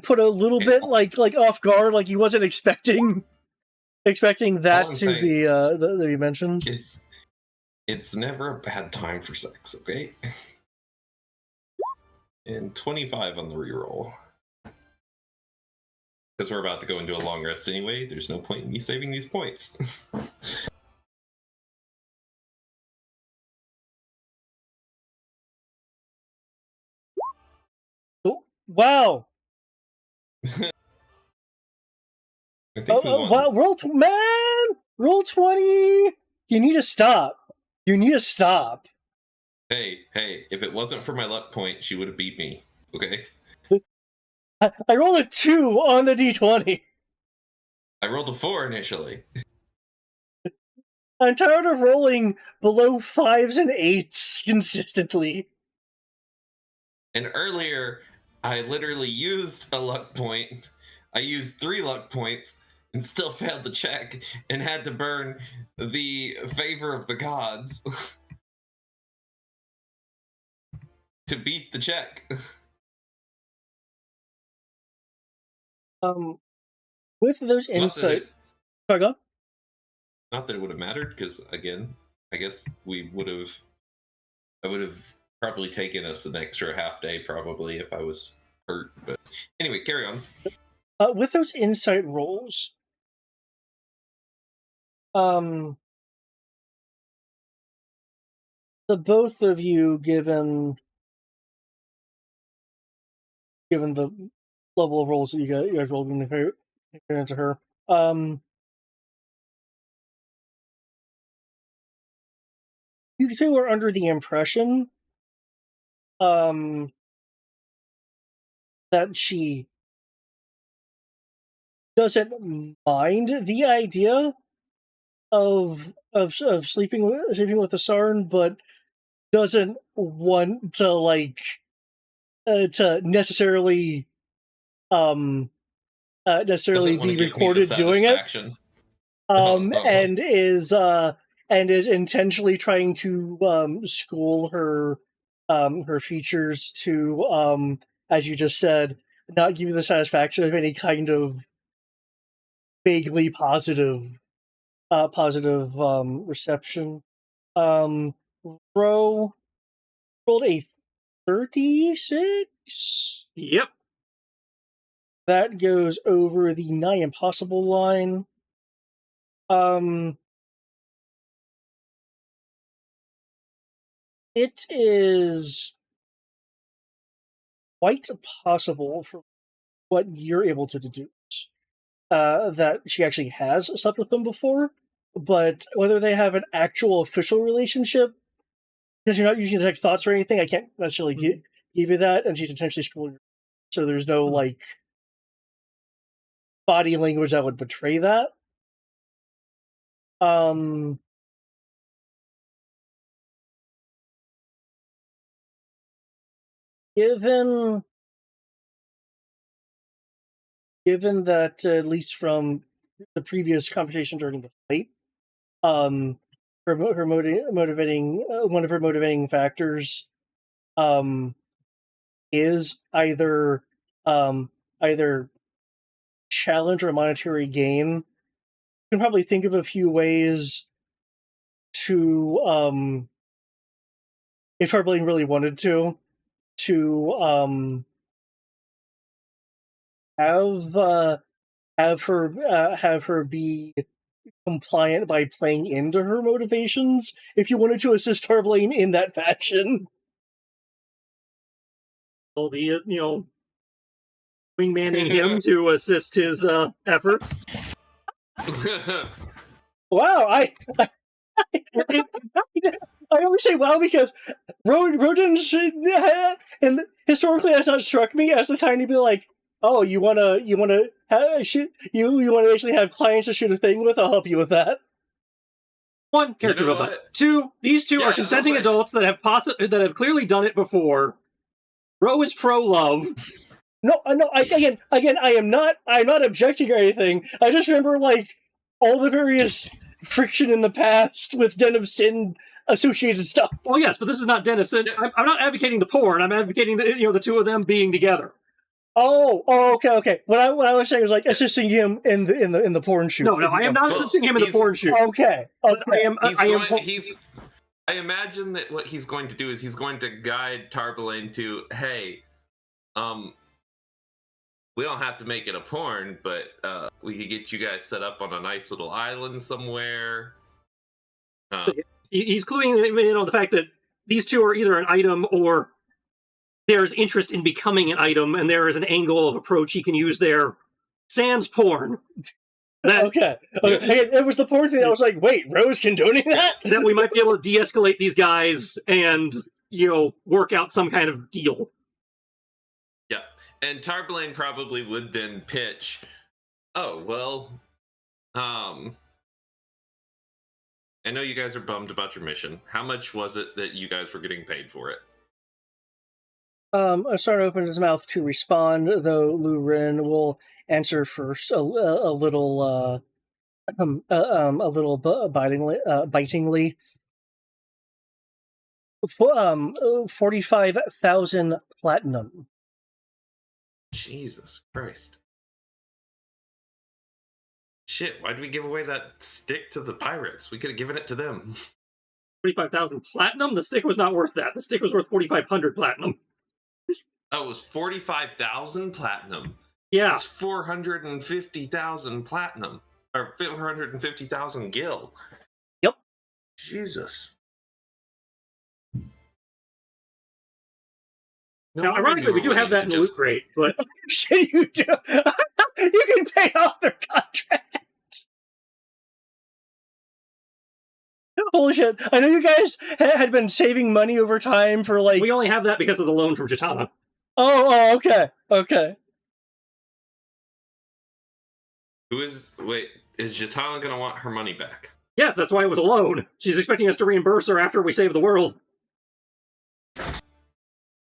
put a little bit like off guard, like he wasn't expecting that to be that you mentioned. It's never a bad time for sex, okay? And 25 on the reroll. Because we're about to go into a long rest anyway, there's no point in me saving these points. Oh, wow! Wow! Roll 20. You need to stop. Hey, if it wasn't for my luck point, she would have beat me, okay? I rolled a 2 on the d20. I rolled a 4 initially. I'm tired of rolling below 5s and 8s consistently. And earlier, I literally used a luck point. I used 3 luck points and still failed the check and had to burn the favor of the gods to beat the check. With those insight, sorry, go on. Not that it would have mattered, because again, I guess I would have probably taken us an extra half day probably if I was hurt. But anyway, carry on. With those insight rolls, the both of you, given the level of rolls that you guys rolled into her, you two are under the impression that she doesn't mind the idea of sleeping with a Sarn, but doesn't want to to necessarily Doesn't want be to give me the recorded doing it. satisfaction. And is intentionally trying to school her features to as you just said, not give you the satisfaction of any kind of vaguely positive reception. Ro rolled a 36. Yep. That goes over the nigh impossible line. It is quite possible for what you're able to deduce that she actually has slept with them before, but whether they have an actual official relationship, because you're not using detect thoughts or anything, I can't necessarily give you that, and she's intentionally schooling, so there's no body language that would betray that. Given that, at least from the previous conversation during the fight, her motivating one of her motivating factors is either either challenge or monetary gain. You can probably think of a few ways to if Tarblane really wanted to have her be compliant by playing into her motivations. If you wanted to assist Tarblane in that fashion, Well, the wingmanning him to assist his efforts. wow, I only say wow because Rodin should, and historically has not struck me as the kind to be like, oh, you wanna shoot, you want to actually have clients to shoot a thing with? I'll help you with that. One, character robot. Two, these two are consenting adults that have clearly done it before. Ro is pro love. No. Again, I'm not objecting or anything. I just remember all the various friction in the past with Den of Sin associated stuff. Well, yes, but this is not Den of Sin. I'm not advocating the porn. I'm advocating the two of them being together. Oh, okay. What I was saying was assisting him in the porn shoot. No, I am not assisting him in the porn shoot. Okay. I imagine that what he's going to do is he's going to guide Tarblane to, hey, we don't have to make it a porn, but we could get you guys set up on a nice little island somewhere. He's cluing the fact that these two are either an item or there's interest in becoming an item, and there is an angle of approach he can use there. Sans porn. Okay. It was the porn thing. I was like, wait, Rose condoning that? That we might be able to de-escalate these guys and, work out some kind of deal. Yeah. And Tarblane probably would then pitch, oh, well, I know you guys are bummed about your mission. How much was it that you guys were getting paid for it? Asarn opens his mouth to respond, though Lu Ren will answer first, a little bitingly. 45,000 platinum. Jesus Christ. Shit, why did we give away that stick to the pirates? We could have given it to them. 45,000 platinum? The stick was not worth that. The stick was worth 4,500 platinum. Oh, it was 45,000 platinum. Yeah. It's 450,000 platinum. Or 450,000 gil. Yep. Jesus. Now, ironically, we do have that in the loot crate, but... Shit, you do! You can pay off their contract! Holy shit. I know you guys had been saving money over time for, like... We only have that because of the loan from Jitana. Oh, okay. Okay. Wait, is Jitana gonna want her money back? Yes, that's why it was a loan. She's expecting us to reimburse her after we save the world.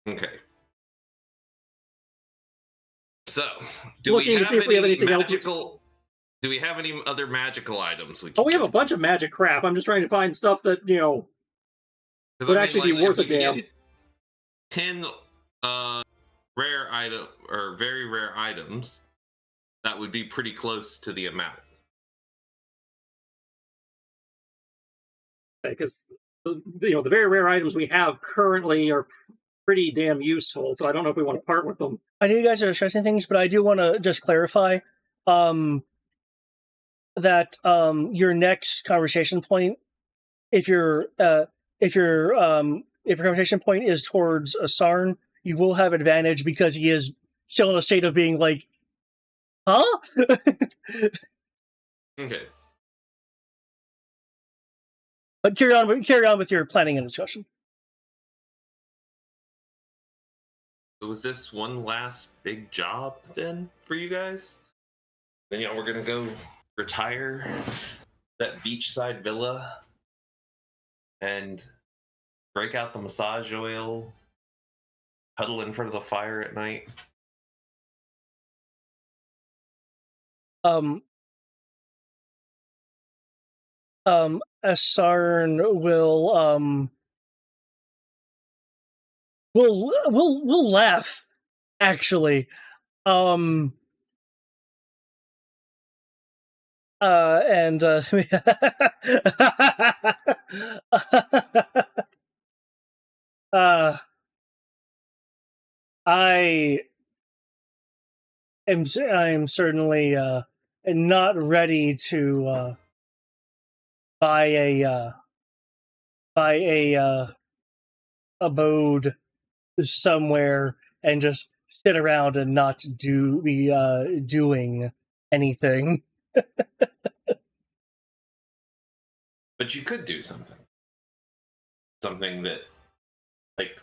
Okay. So, do Looking we to have see if we have anything else. magical? Do we have any other magical items? Oh, we have a bunch of magic crap. I'm just trying to find stuff that, would actually be worth a damn. 10 rare item or very rare items, that would be pretty close to the amount. Because the very rare items we have currently are pretty damn useful, so I don't know if we want to part with them. I know you guys are stressing things, but I do want to just clarify that your next conversation point, if your conversation point is towards Asarn, you will have advantage because he is still in a state of being like, huh? Okay. But carry on with your planning and discussion. So was this one last big job then for you guys? Then we're gonna go retire that beachside villa and break out the massage oil, cuddle in front of the fire at night. Asarn will laugh, actually. And I am certainly not ready to buy a abode somewhere and just sit around and not be doing anything. But you could do something. Something that, like,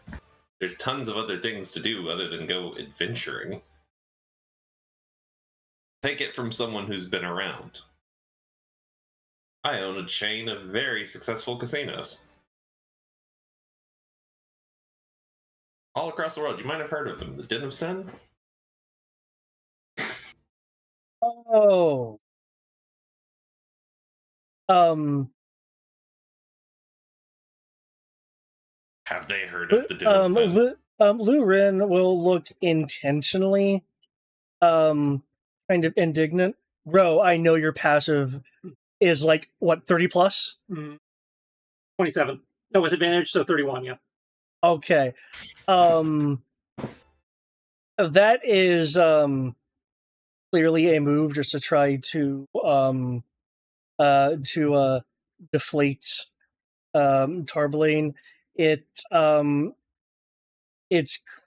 there's tons of other things to do other than go adventuring. Take it from someone who's been around. I own a chain of very successful casinos. All across the world. You might have heard of them. The Den of Sin? Oh. Have they heard of the Den of Sin? Lu Ren will look intentionally kind of indignant. Bro, I know your passive is like, what, 30 plus? 27. No, with advantage, so 31, yeah. Okay. That is clearly a move just to try to deflate Tarblane. It's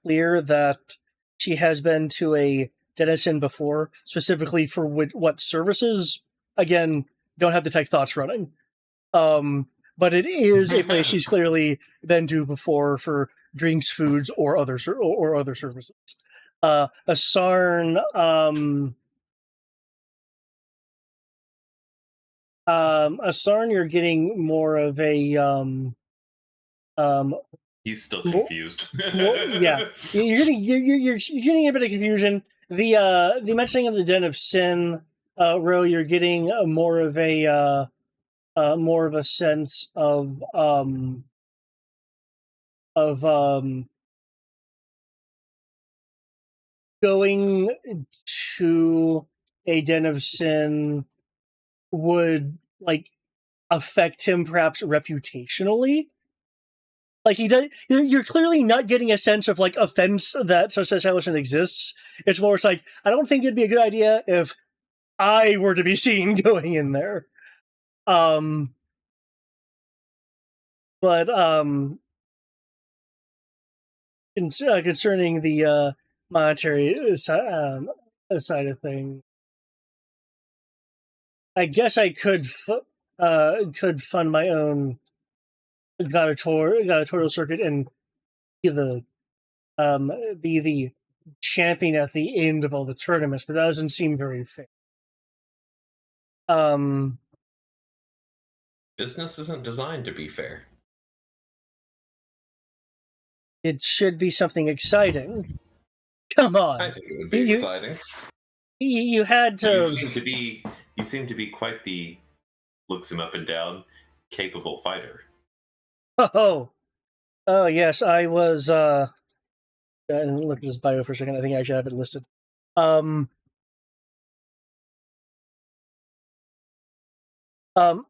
clear that she has been to a denizen before, specifically for what services. Again, don't have the tech thoughts running. But it is a place she's clearly been to before for drinks, foods, or other services. Asarn Asarn, you're getting more of a um, He's still more, confused. yeah. You're getting a bit of confusion. The mentioning of the Den of Sin, Ro, you're getting more of a sense of going to a Den of Sin would like affect him perhaps reputationally. Like he does, you're clearly not getting a sense of like offense that such establishment exists. It's more, it's like I don't think it'd be a good idea if I were to be seen going in there. Um, but concerning the monetary side of things, I guess I could fund my own gladiatorial circuit and be the be the champion at the end of all the tournaments, but that doesn't seem very fair. Um, Business isn't designed to be fair. it should be something exciting. Come on, I think it would be you exciting. you had You to. seem to be quite the, looks him up and down, capable fighter. Oh yes, I was. I didn't look at his bio for a second. I think I should have it listed. Um, um,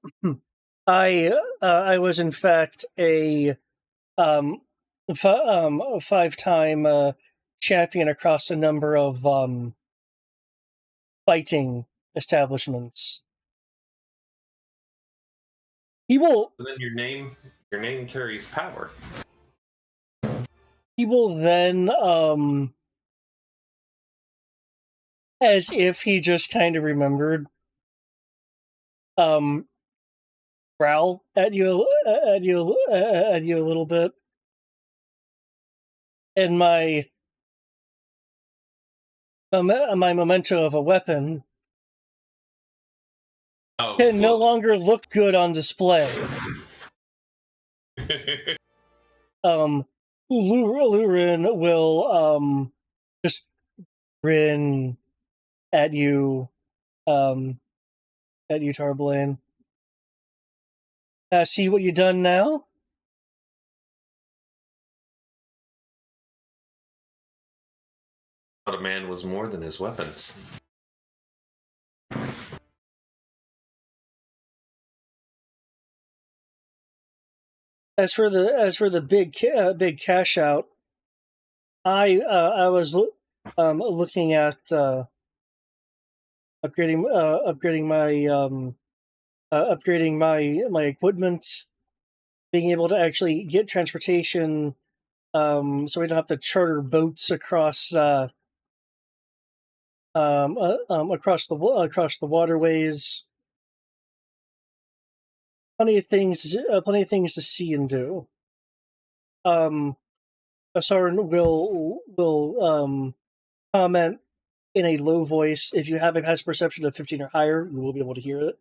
I was in fact a 5-time champion across a number of fighting establishments. He will And then your name carries power. he will then as if he just kind of remembered um growl at you a little bit, and my memento of a weapon Oh, can no whoops. longer look good on display. Um, Lurin will just grin at you, um, Tarblaine. See what you done now? But a man was more than his weapons. As for the big cash out, I was looking at upgrading my equipment, being able to actually get transportation, so we don't have to charter boats across the waterways. Plenty of things to see and do. Asarn will comment in a low voice. If you have a passive perception of 15 or higher, you will be able to hear it.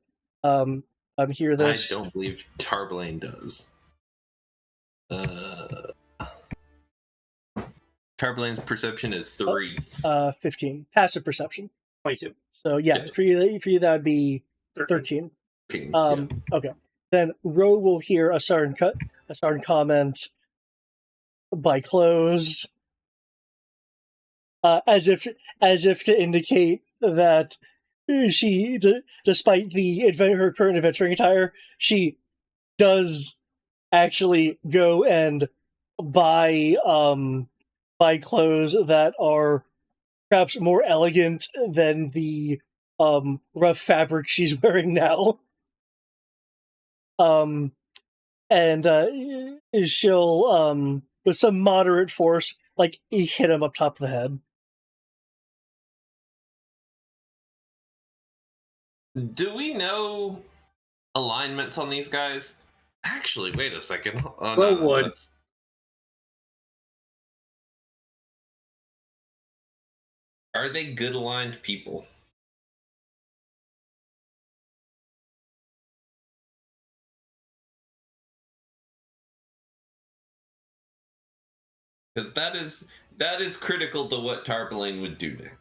Hear I this. don't believe Tarblaine does. Tarblaine's perception is 3. 15 passive perception. 22. So yeah, Yeah. for you that'd be 13. Yeah. Okay. Then Ro will hear Asarn comment by close, as if to indicate that she, despite her current adventuring attire, she does actually go and buy clothes that are perhaps more elegant than the rough fabric she's wearing now. And she'll with some moderate force like hit him up top of the head. Do we know alignments on these guys? Actually, wait a second. Oh, Ro no, would. that's... Are they good aligned people? because that is critical to what Tarpaulin would do next.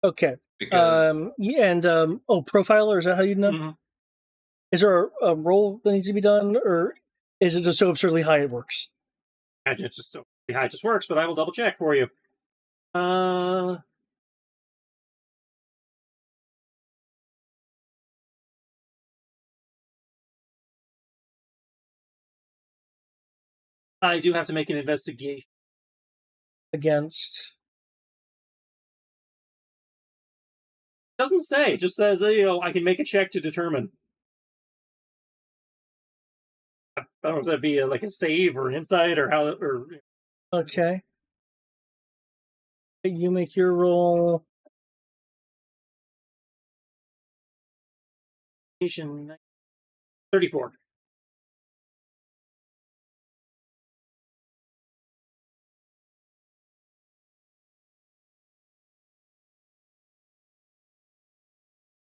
Okay. Because Yeah, and profiler, is that how you know? Mhm. Is there a roll that needs to be done, or is it just so absurdly high it works? It's just so high, it just works, but I will double check for you. I do have to make an investigation. Against. Doesn't say. It just says, I can make a check to determine. I don't know if that'd be like a save or an insight or how. Or Okay. You make your roll. 34.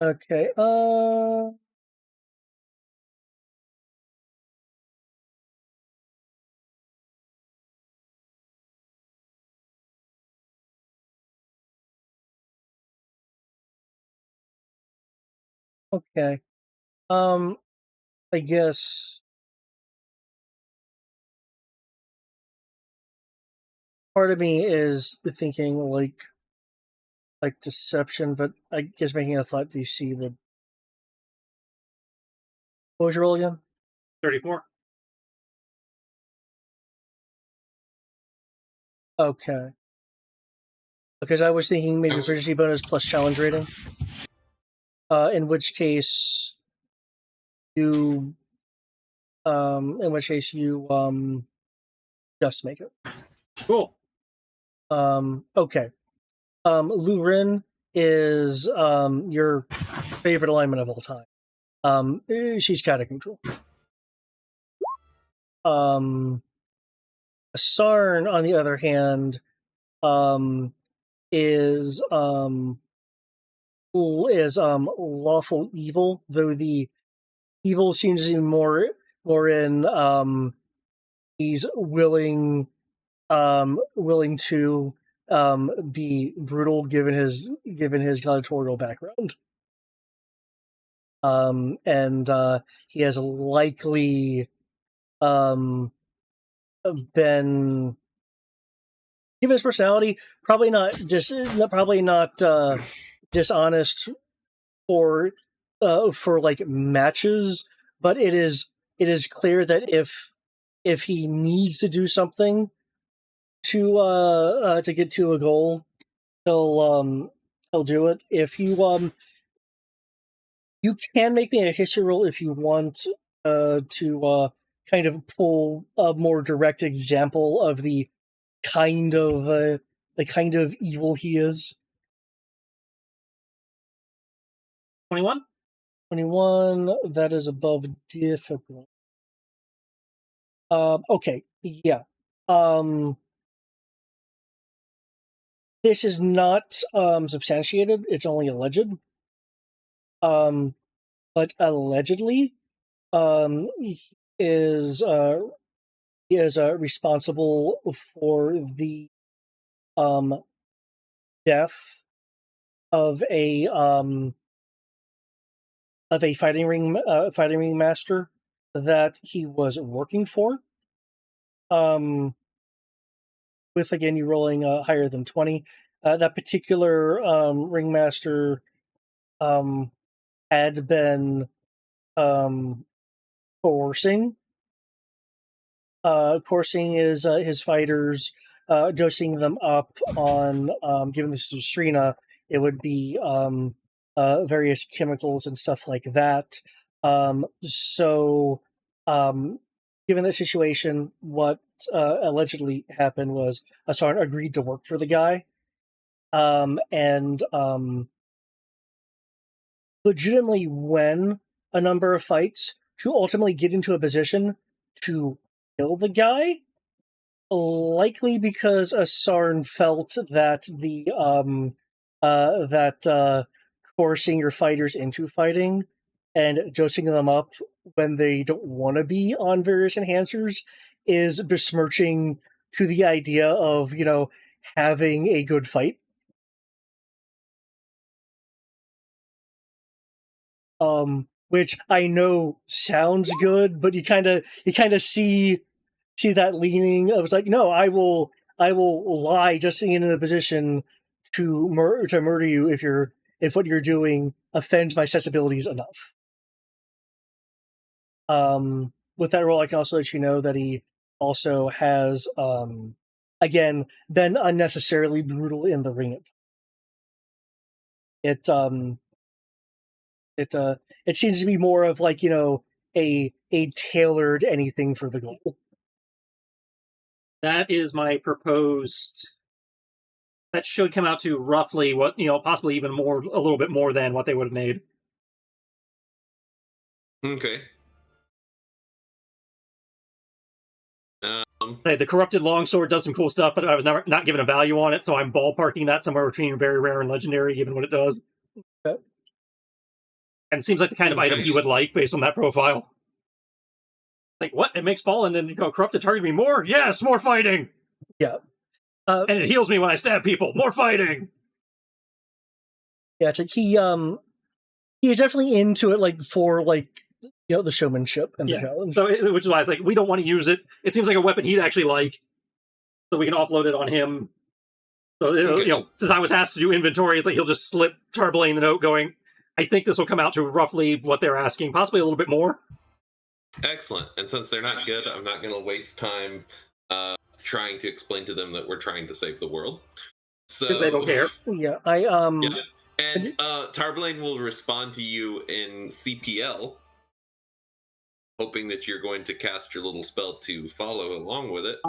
Okay. Okay. I guess part of me is thinking like deception, but I guess making a thought DC would. What was your roll again? 34. Okay. Because I was thinking maybe proficiency bonus plus challenge rating. In which case you just make it. Cool. Okay. Lu Rin is your favorite alignment of all time. She's chaotic neutral. Sarn, on the other hand, is lawful evil, though the evil seems to be more in he's willing to be brutal given his gladiatorial background. And he has likely been, given his personality, probably not dishonest for like matches, but it is clear that if he needs to do something to get to a goal, he'll do it. If you can make me a history roll if you want to kind of pull a more direct example of the kind of evil he is. 21. 21. That is above difficult. Okay, yeah. This is not substantiated. It's only alleged. But allegedly, he is responsible for the death of a fighting ring master that he was working for. With again you rolling higher than 20. That particular ringmaster had been coercing. Coursing is his fighters, dosing them up on, given this is Strina, it would be various chemicals and stuff like that. So, given that situation, what allegedly happened was Asarn agreed to work for the guy, and legitimately win a number of fights to ultimately get into a position to kill the guy. Likely because Asarn felt that forcing your fighters into fighting and dosing them up when they don't want to be on various enhancers is besmirching to the idea of, having a good fight. Which I know sounds good, but you kind of see that leaning of, it's like, no, I will lie just to get in a position to murder you if what you're doing offends my sensibilities enough. With that role, I can also let you know that he also has again been unnecessarily brutal in the ring. It it uh it seems to be more of like, a tailored anything for the goal. That is my proposed. That should come out to roughly what, possibly even more, a little bit more than what they would have made. Okay. Say the corrupted longsword does some cool stuff, but I was never not given a value on it, so I'm ballparking that somewhere between very rare and legendary, given what it does. Okay. And it seems like the kind of item he would like based on that profile. Like, what? It makes fallen and corrupted target me more? Yes, more fighting! Yeah. And it heals me when I stab people. More fighting! Yeah, it's like he is definitely into it, like, for, like, the showmanship and the challenge. So, which is why it's like, we don't want to use it. It seems like a weapon he'd actually like, so we can offload it on him. So, since I was asked to do inventory, it's like he'll just slip Tarbelane the note going, I think this will come out to roughly what they're asking, possibly a little bit more. Excellent. And since they're not good, I'm not going to waste time trying to explain to them that we're trying to save the world. So Because they don't care. Yeah, Yeah. And Tarbelane will respond to you in CPL, hoping that you're going to cast your little spell to follow along with it.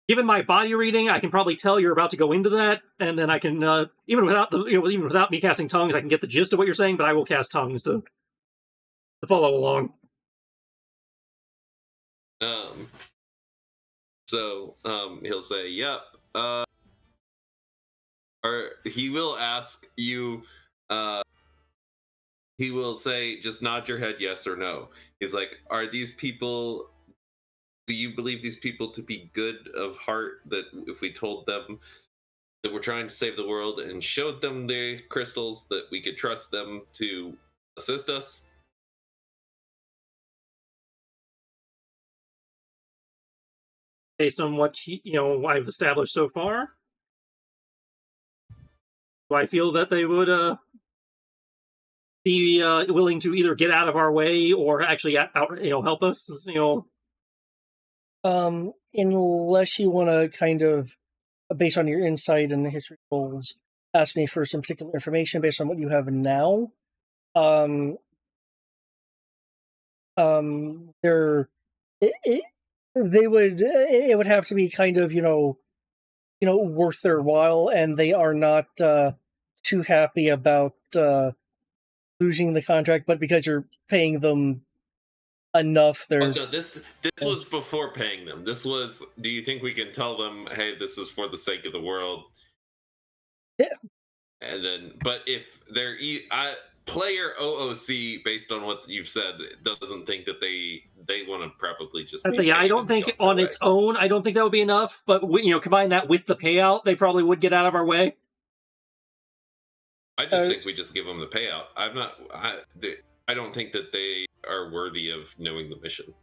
Given my body reading, I can probably tell you're about to go into that, and then I can even without me casting tongues, I can get the gist of what you're saying. But I will cast tongues to follow along. So he'll say, "Yep." Or he will ask you. He will say, "Just nod your head, yes or no." He's like, "Are these people? Do you believe these people to be good of heart? That if we told them that we're trying to save the world and showed them the crystals, that we could trust them to assist us?" Based on what I've established so far, do I feel that they would be willing to either get out of our way or actually help us? Unless you want to kind of, based on your insight and history goals, ask me for some particular information based on what you have now. They're it would have to be kind of worth their while, and they are not too happy about losing the contract, but because you're paying them enough, they're... Oh, no, this was before paying them. This was, do you think we can tell them, hey, this is for the sake of the world? Yeah. And then, but if they're player OOC, based on what you've said, doesn't think that they want to probably just. I'd say, yeah, I don't think on its own, I don't think that would be enough. But combine that with the payout, they probably would get out of our way. I just think we just give them the payout. I don't think that they are worthy of knowing the mission.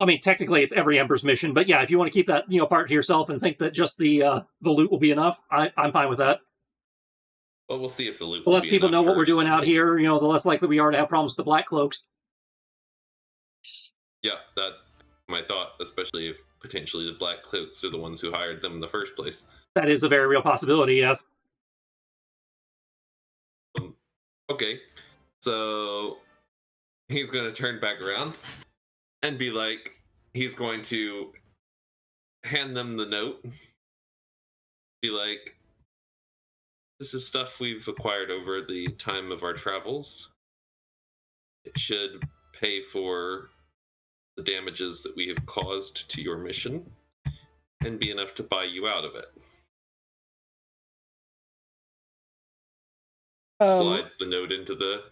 I mean, technically, it's every Emperor's mission, but yeah, if you want to keep that part to yourself and think that just the loot will be enough, I'm fine with that. Well, we'll see if the loot. The less people know what we're doing out here, the less likely we are to have problems with the Black Cloaks. Yeah, that's my thought, especially if potentially the Black Cloaks are the ones who hired them in the first place. That is a very real possibility, yes. Okay, so he's going to turn back around and be like, he's going to hand them the note. Be like, this is stuff we've acquired over the time of our travels. It should pay for the damages that we have caused to your mission and be enough to buy you out of it. Slides the note into the...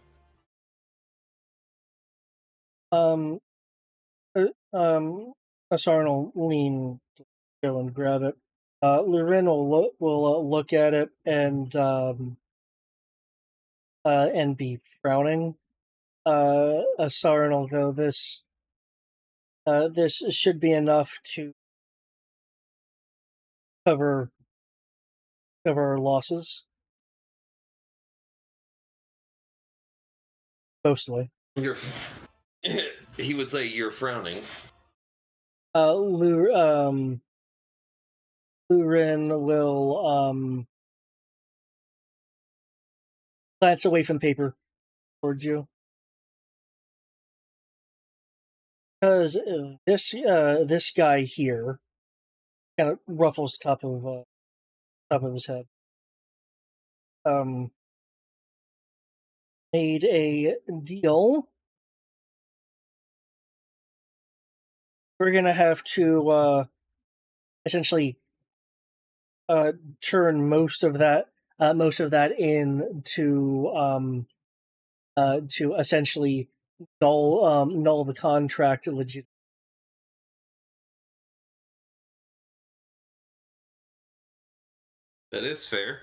Asarn will lean to go and grab it. Lurin will look at it and be frowning. Asarn will go, this should be enough to cover our losses. Mostly. He would say you're frowning. Lurin will glance away from paper towards you. Because this guy here kind of ruffles top of his head. Made a deal. We're gonna have to essentially turn most of that into to essentially null the contract legit. That is fair.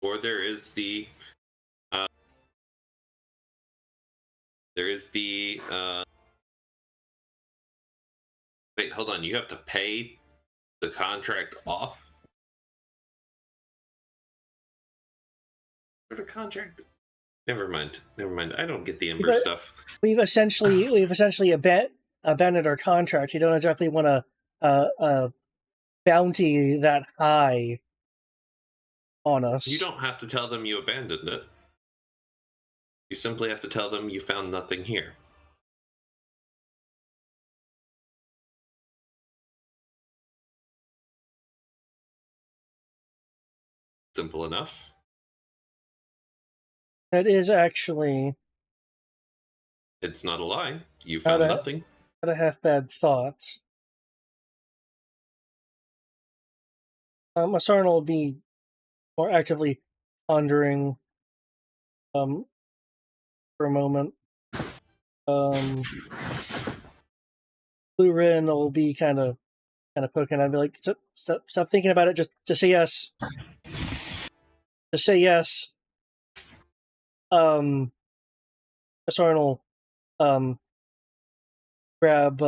Or there is the wait, hold on, you have to pay the contract off? What sort of contract? Never mind. I don't get the Ember stuff. We've essentially abandoned our contract. You don't exactly want a bounty that high on us. You don't have to tell them you abandoned it. You simply have to tell them you found nothing here. Simple enough. That is actually... It's not a lie. You found nothing. Not a half-bad thought. Asarn will be more actively pondering for a moment. Lurin will be kind of poking. I'd be like, stop thinking about it. Just say yes. Just say yes. Asarn will grab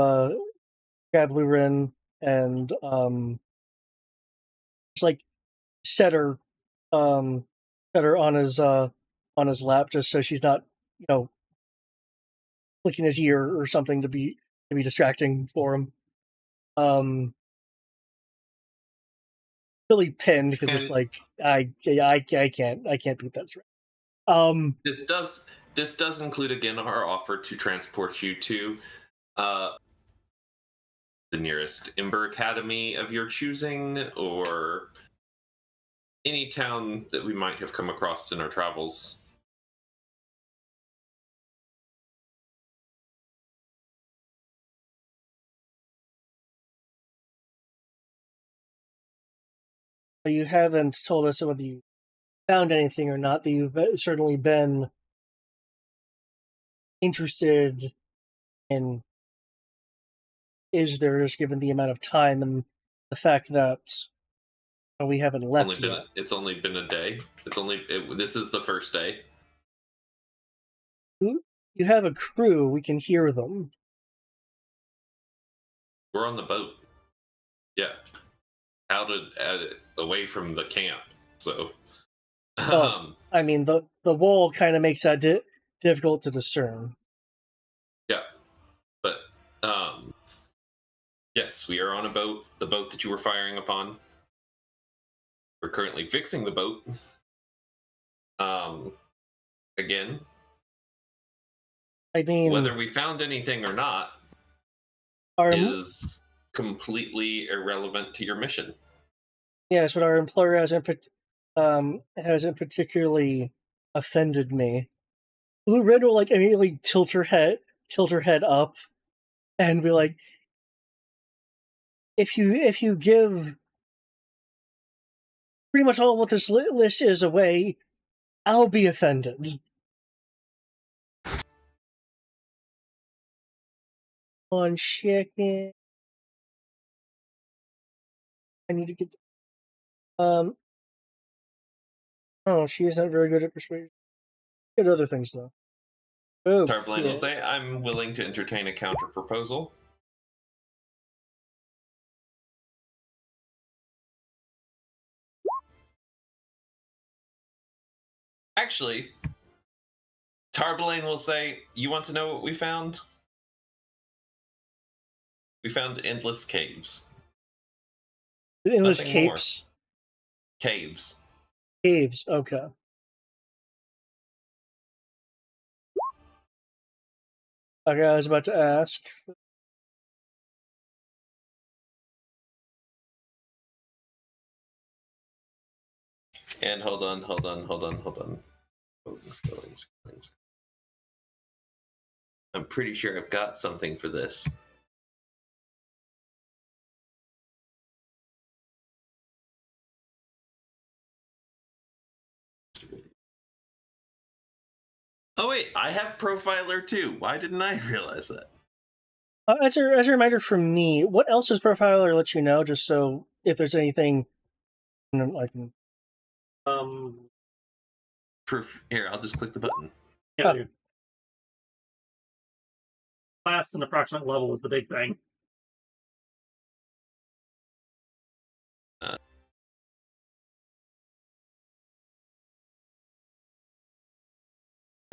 Lurin and just like set her on his lap, just so she's not, flicking his ear or something to be distracting for him. Really pinned because it's like I can't beat that threat. This does include again our offer to transport you to the nearest Ember Academy of your choosing, or any town that we might have come across in our travels. You haven't told us whether you found anything or not. That you've certainly been interested in Ydris, given the amount of time and the fact that we haven't left yet. It's only been a day. This is the first day. You have a crew. We can hear them. We're on the boat. Yeah. Away from the camp. So. I mean, the wall kind of makes that difficult to discern. Yeah. But, yes, we are on a boat. The boat that you were firing upon. We're currently fixing the boat. Again. I mean, whether we found anything or not is completely irrelevant to your mission. Yes, but our employer hasn't particularly offended me. Blue Red will immediately tilt her head up and be like, if you give pretty much all what this list is away, I'll be offended. On chicken. I need to get. Oh, she's not very good at persuasion. Good other things though. Oh, Tarblane will say, "I'm willing to entertain a counter proposal." Actually, Tarblane will say, "You want to know what we found? We found endless caves. endless Nothing capes. Caves. Caves. Okay. Okay, I was about to ask. And hold on. I'm pretty sure I've got something for this. Oh wait, I have Profiler too. Why didn't I realize that? As a reminder from me, what else does Profiler let you know? Just so if there's anything, I can. Here, I'll just click the button. Yeah, dude. Class and approximate level is the big thing.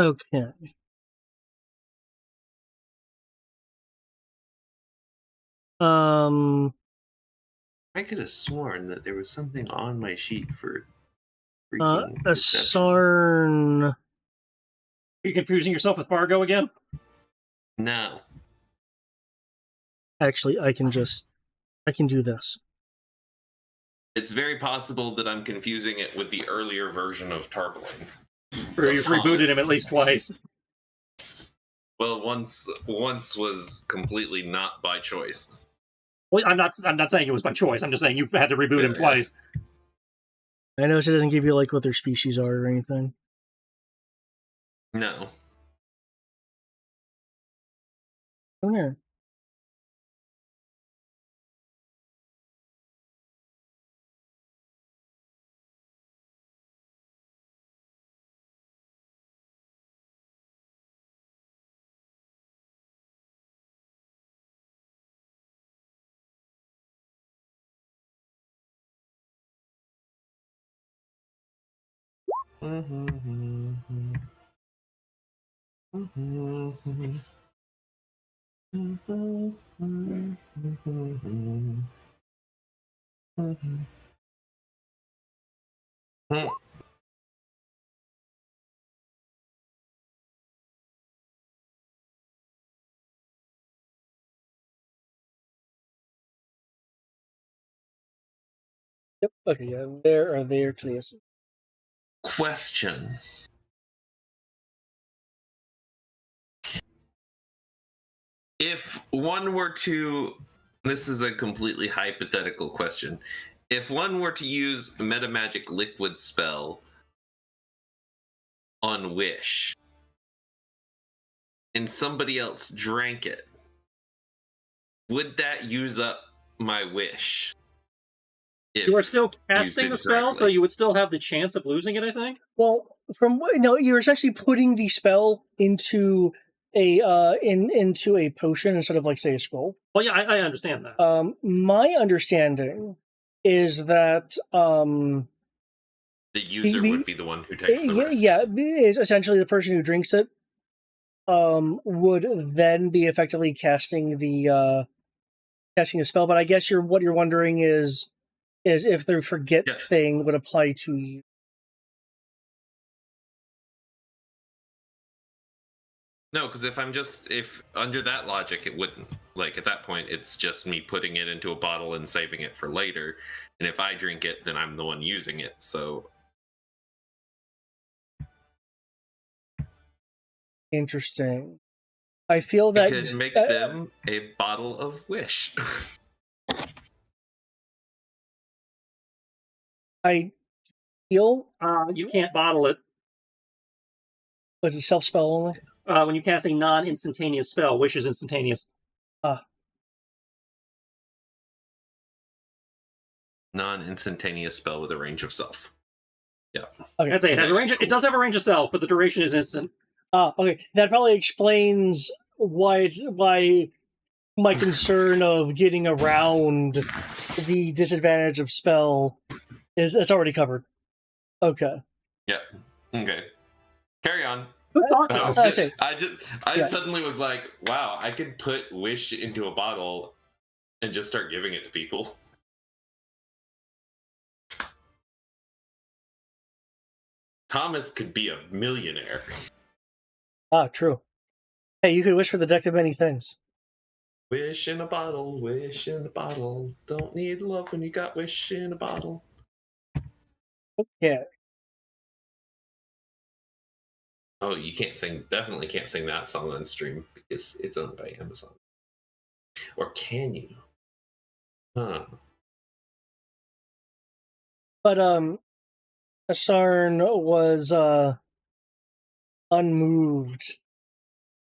Okay. I could have sworn that there was something on my sheet for freaking a deception. Sarn. Are you confusing yourself with Fargo again? No. Actually, I can do this. It's very possible that I'm confusing it with the earlier version of Tarblane. Or you've rebooted him at least twice. Well, once was completely not by choice. Well, I'm not saying it was by choice. I'm just saying you've had to reboot him twice. I notice it doesn't give you like what their species are or anything. No. Oh yeah. Yep. Okay. Yeah. There to this. Question. If one were to, this is a completely hypothetical question. If one were to use the Metamagic Liquid spell on Wish, and somebody else drank it, would that use up my wish? You are still casting the spell, so you would still have the chance of losing it, I think. Well, you're essentially putting the spell into into a potion instead of like say a scroll. Well, yeah, I understand that. My understanding is that the user would be the one who takes the risk. Yeah, is essentially the person who drinks it would then be effectively casting the spell. But I guess what you're wondering is if the forget thing would apply to you. No, because if under that logic, it wouldn't. Like at that point, it's just me putting it into a bottle and saving it for later. And if I drink it, then I'm the one using it. So interesting. I feel I that could make them a bottle of wish. I feel You can't bottle it was it self spell only? when you cast a non-instantaneous spell. Wish is instantaneous. Non-instantaneous spell with a range of self. Yeah. Okay. I'd say it has a range. It does have a range of self, but the duration is instant. Okay. That probably explains why my concern of getting around the disadvantage of spell is it's already covered. Okay. Yeah. Okay. Carry on. Who thought I, though? Yeah. suddenly was like, wow, I could put wish into a bottle and just start giving it to people. Thomas could be a millionaire. True. Hey, you could wish for the deck of many things. Wish in a bottle, wish in a bottle. Don't need love when you got wish in a bottle. Yeah. Oh, you can't sing. Definitely can't sing that song on stream because it's owned by Amazon. Or can you? Huh. But Asarn was unmoved,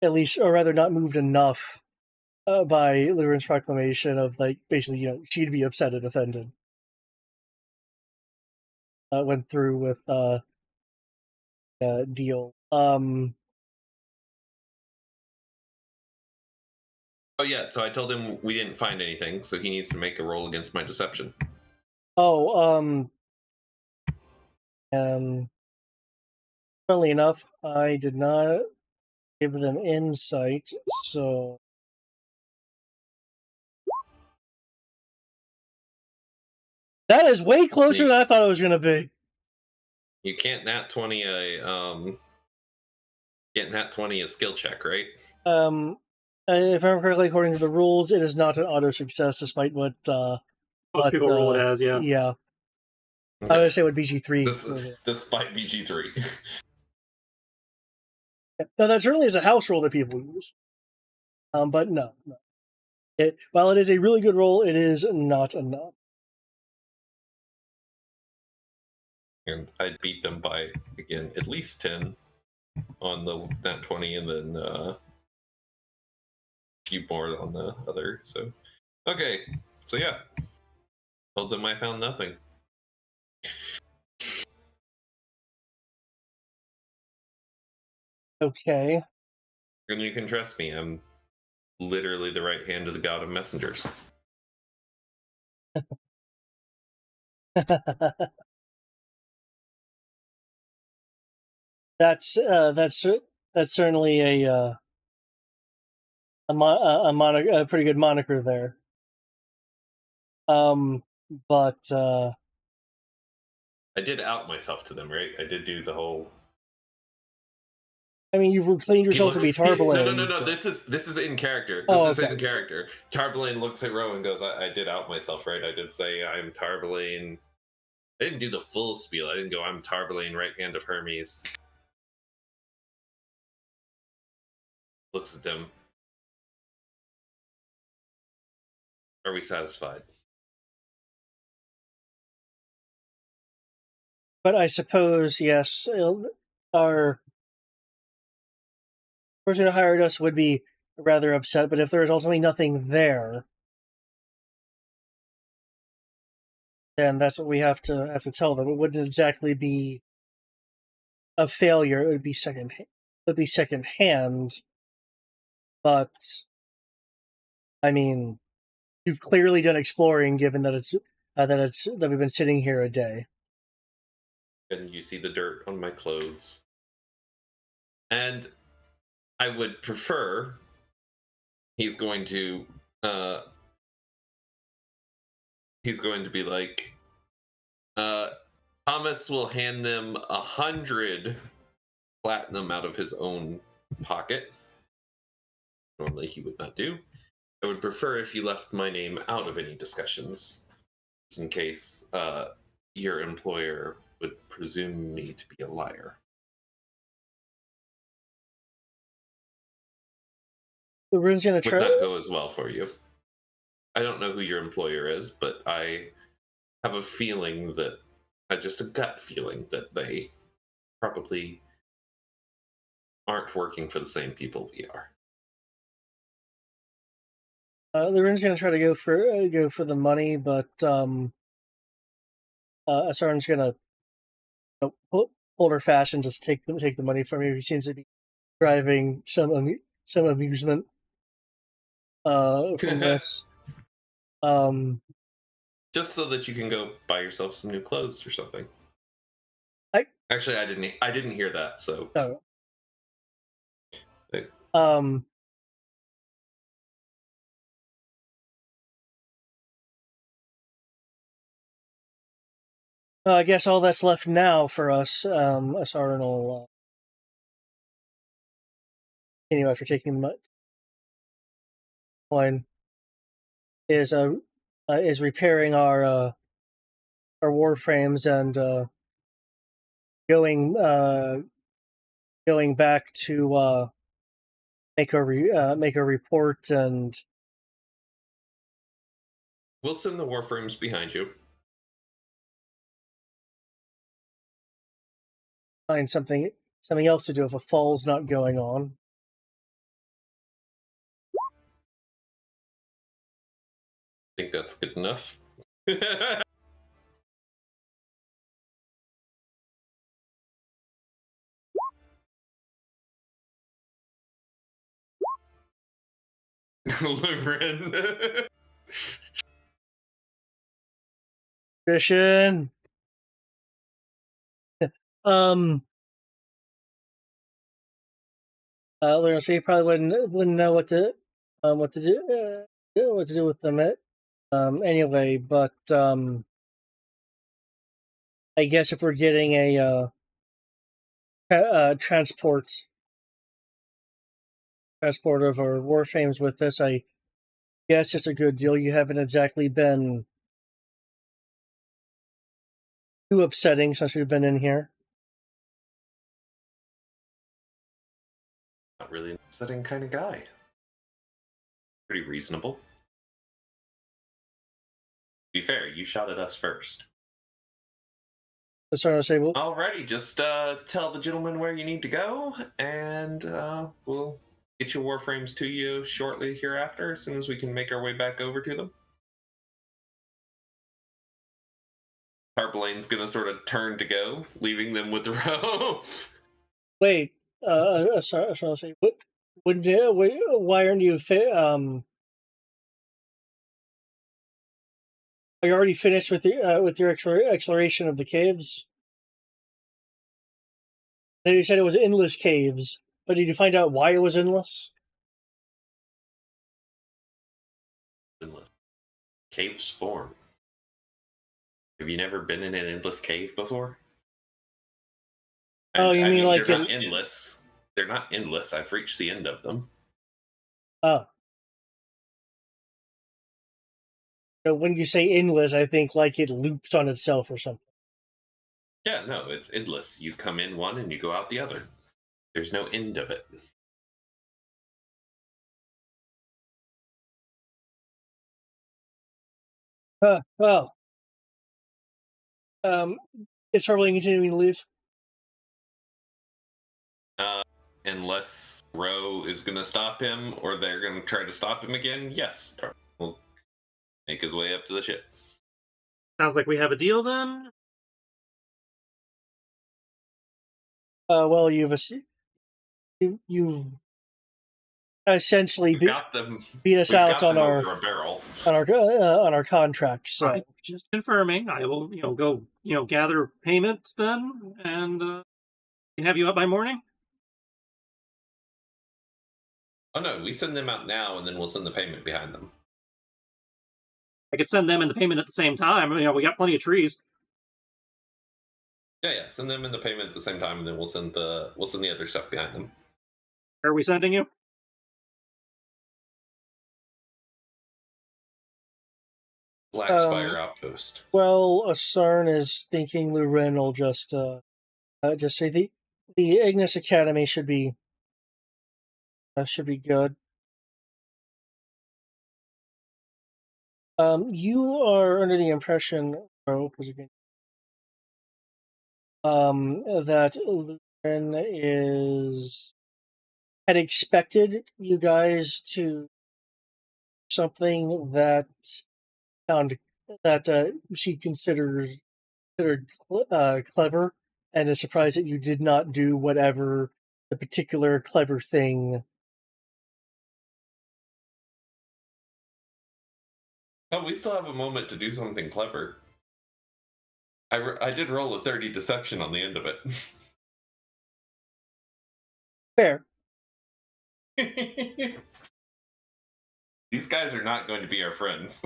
at least, or rather, not moved enough by Lyran's proclamation of like basically, she'd be upset and offended. Went through with deal. Oh yeah, so I told him we didn't find anything, so he needs to make a roll against my deception. Oh, funnily enough, I did not give them insight, so that is way closer than I thought it was going to be. You can't nat 20 a skill check, right? If I remember correctly, according to the rules, it is not an auto success, despite what Most people roll it as, yeah. Yeah. Okay. I would say what BG3. Despite BG3. No, that certainly is a house rule that people use. But no. While it is a really good roll, it is not enough. And I'd beat them by, again, at least 10 on the nat 20 and then a few more on the other. So, okay. So, yeah. Told them I found nothing. Okay. And you can trust me, I'm literally the right hand of the god of messengers. that's certainly a pretty good moniker there. But I did out myself to them, right? I did do the whole. I mean, you've reclaimed yourself to be Tarbalane. No. This is in character. In character. Tarbalane looks at Roe and goes, I did out myself, right? I did say I'm Tarbalane. I didn't do the full spiel. I didn't go, I'm Tarbalane, right hand of Hermes. Looks at them. Are we satisfied? But I suppose, yes, our person who hired us would be rather upset, but if there is ultimately nothing there, then that's what we have to tell them. It wouldn't exactly be a failure. It would be second hand. But I mean, you've clearly done exploring, given that that we've been sitting here a day. And you see the dirt on my clothes. And I would prefer he's going to be like, Thomas will hand them 100 platinum out of his own pocket. Normally he would not do. I would prefer if you left my name out of any discussions, just in case your employer would presume me to be a liar. The rune's gonna Would try. not go as well for you. I don't know who your employer is, but I have a feeling that, just a gut feeling that they probably aren't working for the same people we are. The rune's gonna try to go for the money, but Asarn's gonna hold her fast and just take the money from you. He seems to be driving some amusement from this. Just so that you can go buy yourself some new clothes or something. Actually, I didn't hear that. So. Oh. Hey. I guess all that's left now for us, Asarn will continue after taking the coin, is repairing our warframes and going back to make a report, and we'll send the warframes behind you. Find something else to do if a fall's not going on. I think that's good enough. Loren. Mission. Learn, so you probably wouldn't know what to do with them. Anyway, but I guess if we're getting a transport of our warframes with this, I guess it's a good deal. You haven't exactly been too upsetting since we've been in here. Not really an upsetting kind of guy. Pretty reasonable. To be fair, you shot at us first. That's what I say. Well, alrighty, just tell the gentleman where you need to go, and we'll get your warframes to you shortly hereafter, as soon as we can make our way back over to them. Tarpalane's gonna sort of turn to go, leaving them with the row. Wait, sorry, I'll say, why aren't you are you already finished with your exploration of the caves? And you said it was endless caves, but did you find out why it was endless? Endless caves form. Have you never been in an endless cave before? Oh, you mean like they're not endless? They're not endless. I've reached the end of them. Oh. So when you say endless, I think like it loops on itself or something. Yeah, no, it's endless. You come in one and you go out the other. There's no end of it. Well, is Harley continuing to leave? Unless Roe is going to stop him, or they're going to try to stop him again, yes, we'll make his way up to the ship. Sounds like we have a deal then. Well, you've essentially beat us out on our contracts. So. Just confirming. I will, go, gather payments then, and can have you up by morning. Oh no, we send them out now, and then we'll send the payment behind them. I could send them in the payment at the same time. We got plenty of trees. Yeah, send them in the payment at the same time, and then we'll send the other stuff behind them. Where are we sending you? Blackspire Outpost. Well, Asarn is thinking Luren will just say the Ignis Academy should be good. You are under the impression, that Lutheran had expected you guys to something that found that she considered clever, and is surprised that you did not do whatever the particular clever thing. Oh, we still have a moment to do something clever. I did roll a 30 deception on the end of it. Fair. These guys are not going to be our friends.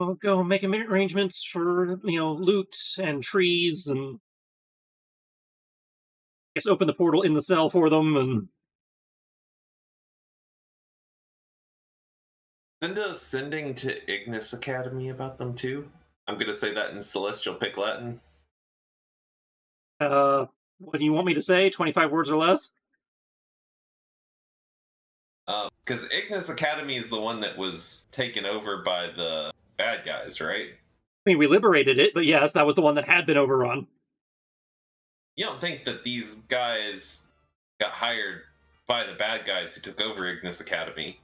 We'll go make arrangements for loot and trees, and I guess open the portal in the cell for them. And Cinda sending to Ignis Academy about them too. I'm going to say that in Celestial Pick Latin. what do you want me to say? 25 words or less? Because Ignis Academy is the one that was taken over by the bad guys, right? I mean, we liberated it, but yes, that was the one that had been overrun. You don't think that these guys got hired by the bad guys who took over Ignis Academy?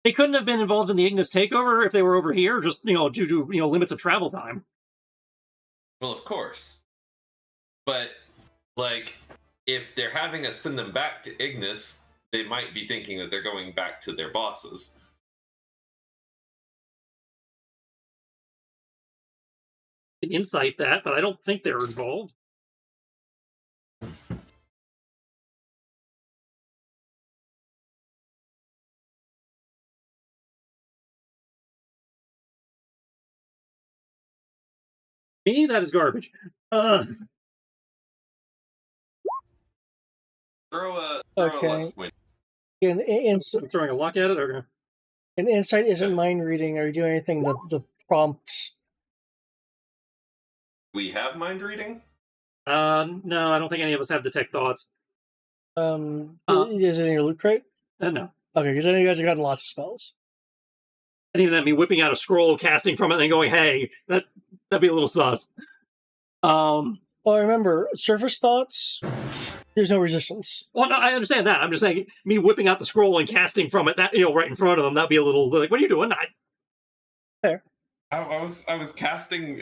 They couldn't have been involved in the Ignis takeover if they were over here, just due to limits of travel time. Well, of course. But like, if they're having us send them back to Ignis, they might be thinking that they're going back to their bosses. Can insight that, but I don't think they're involved. Me, that is garbage. Throw a Okay. luck win. Throwing a luck at it, or An insight isn't mind reading. Are you doing anything to the prompts? We have mind reading? no, I don't think any of us have detect thoughts. Is it in your loot crate? No. Okay, because I know you guys have gotten lots of spells. And even that, me whipping out a scroll, casting from it, and then going, "Hey, that'd be a little sus." Well, remember, surface thoughts. There's no resistance. Well, no, I understand that. I'm just saying, me whipping out the scroll and casting from it, that right in front of them, that'd be a little like, "What are you doing?" Fair. I was casting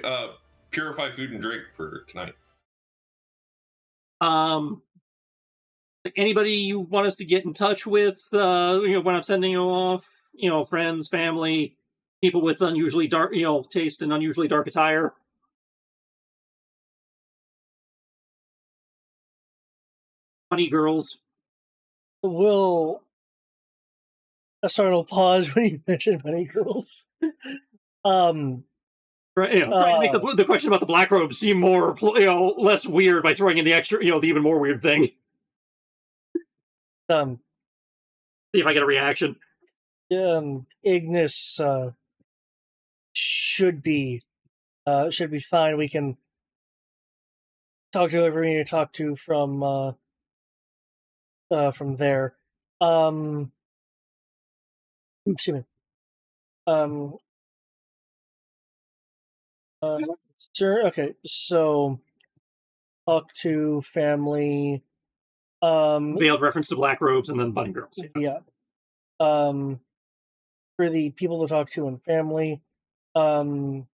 purify food and drink for tonight. Anybody you want us to get in touch with? When I'm sending you off, friends, family, people with unusually dark, taste and unusually dark attire. Funny girls. Will Asarn will pause when you mention funny girls. Right, trying to make the question about the black robes seem more, less weird by throwing in the extra, the even more weird thing. See if I get a reaction. Ignis should be fine. We can talk to whoever we need to talk to from there. Excuse me. Sure. Okay. So, talk to family. Veiled reference to black robes and then bunny girls. Yeah. For the people to talk to and family, from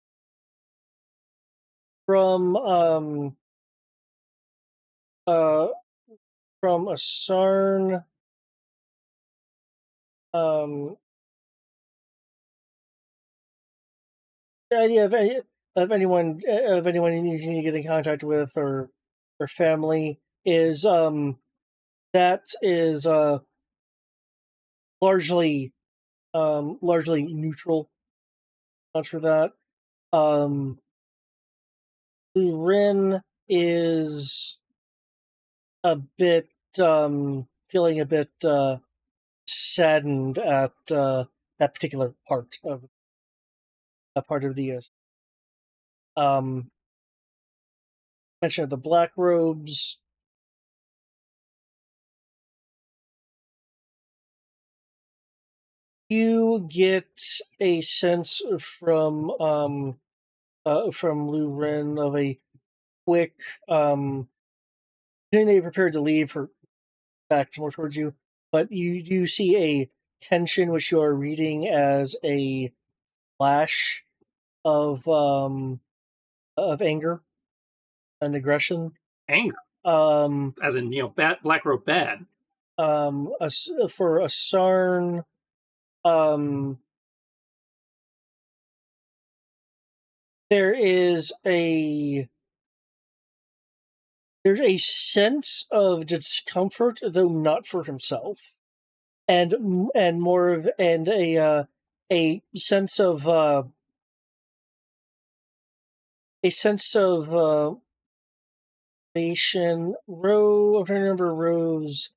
Asarn, the idea of anyone you need to get in contact with or family is that is largely neutral. Not for that. Rin is a bit feeling a bit saddened at that particular part of the mention of the black robes. You get a sense from Lu Ren of a quick then they prepared to leave for back more towards you, but you do see a tension which you are reading as a flash of anger and aggression. Anger, Um, as in Black Robe bad. for a Sarn, um, there is there's a sense of discomfort, though not for himself, and more of a sense of nation. I'm trying to remember Roe's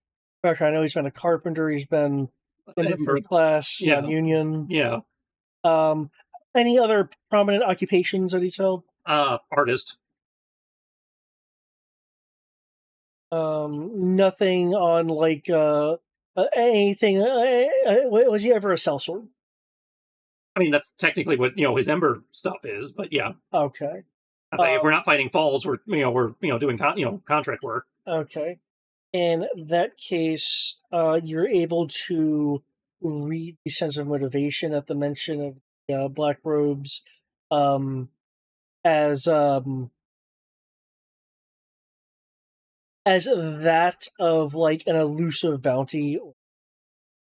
background. I know he's been a carpenter. He's been in the first class, Yeah. non-union. Yeah. Any other prominent occupations that he's held? Artist. Nothing on like anything. Was he ever a sellsword? I mean, that's technically what his Ember stuff is, but yeah. Okay. That's like, if we're not fighting falls, we're doing contract work. Okay. In that case, you're able to read the sense of motivation at the mention of black robes, as that of like an elusive bounty,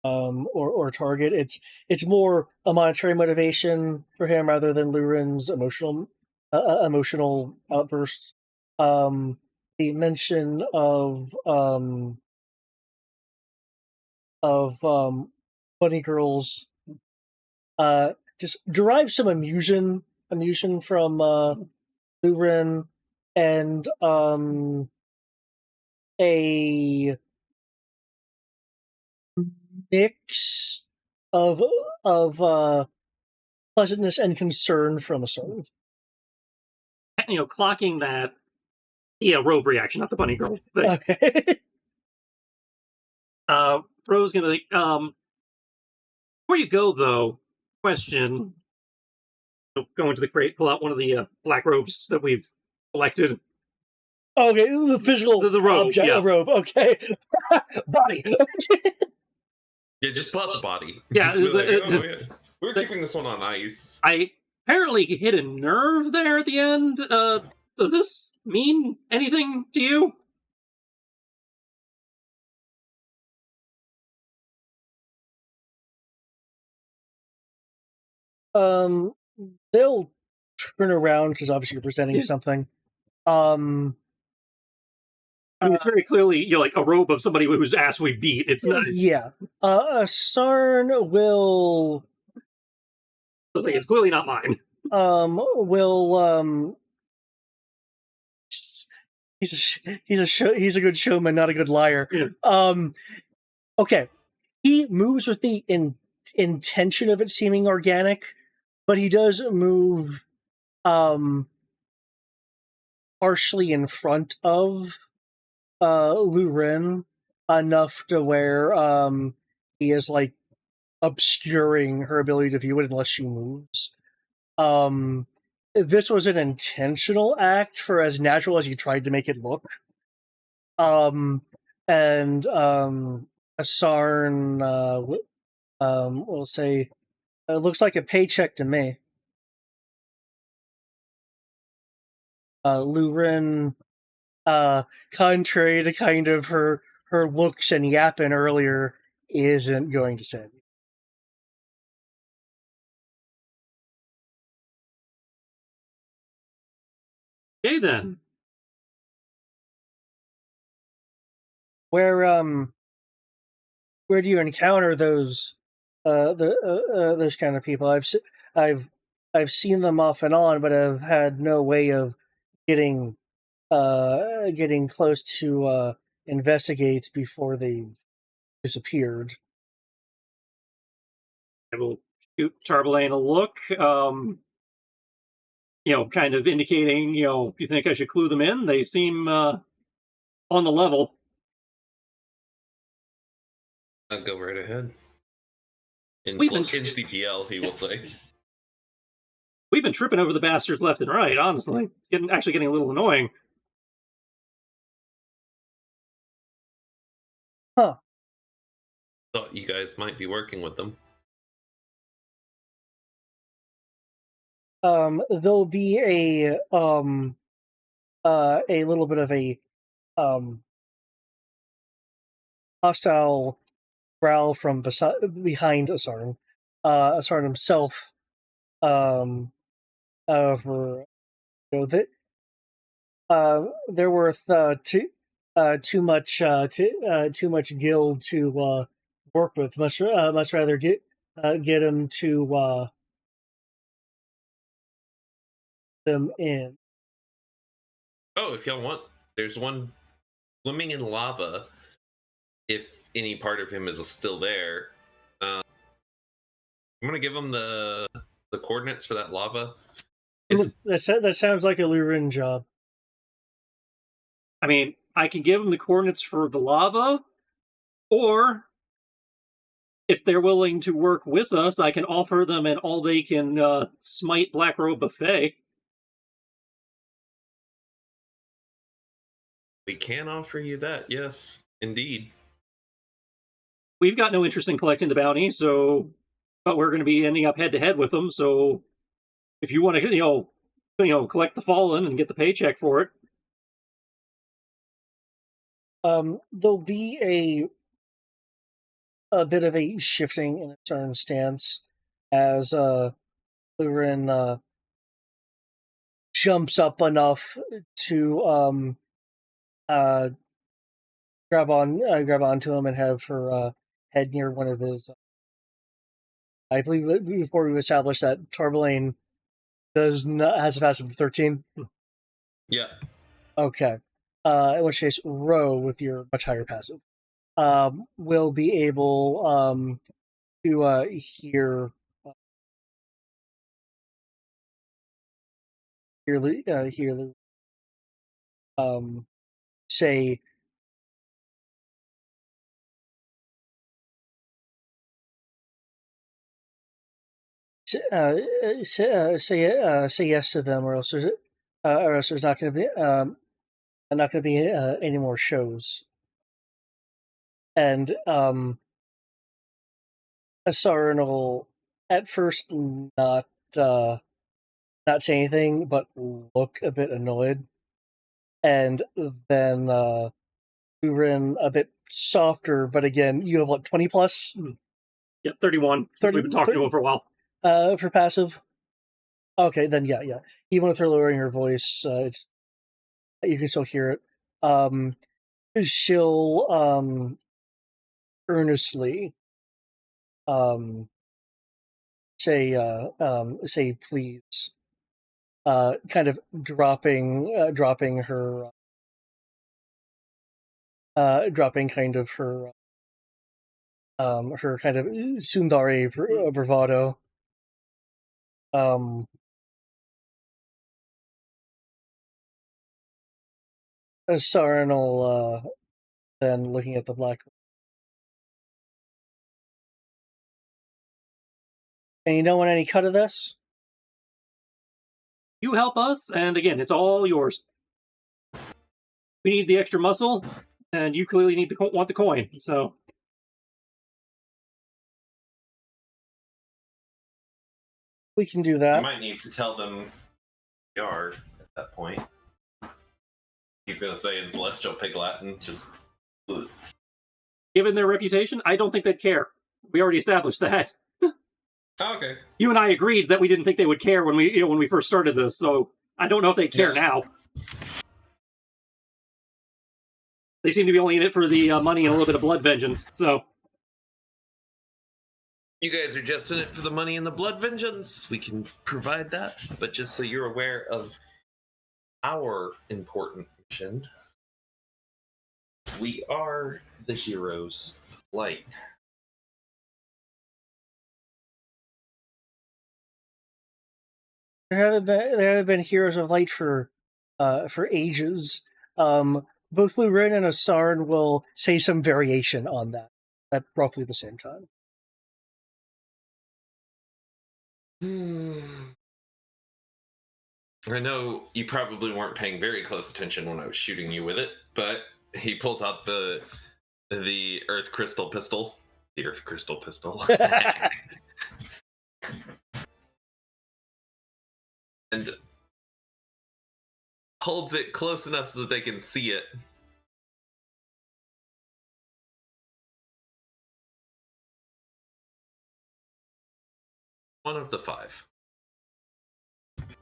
or target. It's more a monetary motivation for him rather than Luren's emotional outbursts. The mention of bunny girls just derives some amusement from Luren, and a mix of pleasantness and concern from a certain. Clocking that robe reaction, not the bunny girl thing. Okay. Ro's gonna before you go though, question. Go into the crate, pull out one of the black robes that we've collected. Okay, the physical the robe, object, yeah. robe. Okay, body. Yeah, just pull out the body. Yeah, Just be like, yeah. We're keeping this one on ice. I apparently hit a nerve there at the end. Does this mean anything to you? They'll turn around because obviously you're presenting something. I mean, it's very clearly like a robe of somebody whose ass we beat. It's not. Yeah. Sarn will. I was like, it's clearly not mine. He's a good showman, not a good liar. Yeah. Okay. He moves with the intention of it seeming organic, but he does move partially in front of Lu Ren enough to where he is like obscuring her ability to view it unless she moves. This was an intentional act for as natural as you tried to make it look. And Asarn will say, it looks like a paycheck to me. Lu Ren, contrary to kind of her looks and yapping earlier, isn't going to say. Okay then. Where do you encounter those those kind of people? I've seen them off and on, but I've had no way of getting close to investigate before they've disappeared. I will shoot Charbelaine a look, kind of indicating, you think I should clue them in? They seem on the level. I'll go right ahead. In We've been CPL, he will say. We've been tripping over the bastards left and right, honestly. It's actually getting a little annoying. Huh. Thought you guys might be working with them. There'll be a little bit of a hostile growl from behind Asarn. Asarn himself, for that they're worth too much gil to work with. Much rather get him to them in. Oh, if y'all want, there's one swimming in lava. If any part of him is still there, I'm gonna give him the coordinates for that lava. That sounds like a Lurin job. I mean, I can give them the coordinates for the lava, or if they're willing to work with us, I can offer them an all-they-can smite Black Robe buffet. We can offer you that, yes, indeed. We've got no interest in collecting the bounty, but we're going to be ending up head-to-head with them, so if you want to, collect the fallen and get the paycheck for it. There'll be a bit of a shifting in a certain stance as Lurin jumps up enough to grab onto him and have her head near one of his. I believe before we established that Torbelane has a passive of 13. Yeah. Okay. In which case, Row, with your much higher passive, will be able to hear say say yes to them, or else there's not going to be any more shows. And Asarn will at first not say anything, but look a bit annoyed, and then Lurin a bit softer. But again, you have 20 plus. Yep, 31. 30, we've been talking to him for a while. For passive. Okay, then yeah. Even with her lowering her voice, it's you can still hear it. She'll earnestly say please, kind of dropping her dropping kind of her kind of tsundere bravado. Sarin will then, looking at the black. And you don't want any cut of this? You help us, and again, it's all yours. We need the extra muscle, and you clearly want the coin, so... We can do that. You might need to tell them you are at that point. He's going to say in Celestial Pig Latin, just... Given their reputation, I don't think they'd care. We already established that. Oh, okay. You and I agreed that we didn't think they would care when we first started this, so I don't know if they care now. They seem to be only in it for the money and a little bit of blood vengeance, so... You guys are just in it for the money and the blood vengeance. We can provide that, but just so you're aware of our important mission, we are the heroes of light. There have been heroes of light for ages. Both Lurin and Asarn will say some variation on that at roughly the same time. I know you probably weren't paying very close attention when I was shooting you with it, but he pulls out the Earth Crystal pistol. The Earth Crystal pistol. And holds it close enough so that they can see it. One of the 5. That's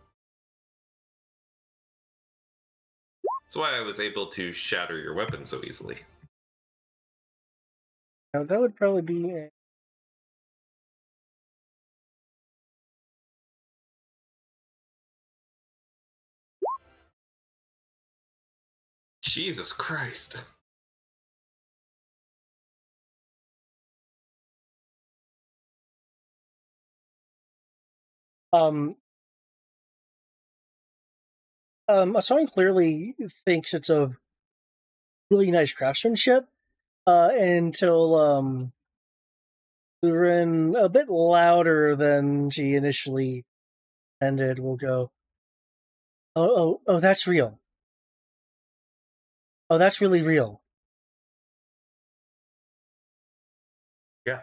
why I was able to shatter your weapon so easily. Now, that would probably be a... Jesus Christ. Assange clearly thinks it's of really nice craftsmanship, until Lurin, a bit louder than she initially intended, will go, oh, that's real. Oh, that's really real. Yeah.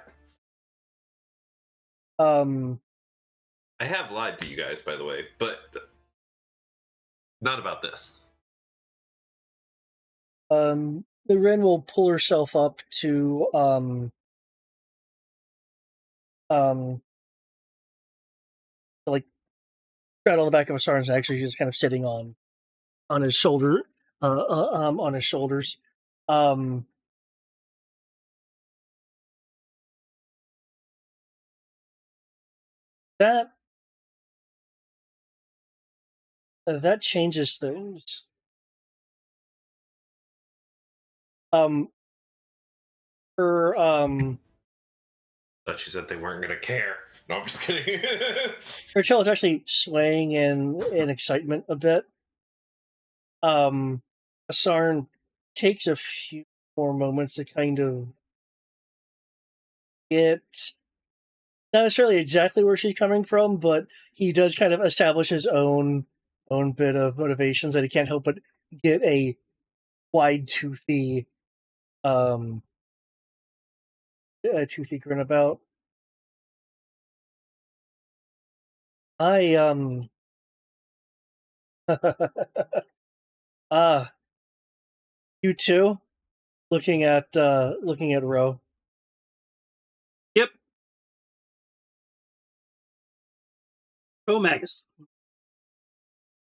I have lied to you guys, by the way, but not about this. Lurin will pull herself up to, like, straddle on the back of Assange, and actually she's kind of sitting on his shoulder, on his shoulders. That changes things. Her Thought she said they weren't gonna care. No, I'm just kidding. her tail is actually swaying in excitement a bit. Asarn takes a few more moments to kind of get, not necessarily exactly where she's coming from, but he does kind of establish his own bit of motivations that he can't help but get a wide toothy grin about. You too? Looking at Ro. Yep. Oh, Magus.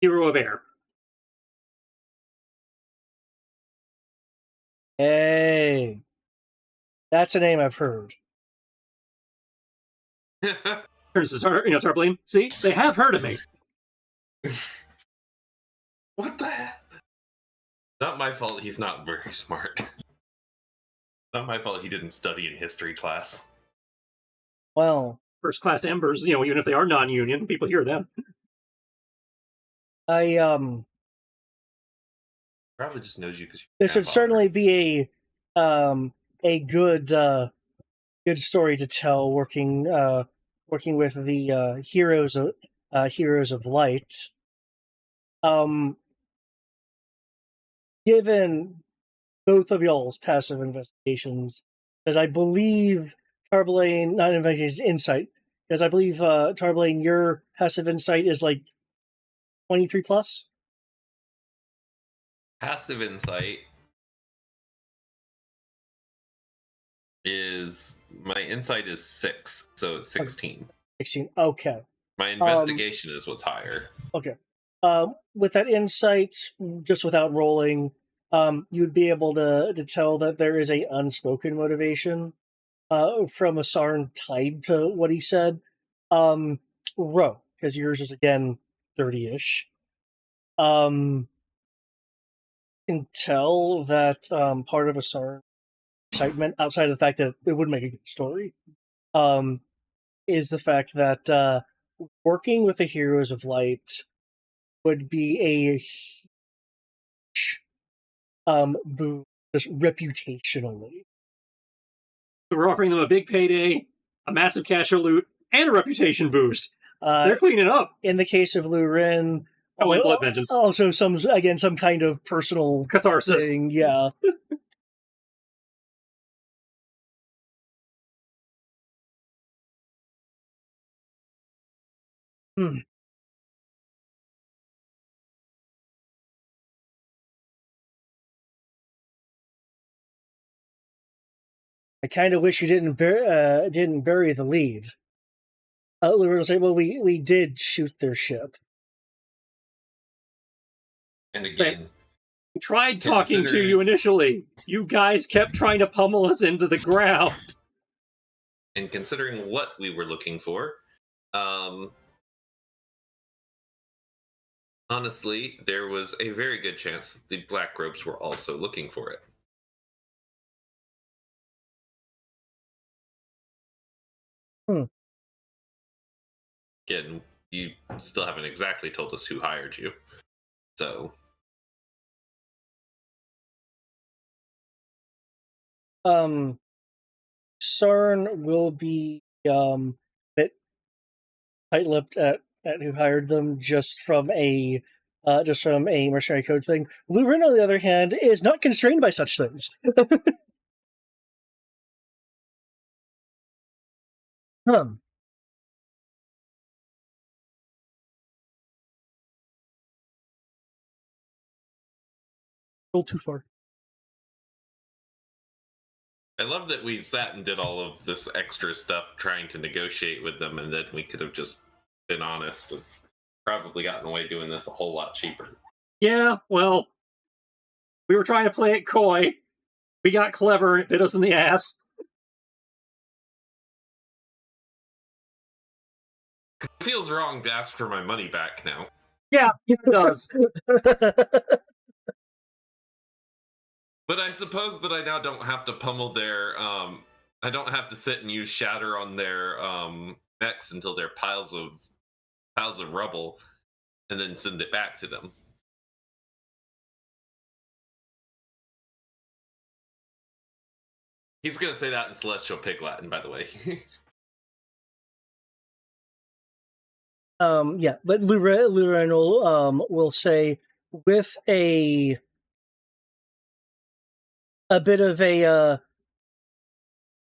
Hero of Air. Hey. That's a name I've heard. Turns to Tarpaulin. See? They have heard of me. What the heck? Not my fault he's not very smart. Not my fault he didn't study in history class. Well, first class embers, even if they are non-union, people hear them. Probably just knows you because this would certainly be a good story to tell, working with the heroes of light. Given both of y'all's passive investigations, because I believe Tarblaine, not investigations, insight, because I believe Tarblaine, your passive insight is like 23 plus. Passive insight is, my insight is 6, so it's 16. 16. Okay. My investigation is what's higher. Okay. With that insight, just without rolling, you'd be able to tell that there is a unspoken motivation from Asarn tied to what he said. Ro, because yours is again 30-ish. Can tell that part of Asarn's excitement, outside of the fact that it would make a good story, is the fact that working with the Heroes of Light would be a huge boost, just reputationally. So we're offering them a big payday, a massive cash loot, and a reputation boost. They're cleaning up. In the case of Lurin, Oh, and blood vengeance. also some kind of personal Catharsis. thing. Yeah. Hmm. I kind of wish you didn't bury the lead. Lurin will say, "Well, we did shoot their ship." And again, We tried talking to you initially. You guys kept trying to pummel us into the ground. and considering what we were looking for, honestly, there was a very good chance that the Black Robes were also looking for it. Hmm. Again, you still haven't exactly told us who hired you, so CERN will be bit tight-lipped at who hired them just from a mercenary code thing. Lurin, on the other hand, is not constrained by such things. Hmm. A little too far. I love that we sat and did all of this extra stuff trying to negotiate with them, and then we could have just been honest and probably gotten away doing this a whole lot cheaper. Yeah, well, we were trying to play it coy. We got clever and it bit us in the ass. It feels wrong to ask for my money back now. Yeah, it does. But I suppose that I now don't have to pummel their I don't have to sit and use shatter on their necks until they're piles of rubble and then send it back to them. He's gonna say that in Celestial Pig Latin, by the way. Yeah, but Lurin will say with a bit of a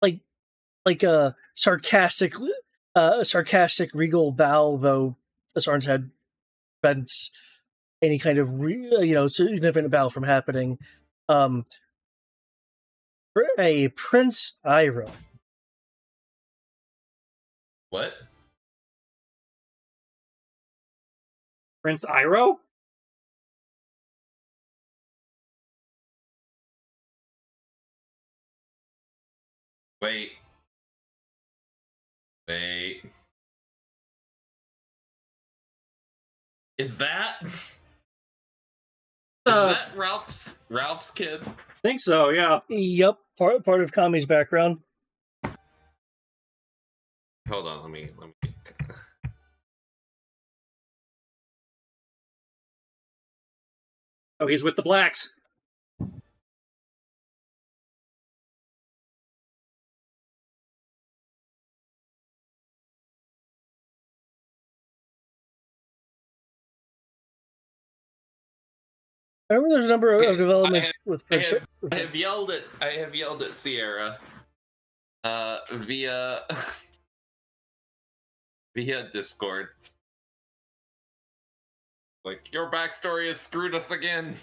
like a sarcastic regal bow, though Asarn's head prevents any kind of significant bow from happening. For a Prince Iro. What? Prince Iro? Wait. Is that Ralph's kid? Think so, yeah. Yep, part of Kami's background. Hold on, let me. Oh, he's with the blacks. I remember there's a number of developments with Prince. I have yelled at Sierra via Discord. Like, your backstory has screwed us again.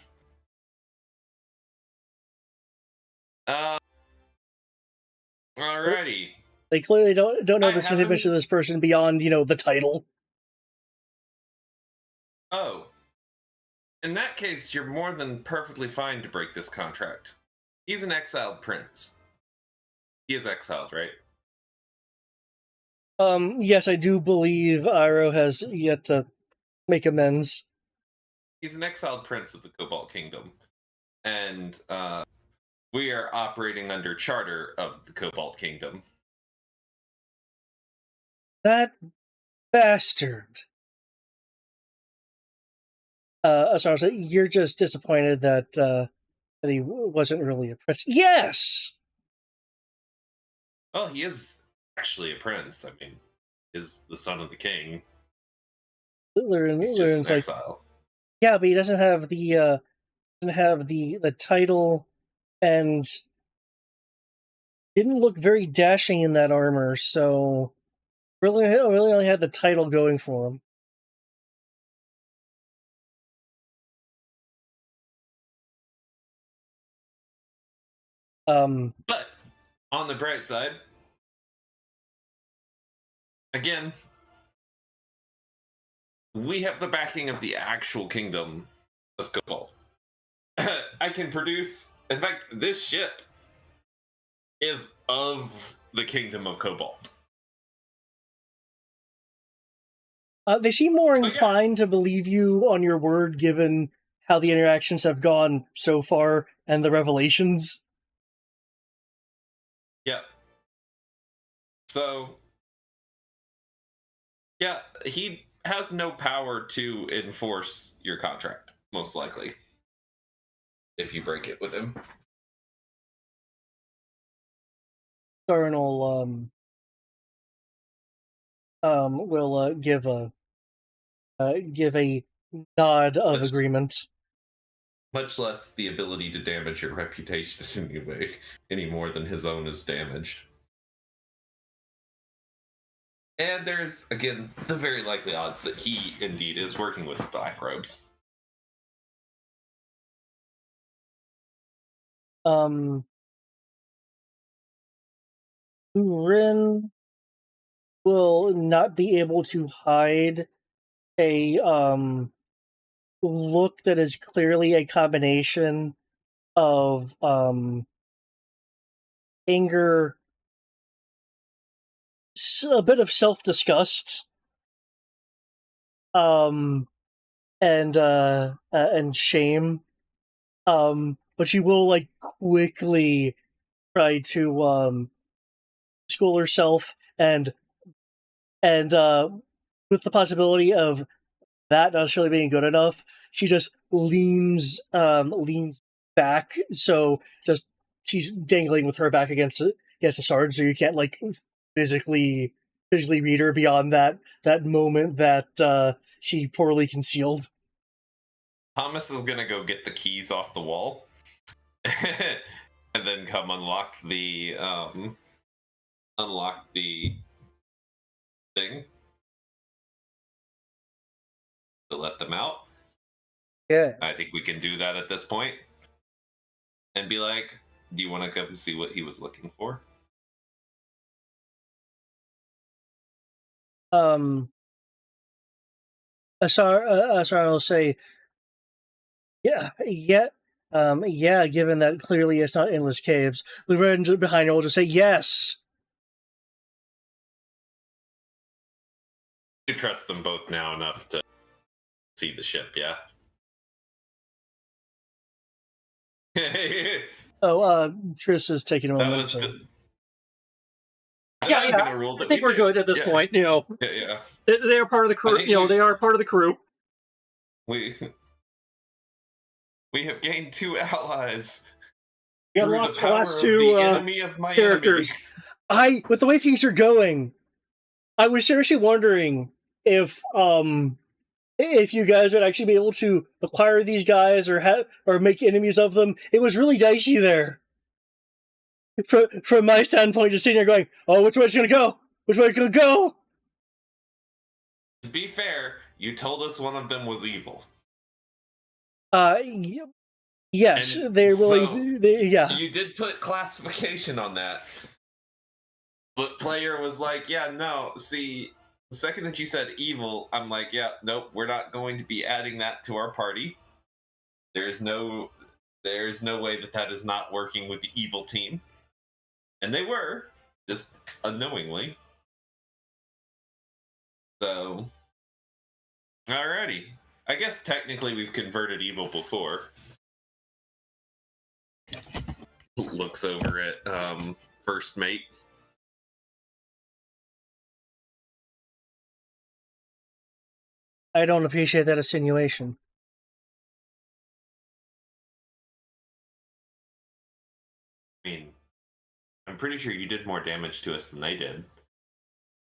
Alrighty. They clearly don't know the significance of this person beyond, the title. Oh. In that case, you're more than perfectly fine to break this contract. He's an exiled prince. He is exiled, right? Yes, I do believe Iro has yet to make amends. He's an exiled prince of the Cobalt Kingdom. And we are operating under charter of the Cobalt Kingdom. That bastard. Sorry, you're just disappointed that he wasn't really a prince. Yes! Well, he is actually a prince. I mean, is the son of the king. He's just Luren's an like, exile. yeah, but he doesn't have the title, and didn't look very dashing in that armor. So really only had the title going for him. But on the bright side, again, we have the backing of the actual kingdom of Cobalt. I can produce. In fact, this ship is of the kingdom of Cobalt. They seem more So, yeah. inclined to believe you on your word, given how the interactions have gone so far and the revelations. Yeah. So, yeah, he has no power to enforce your contract, most likely, if you break it with him. Darnell will give a nod of agreement. Much less the ability to damage your reputation anyway, any more than his own is damaged. And there's, again, the very likely odds that he indeed is working with the Black Robes. Rin will not be able to hide a look that is clearly a combination of anger, a bit of self-disgust, and shame. But she will like quickly try to school herself and with the possibility of that not necessarily being good enough, she just leans back, so just she's dangling with her back against the sword, so you can't like physically read her beyond that moment that she poorly concealed. Thomas is gonna go get the keys off the wall, and then come unlock the thing to let them out. Yeah. I think we can do that at this point, and be like, "Do you want to come see what he was looking for?" Asar will say, yeah, given that clearly it's not endless caves. Luren behind her will just say, yes. You trust them both now enough to see the ship, yeah? Tris is taking a moment. I think we're good at this point. You know, yeah. They are part of the crew. They are part of the crew. We have gained 2 allies. We through unlocked the power the last of 2 the enemy of my characters. Enemy. With the way things are going, I was seriously wondering if you guys would actually be able to acquire these guys or make enemies of them. It was really dicey there. From my standpoint, just sitting there going, "Oh, which way's gonna go? Which way's gonna go?" To be fair, you told us one of them was evil. Yes, And they're willing so to. Yeah. You did put classification on that. But player was like, yeah, no, see, the second that you said evil, I'm like, yeah, nope, we're not going to be adding that to our party. There's no way that is not working with the evil team. And they were, just unknowingly. So, alrighty. I guess technically we've converted evil before. Looks over at first mate. I don't appreciate that insinuation. I mean, I'm pretty sure you did more damage to us than they did.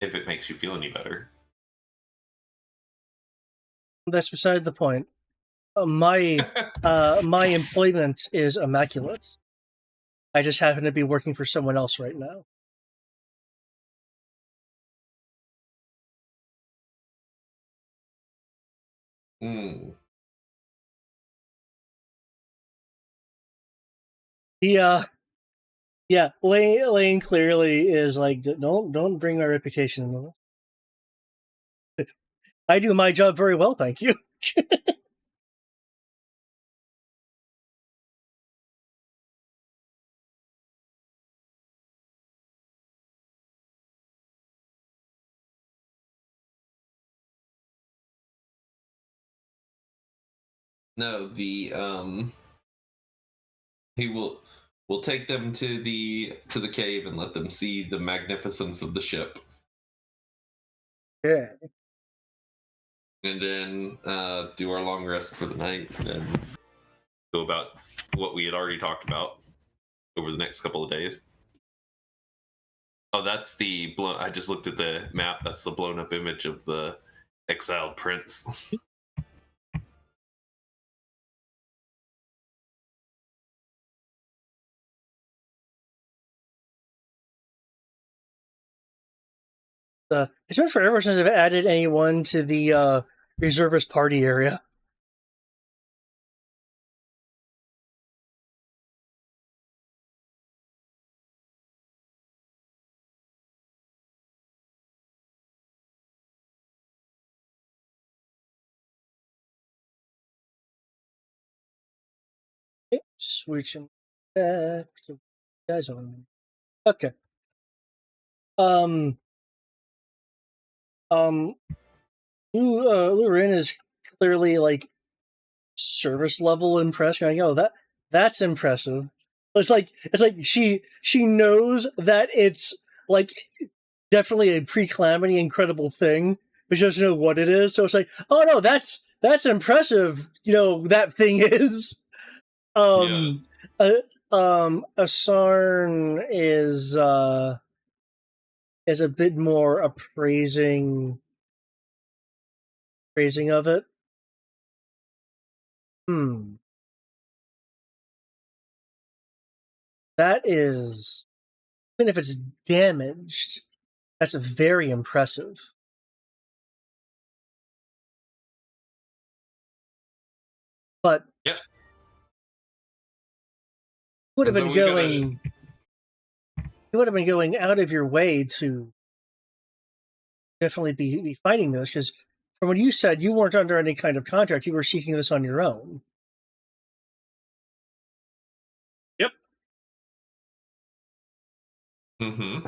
If it makes you feel any better. That's beside the point. My employment is immaculate. I just happen to be working for someone else right now. Mm. Yeah, Lane clearly is like, don't bring my reputation into this. I do my job very well, thank you. No, he will take them to the cave and let them see the magnificence of the ship, Yeah. and then do our long rest for the night, and go about what we had already talked about over the next couple of days. Oh, that's the blown. I just looked at the map. That's the blown up image of the exiled prince. It's been forever since I've added anyone to the reservist party area. Switching back to guys on. Okay. Um. Um. Lurin is clearly like service level impressed. Going, oh, that's impressive. It's like she knows that it's like definitely a pre-calamity incredible thing, but she doesn't know what it is. So it's like, oh no, that's impressive. That thing is. Yeah. Um, Asarn is a bit more appraising of it. That is, even if it's damaged, that's very impressive. But Yeah. would have And so been we gotta. going. You would have been going out of your way to definitely be fighting this, because from what you said, you weren't under any kind of contract. You were seeking this on your own. Yep. Mm-hmm.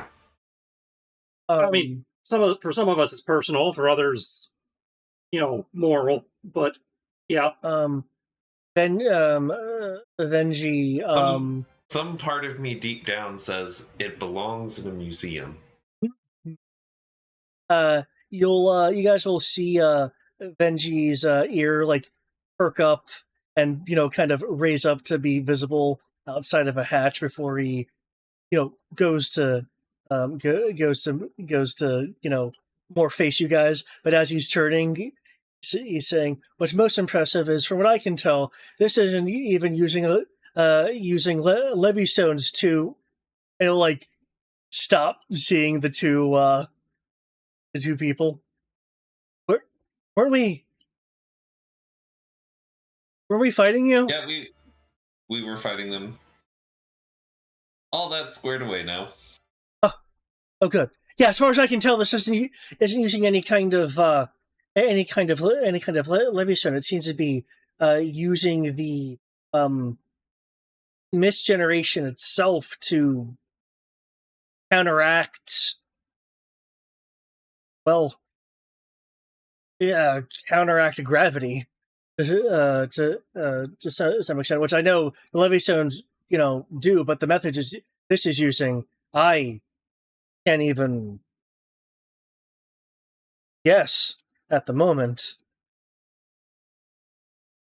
I mean, for some of us it's personal, for others, moral. But yeah. Venji. Some part of me deep down says it belongs in a museum. You guys will see Venji's ear like perk up and kind of raise up to be visible outside of a hatch before he goes to more face you guys. But as he's turning, he's saying, "What's most impressive is, from what I can tell, this isn't even using Levy stones to, like, stop seeing the two people. Were, weren't we? Were we fighting you? Yeah, we were fighting them. All that's squared away now. Oh, good. Yeah, as far as I can tell, this isn't using any kind of levy stone. It seems to be using the mist generation itself to counteract. Well, yeah, counteract gravity to some extent, which I know the levy stones do, but the method this is using, I can't even guess at the moment.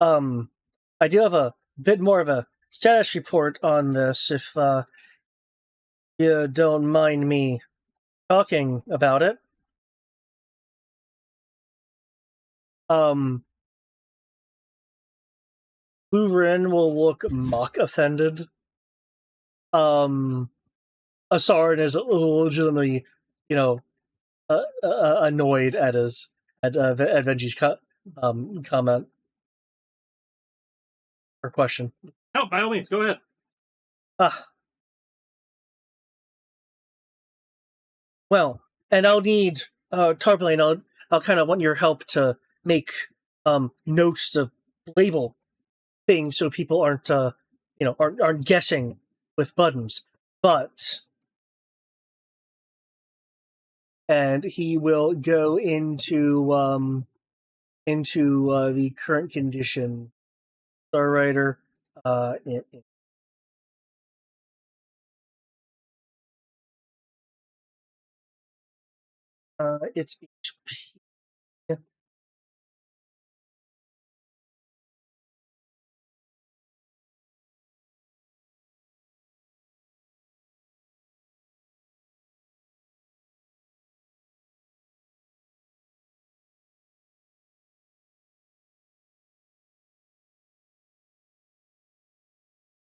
I do have a bit more of a status report on this, if you don't mind me talking about it. Lurin will look mock offended. Asarin is legitimately, annoyed at Veggie's comment or question. No, by all means, go ahead. Well, and I'll need Tarpaulin. I'll kind of want your help to make notes to label things so people aren't guessing with buttons. But and he will go into the current condition. Star Rider. It's HP.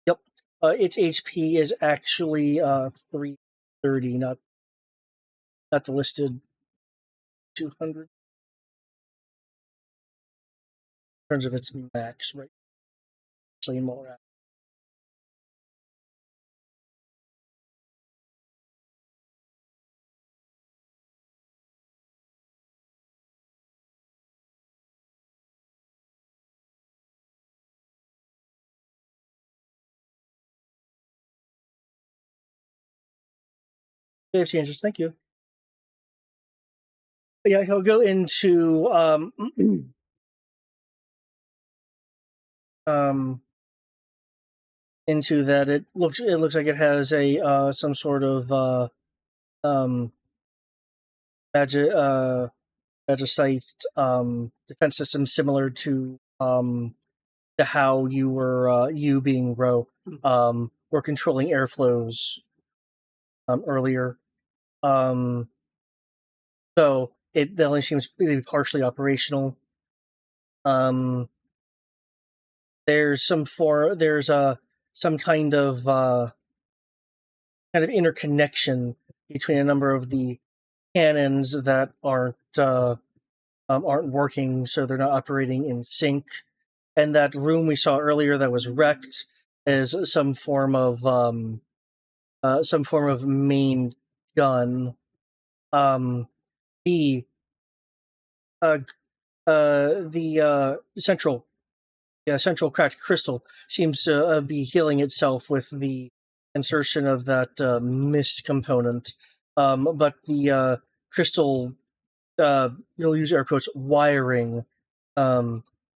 Yep. Its HP is actually 330, not the listed 200. In terms of its max, right? Actually, more. Save changes, thank you. But yeah, he'll go into into that. It looks like it has a some sort of magicite defense system similar to how you were you being Ro were controlling airflows earlier. So it only seems to be partially operational. There's some kind of interconnection between a number of the cannons that aren't working, so they're not operating in sync. And that room we saw earlier that was wrecked is some form of main gun. The central cracked crystal seems to be healing itself with the insertion of that mist component. But the crystal, you'll use air quotes, wiring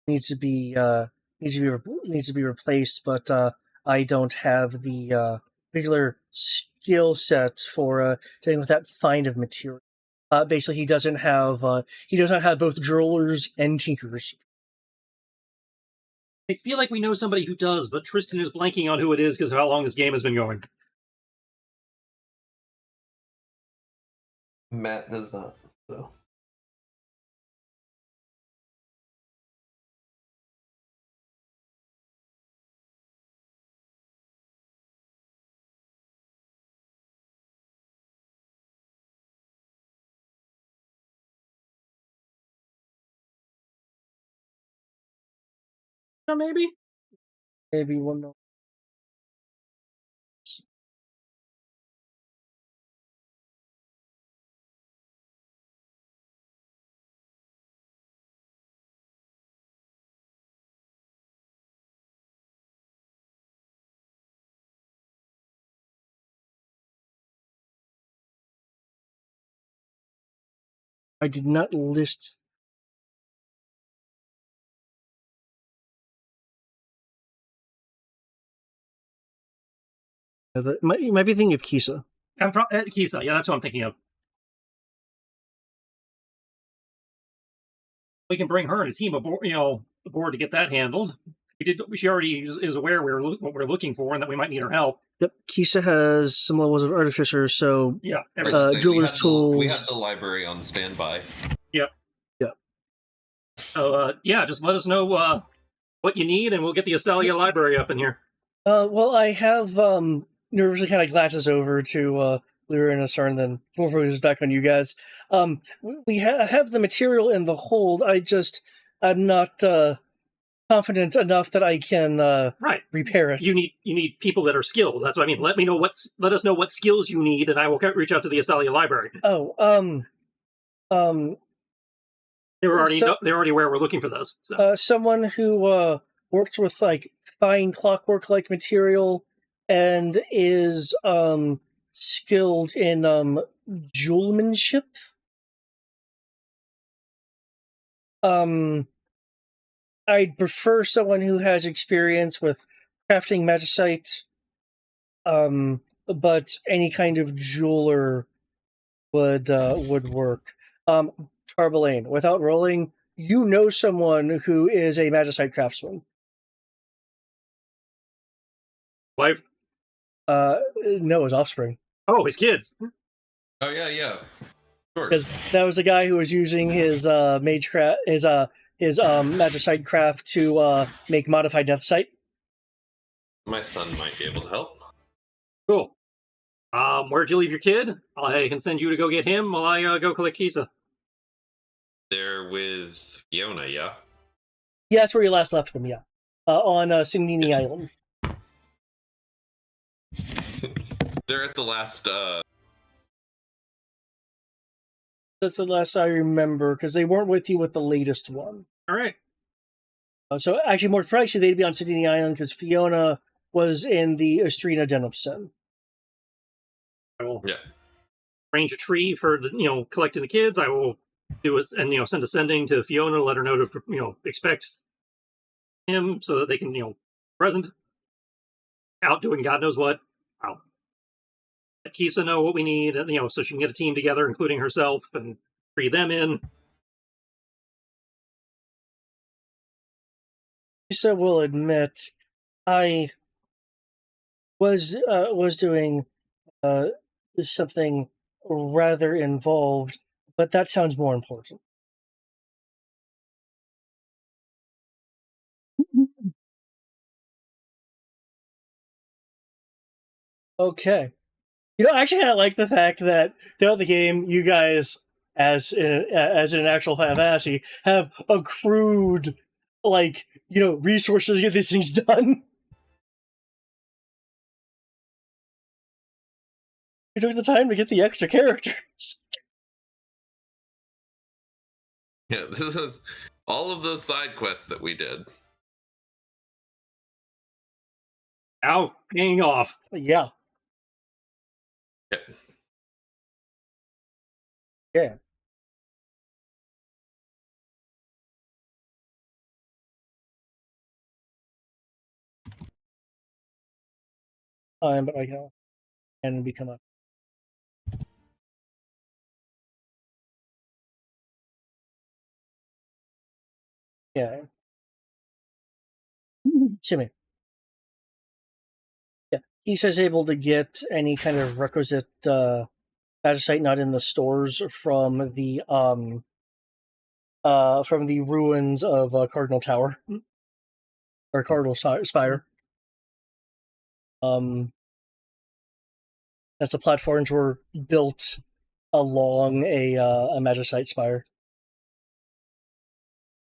needs to be replaced. But I don't have the particular skill set for dealing with that kind of material. Basically, he doesn't have both drillers and tinkers. I feel like we know somebody who does, but Tristan is blanking on who it is because of how long this game has been going. Matt does not, so. Maybe one more. I did not list. You might be thinking of Kisa. Kisa, yeah, that's what I'm thinking of. We can bring her and a team aboard, aboard to get that handled. She already is aware what we're looking for, and that we might need her help. Yep, Kisa has some levels of artificer, so yeah, jeweler's tools. We have the library on standby. Yep. Yeah. So yeah, just let us know what you need, and we'll get the Estalia library up in here. Well, I have nervously kind of glances over to Lyra and Asar, and then focuses back on you guys. We have the material in the hold. I'm not confident enough that I can Right. repair it. You need people that are skilled. That's what I mean. Let us know what skills you need, and I will reach out to the Estalia library. Oh, They're already aware we're looking for this. So. Someone who works with like fine clockwork like material and is skilled in jewelmanship. I'd prefer someone who has experience with crafting magicite. But any kind of jeweler would work. Tarbelane, without rolling, you know someone who is a magicite craftsman. Wife? No, his offspring. Oh, his kids. Oh yeah. Sure. Because that was the guy who was using his magicite craft to make modified deathsite. My son might be able to help. Cool. Where'd you leave your kid? I can send you to go get him while I go collect Kisa. They're with Fiona, yeah? Yeah, that's where you last left them, yeah. On Signini Island. They're at the last, That's the last I remember, because they weren't with you with the latest one. Alright. So, actually, more precisely, they'd be on Signini Island, because Fiona was in the Estrina Den of Sin. I will yeah. arrange a tree for the collecting the kids. I will do it and send a sending to Fiona to let her know to expect him so that they can present out doing God knows what. I'll let Kisa know what we need, so she can get a team together, including herself, and free them in. Lisa will admit, I was doing something rather involved, but that sounds more important. Okay. I actually kind of like the fact that throughout the game, you guys, as in an actual Final Fantasy, have accrued, resources to get these things done. You took the time to get the extra characters. Yeah, this is all of those side quests that we did. Now, paying off. Yeah. Yeah. But I can become a. Yeah. Shimmy. Yeah. He says able to get any kind of requisite magicite not in the stores from the ruins of Cardinal Tower or Cardinal Spire. As the platforms were built along a magicite spire.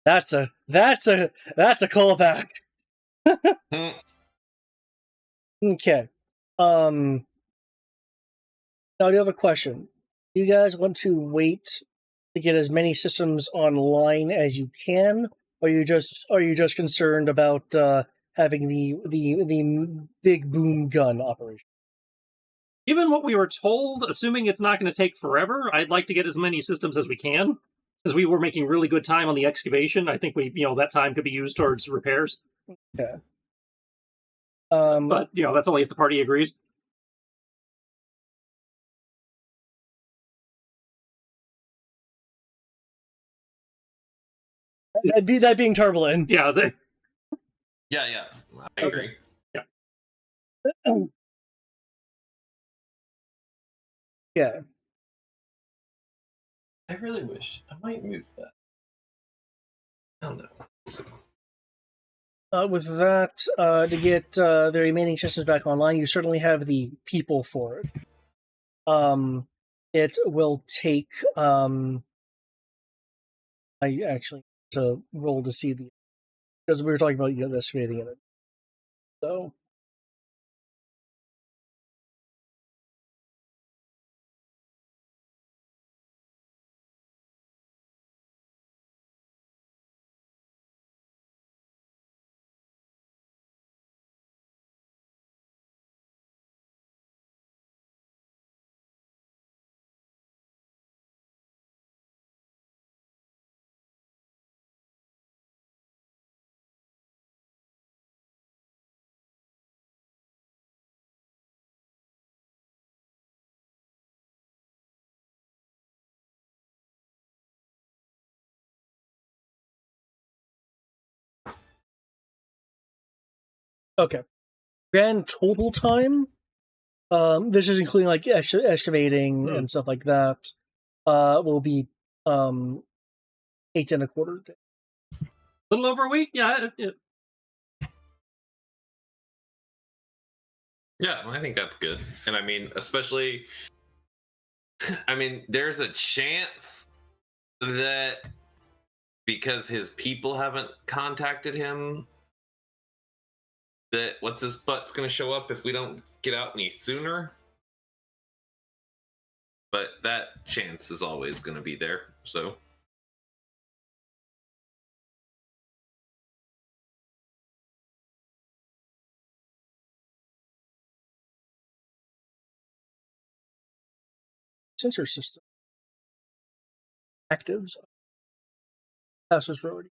That's a callback. Okay. Now I do have a question. Do you guys want to wait to get as many systems online as you can, or are you just concerned about having the big boom gun operation? Given what we were told, assuming it's not going to take forever, I'd like to get as many systems as we can. Since we were making really good time on the excavation, I think that time could be used towards repairs. Yeah. But that's only if the party agrees. That being turbulent. Yeah, Yeah. I agree. Yeah. Yeah. I really wish I might move that. I don't know. With that, to get the remaining systems back online, you certainly have the people for it. It will take. I actually to roll to see the because we were talking about the excavating in it. So okay, grand total time. This is including like excavating and stuff like that. Will be 8.25 days. A little over a week? Yeah. Yeah, I think that's good. And I mean, especially, I mean, there's a chance that because his people haven't contacted him, that what's his butt's going to show up if we don't get out any sooner. But that chance is always going to be there. So. Sensor system actives. Passes priority.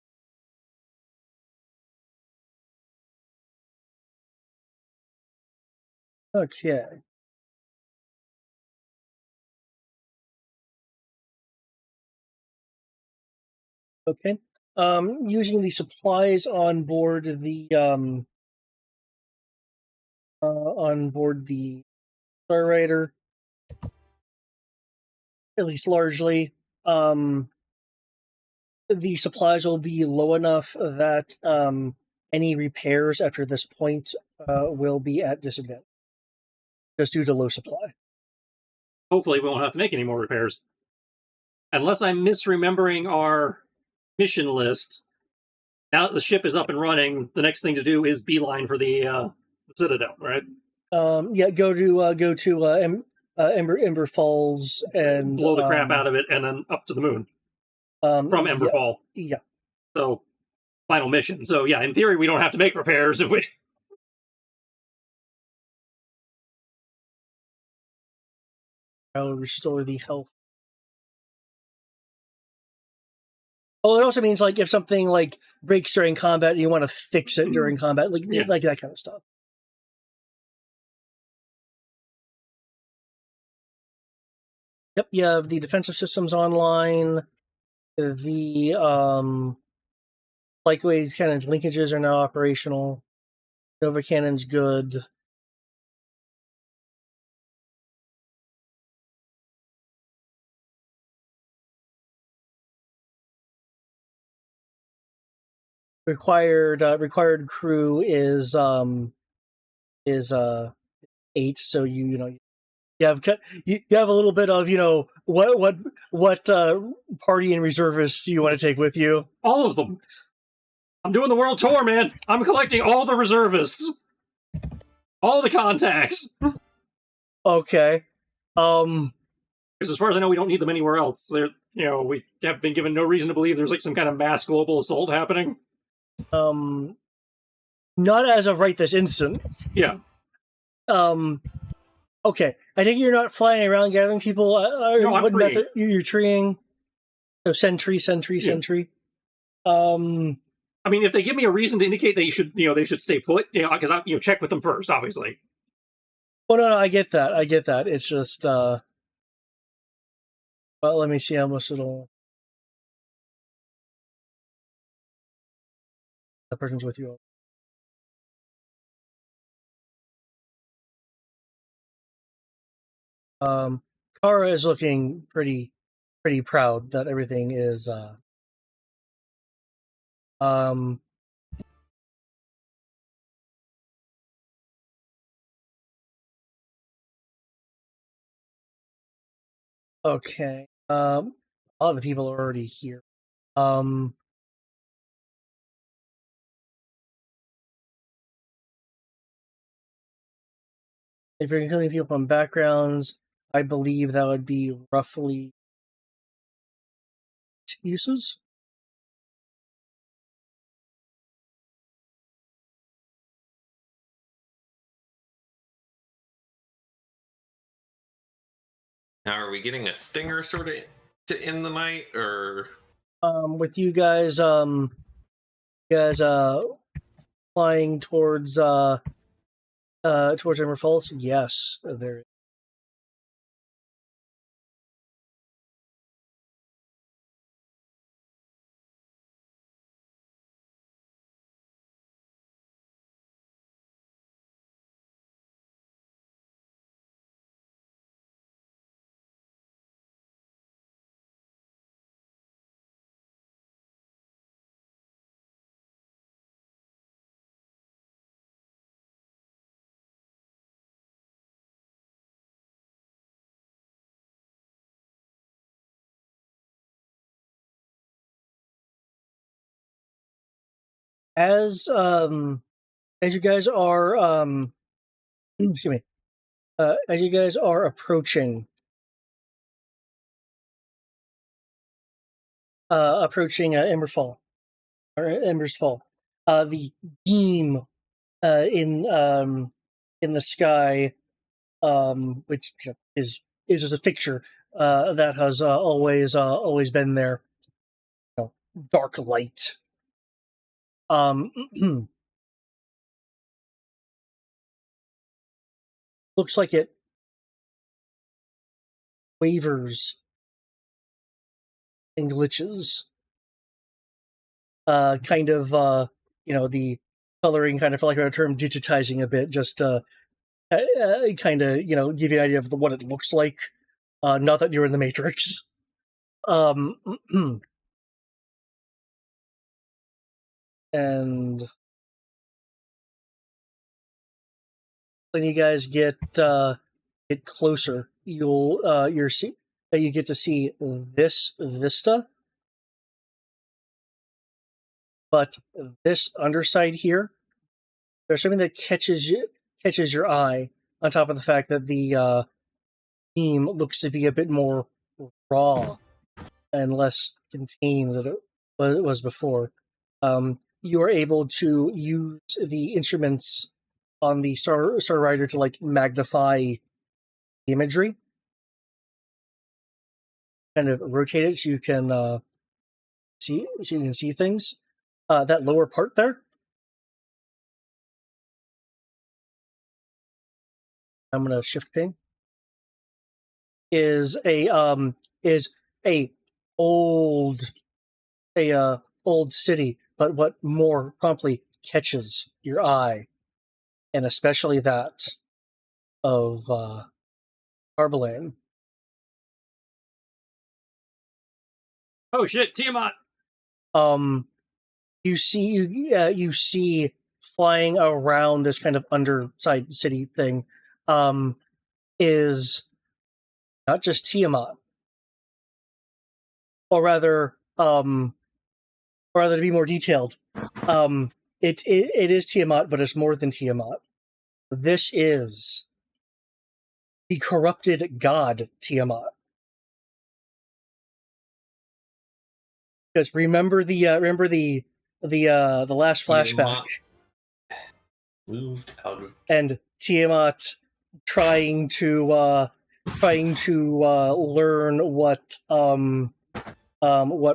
Okay. Okay. Using the supplies on board the Star Rider, at least largely, the supplies will be low enough that any repairs after this point will be at disadvantage, just due to low supply. Hopefully, we won't have to make any more repairs. Unless I'm misremembering our mission list. Now that the ship is up and running, the next thing to do is beeline for the Citadel, right? Yeah, go to Ember Falls and blow the crap out of it, and then up to the moon from Emberfall. Yeah. So, final mission. So, yeah, in theory, we don't have to make repairs if we. I'll restore the health. Well, it also means like if something like breaks during combat and you want to fix it during combat, like that kind of stuff. Yep, you have the defensive systems online. The lightweight cannon linkages are now operational. Nova cannon's good. Required crew is 8, so you have a little bit of what party and reservists you want to take with you. All of them. I'm doing the world tour, man. I'm collecting all the reservists, all the contacts. Okay. Because as far as I know, we don't need them anywhere else. We have been given no reason to believe there's like some kind of mass global assault happening. Not as of right this instant. Yeah. Okay. I think you're not flying around gathering people. No, I'm treeing. You're treeing. So sentry. I mean, if they give me a reason to indicate they should stay put, because I check with them first, obviously. Oh no, I get that. It's just well, let me see how much it'll. That person's with you. Kara is looking pretty proud that everything is Okay. All the people are already here. If you're killing people from backgrounds, I believe that would be roughly uses. Now, are we getting a stinger sort of to end the night, or? With you guys, flying towards Ember Falls. Yes, there. As you guys are excuse me, as you guys are approaching Emberfall or Ember's Fall, the beam in the sky, which is just a fixture that has always been there. You know, dark light. Looks like it wavers and glitches. Kind of, the coloring kind of, for lack of a term, digitizing a bit, just kind of, give you an idea of what it looks like. Not that you're in the Matrix. And when you guys get closer, you get to see this vista, but this underside here, there's something that catches your eye. On top of the fact that the theme looks to be a bit more raw and less contained than it was before. You are able to use the instruments on the Star Rider to magnify the imagery, kind of rotate it so you can see things. That lower part there, I'm gonna shift ping, is a old old city, but what more promptly catches your eye, and especially that of Arbelane. Oh shit, Tiamat! You see flying around this kind of underside city thing, is not just Tiamat, or rather, to be more detailed, it is Tiamat, but it's more than Tiamat. This is the corrupted god Tiamat. Because remember the last flashback, Moved out of and Tiamat trying to learn what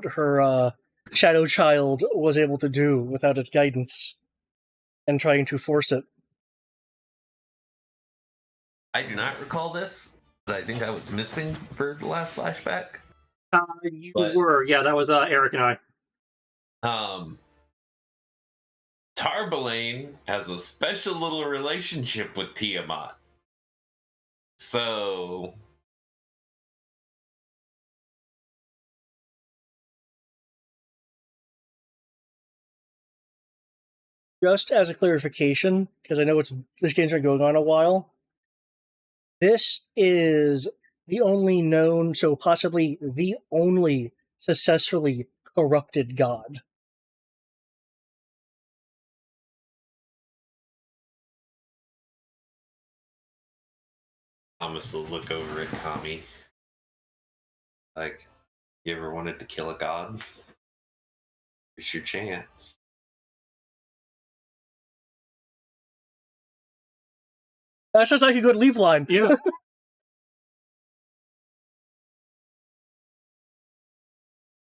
her shadow child was able to do without its guidance, and trying to force it. I do not recall this, but I think I was missing for the last flashback. You were, yeah. That was Eric and I. Tarbalane has a special little relationship with Tiamat. So Just as a clarification, because I know this game's been going on a while, this is the only known, so possibly the only successfully corrupted god. Thomas will look over at Kami. Like, you ever wanted to kill a god? Here's your chance. That sounds like a good leave line. Yeah.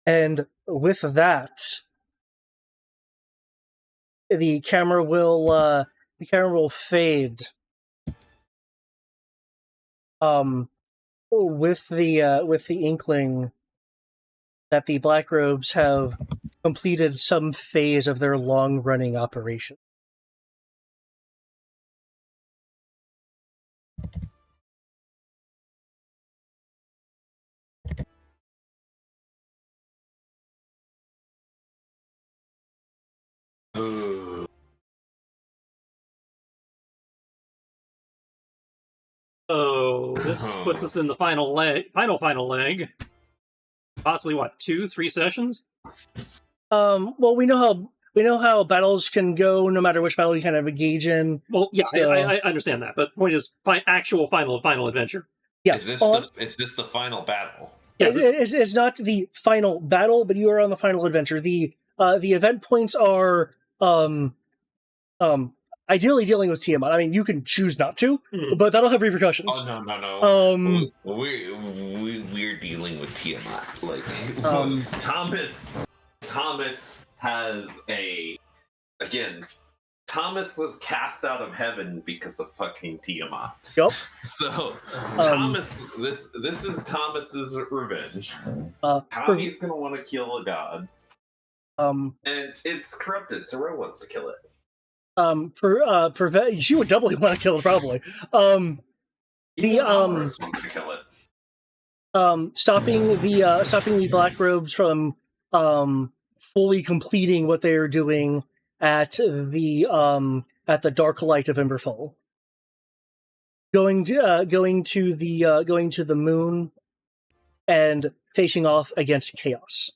And with that, the camera will fade. With the inkling that the Black Robes have completed some phase of their long-running operation. Ooh. So this puts us in the final leg. Possibly what, 2-3 sessions? Well, we know how battles can go, no matter which battle you kind of engage in. Well, yeah, So- I understand that, but the point is, actual final adventure. Yeah, Is this the final battle? Yeah, it's not the final battle, but you are on the final adventure. The event points are ideally dealing with Tiamat. I mean, you can choose not to, but that'll have repercussions. Oh no. Um, We're dealing with Tiamat. Like Thomas has Thomas was cast out of heaven because of fucking Tiamat. Yep. So Thomas, this is Thomas's revenge. Kami's gonna want to kill a god. And it's corrupted, so Ro wants to kill it. She would doubly want to kill it, probably. Wants to kill it. Stopping the Black Robes from fully completing what they are doing at the dark light of Emberfall. Going to the moon and facing off against chaos.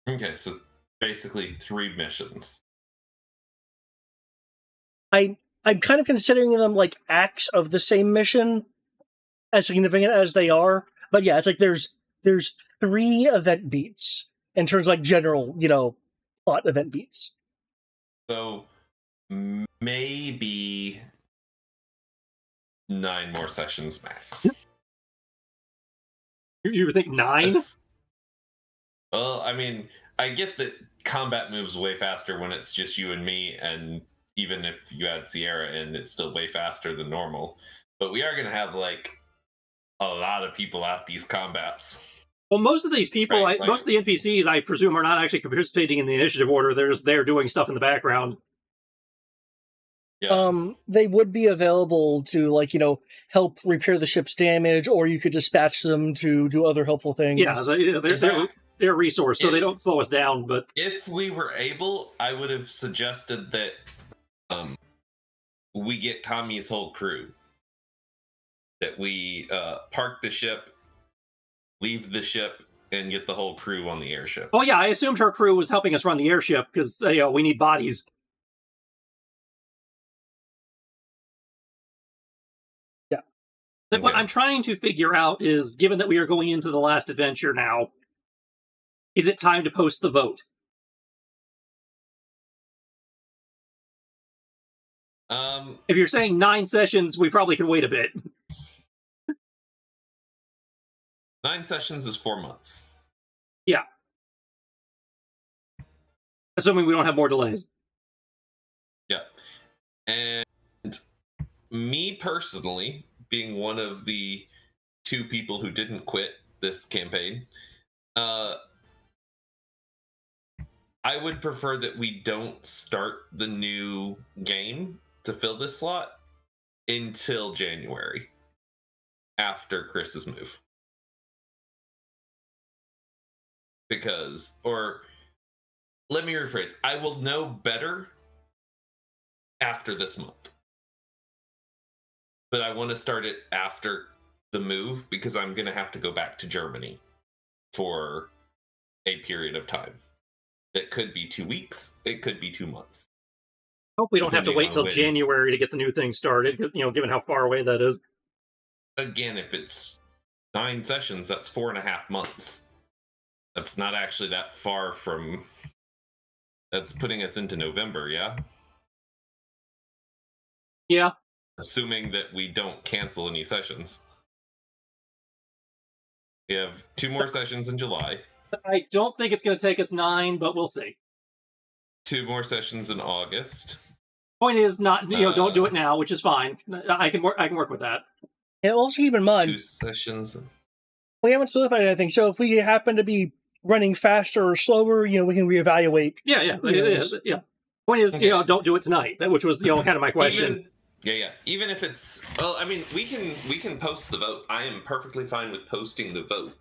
Okay, so basically 3 missions. I'm kind of considering them like acts of the same mission, as significant as they are. But yeah, it's like there's 3 event beats in terms of like general, plot event beats. So maybe 9 more sessions max. You think 9? Well, I mean, I get that combat moves way faster when it's just you and me, and even if you add Sierra in, it's still way faster than normal. But we are going to have, like, a lot of people at these combats. Well, most of these people, most of the NPCs, I presume, are not actually participating in the initiative order. They're just there doing stuff in the background. Yeah. They would be available to, help repair the ship's damage, or you could dispatch them to do other helpful things. Yeah, they're a resource, so they don't slow us down. But if we were able, I would have suggested that we get Kami's whole crew. That we park the ship, leave the ship, and get the whole crew on the airship. Oh yeah, I assumed her crew was helping us run the airship because we need bodies. Yeah. Okay. What I'm trying to figure out is, given that we are going into the last adventure now, is it time to post the vote? If you're saying 9 sessions, we probably can wait a bit. 9 sessions is 4 months. Yeah. Assuming we don't have more delays. Yeah. And me personally, being one of the 2 people who didn't quit this campaign, I would prefer that we don't start the new game to fill this slot until January, after Chris's move. Let me rephrase, I will know better after this month. but I want to start it after the move because I'm going to have to go back to Germany for a period of time. It could be 2 weeks. It could be 2 months. Hope we don't have to wait till when. January to get the new thing started, given how far away that is. Again, if it's 9 sessions, that's 4.5 months. That's not actually that far from. That's putting us into November, yeah? Yeah. Assuming that we don't cancel any sessions. We have 2 more sessions in July. I don't think it's going to take us 9, but we'll see. 2 more sessions in August. Point is, not don't do it now, which is fine. I can work with that. And also keep in mind, 2 sessions. we haven't solidified anything. So if we happen to be running faster or slower, we can reevaluate. Yeah. Point is, Okay. Don't do it tonight. Which was kind of my question. Even if it's we can post the vote. I am perfectly fine with posting the vote.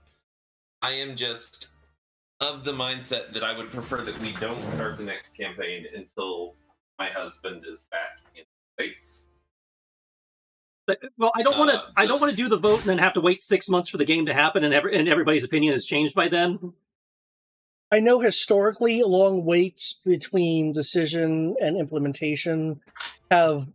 I am just of the mindset that I would prefer that we don't start the next campaign until my husband is back in the States. Well, I don't want to. I don't want to do the vote and then have to wait 6 months for the game to happen, and everybody's opinion has changed by then. I know historically, long waits between decision and implementation have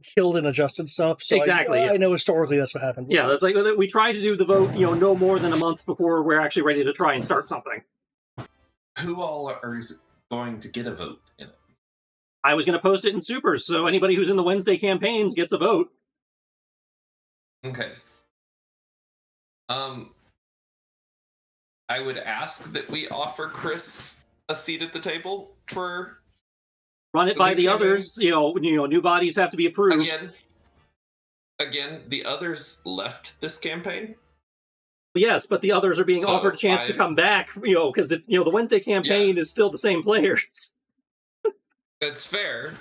killed and adjusted stuff. So Exactly. I know historically that's what happened. Yeah, that's we try to do the vote, no more than a month before we're actually ready to try and start something. Who all are going to get a vote in it? I was going to post it in Supers, so anybody who's in the Wednesday campaigns gets a vote. Okay. I would ask that we offer Chris a seat at the table for. Run it by the others. New bodies have to be approved. Again, the others left this campaign. Yes, but the others are being offered a chance to come back. Because the Wednesday campaign is still the same players. That's fair.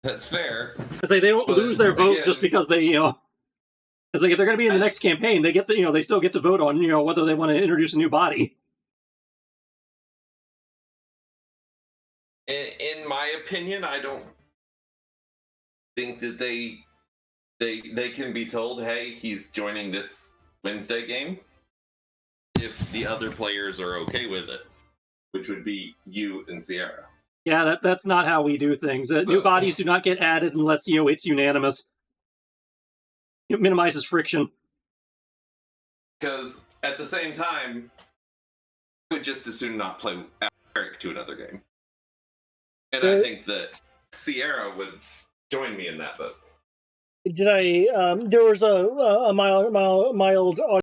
That's fair. I say they don't lose their vote just because they It's if they're going to be in the next campaign, they get they still get to vote on whether they want to introduce a new body. In my opinion, I don't think that they can be told, hey, he's joining this Wednesday game, if the other players are okay with it, which would be you and Sierra. Yeah, that's not how we do things. New bodies do not get added unless it's unanimous. It minimizes friction. Because at the same time, I would just as soon not play Eric to another game. And I think that Sierra would join me in that vote. Did I? There was a mild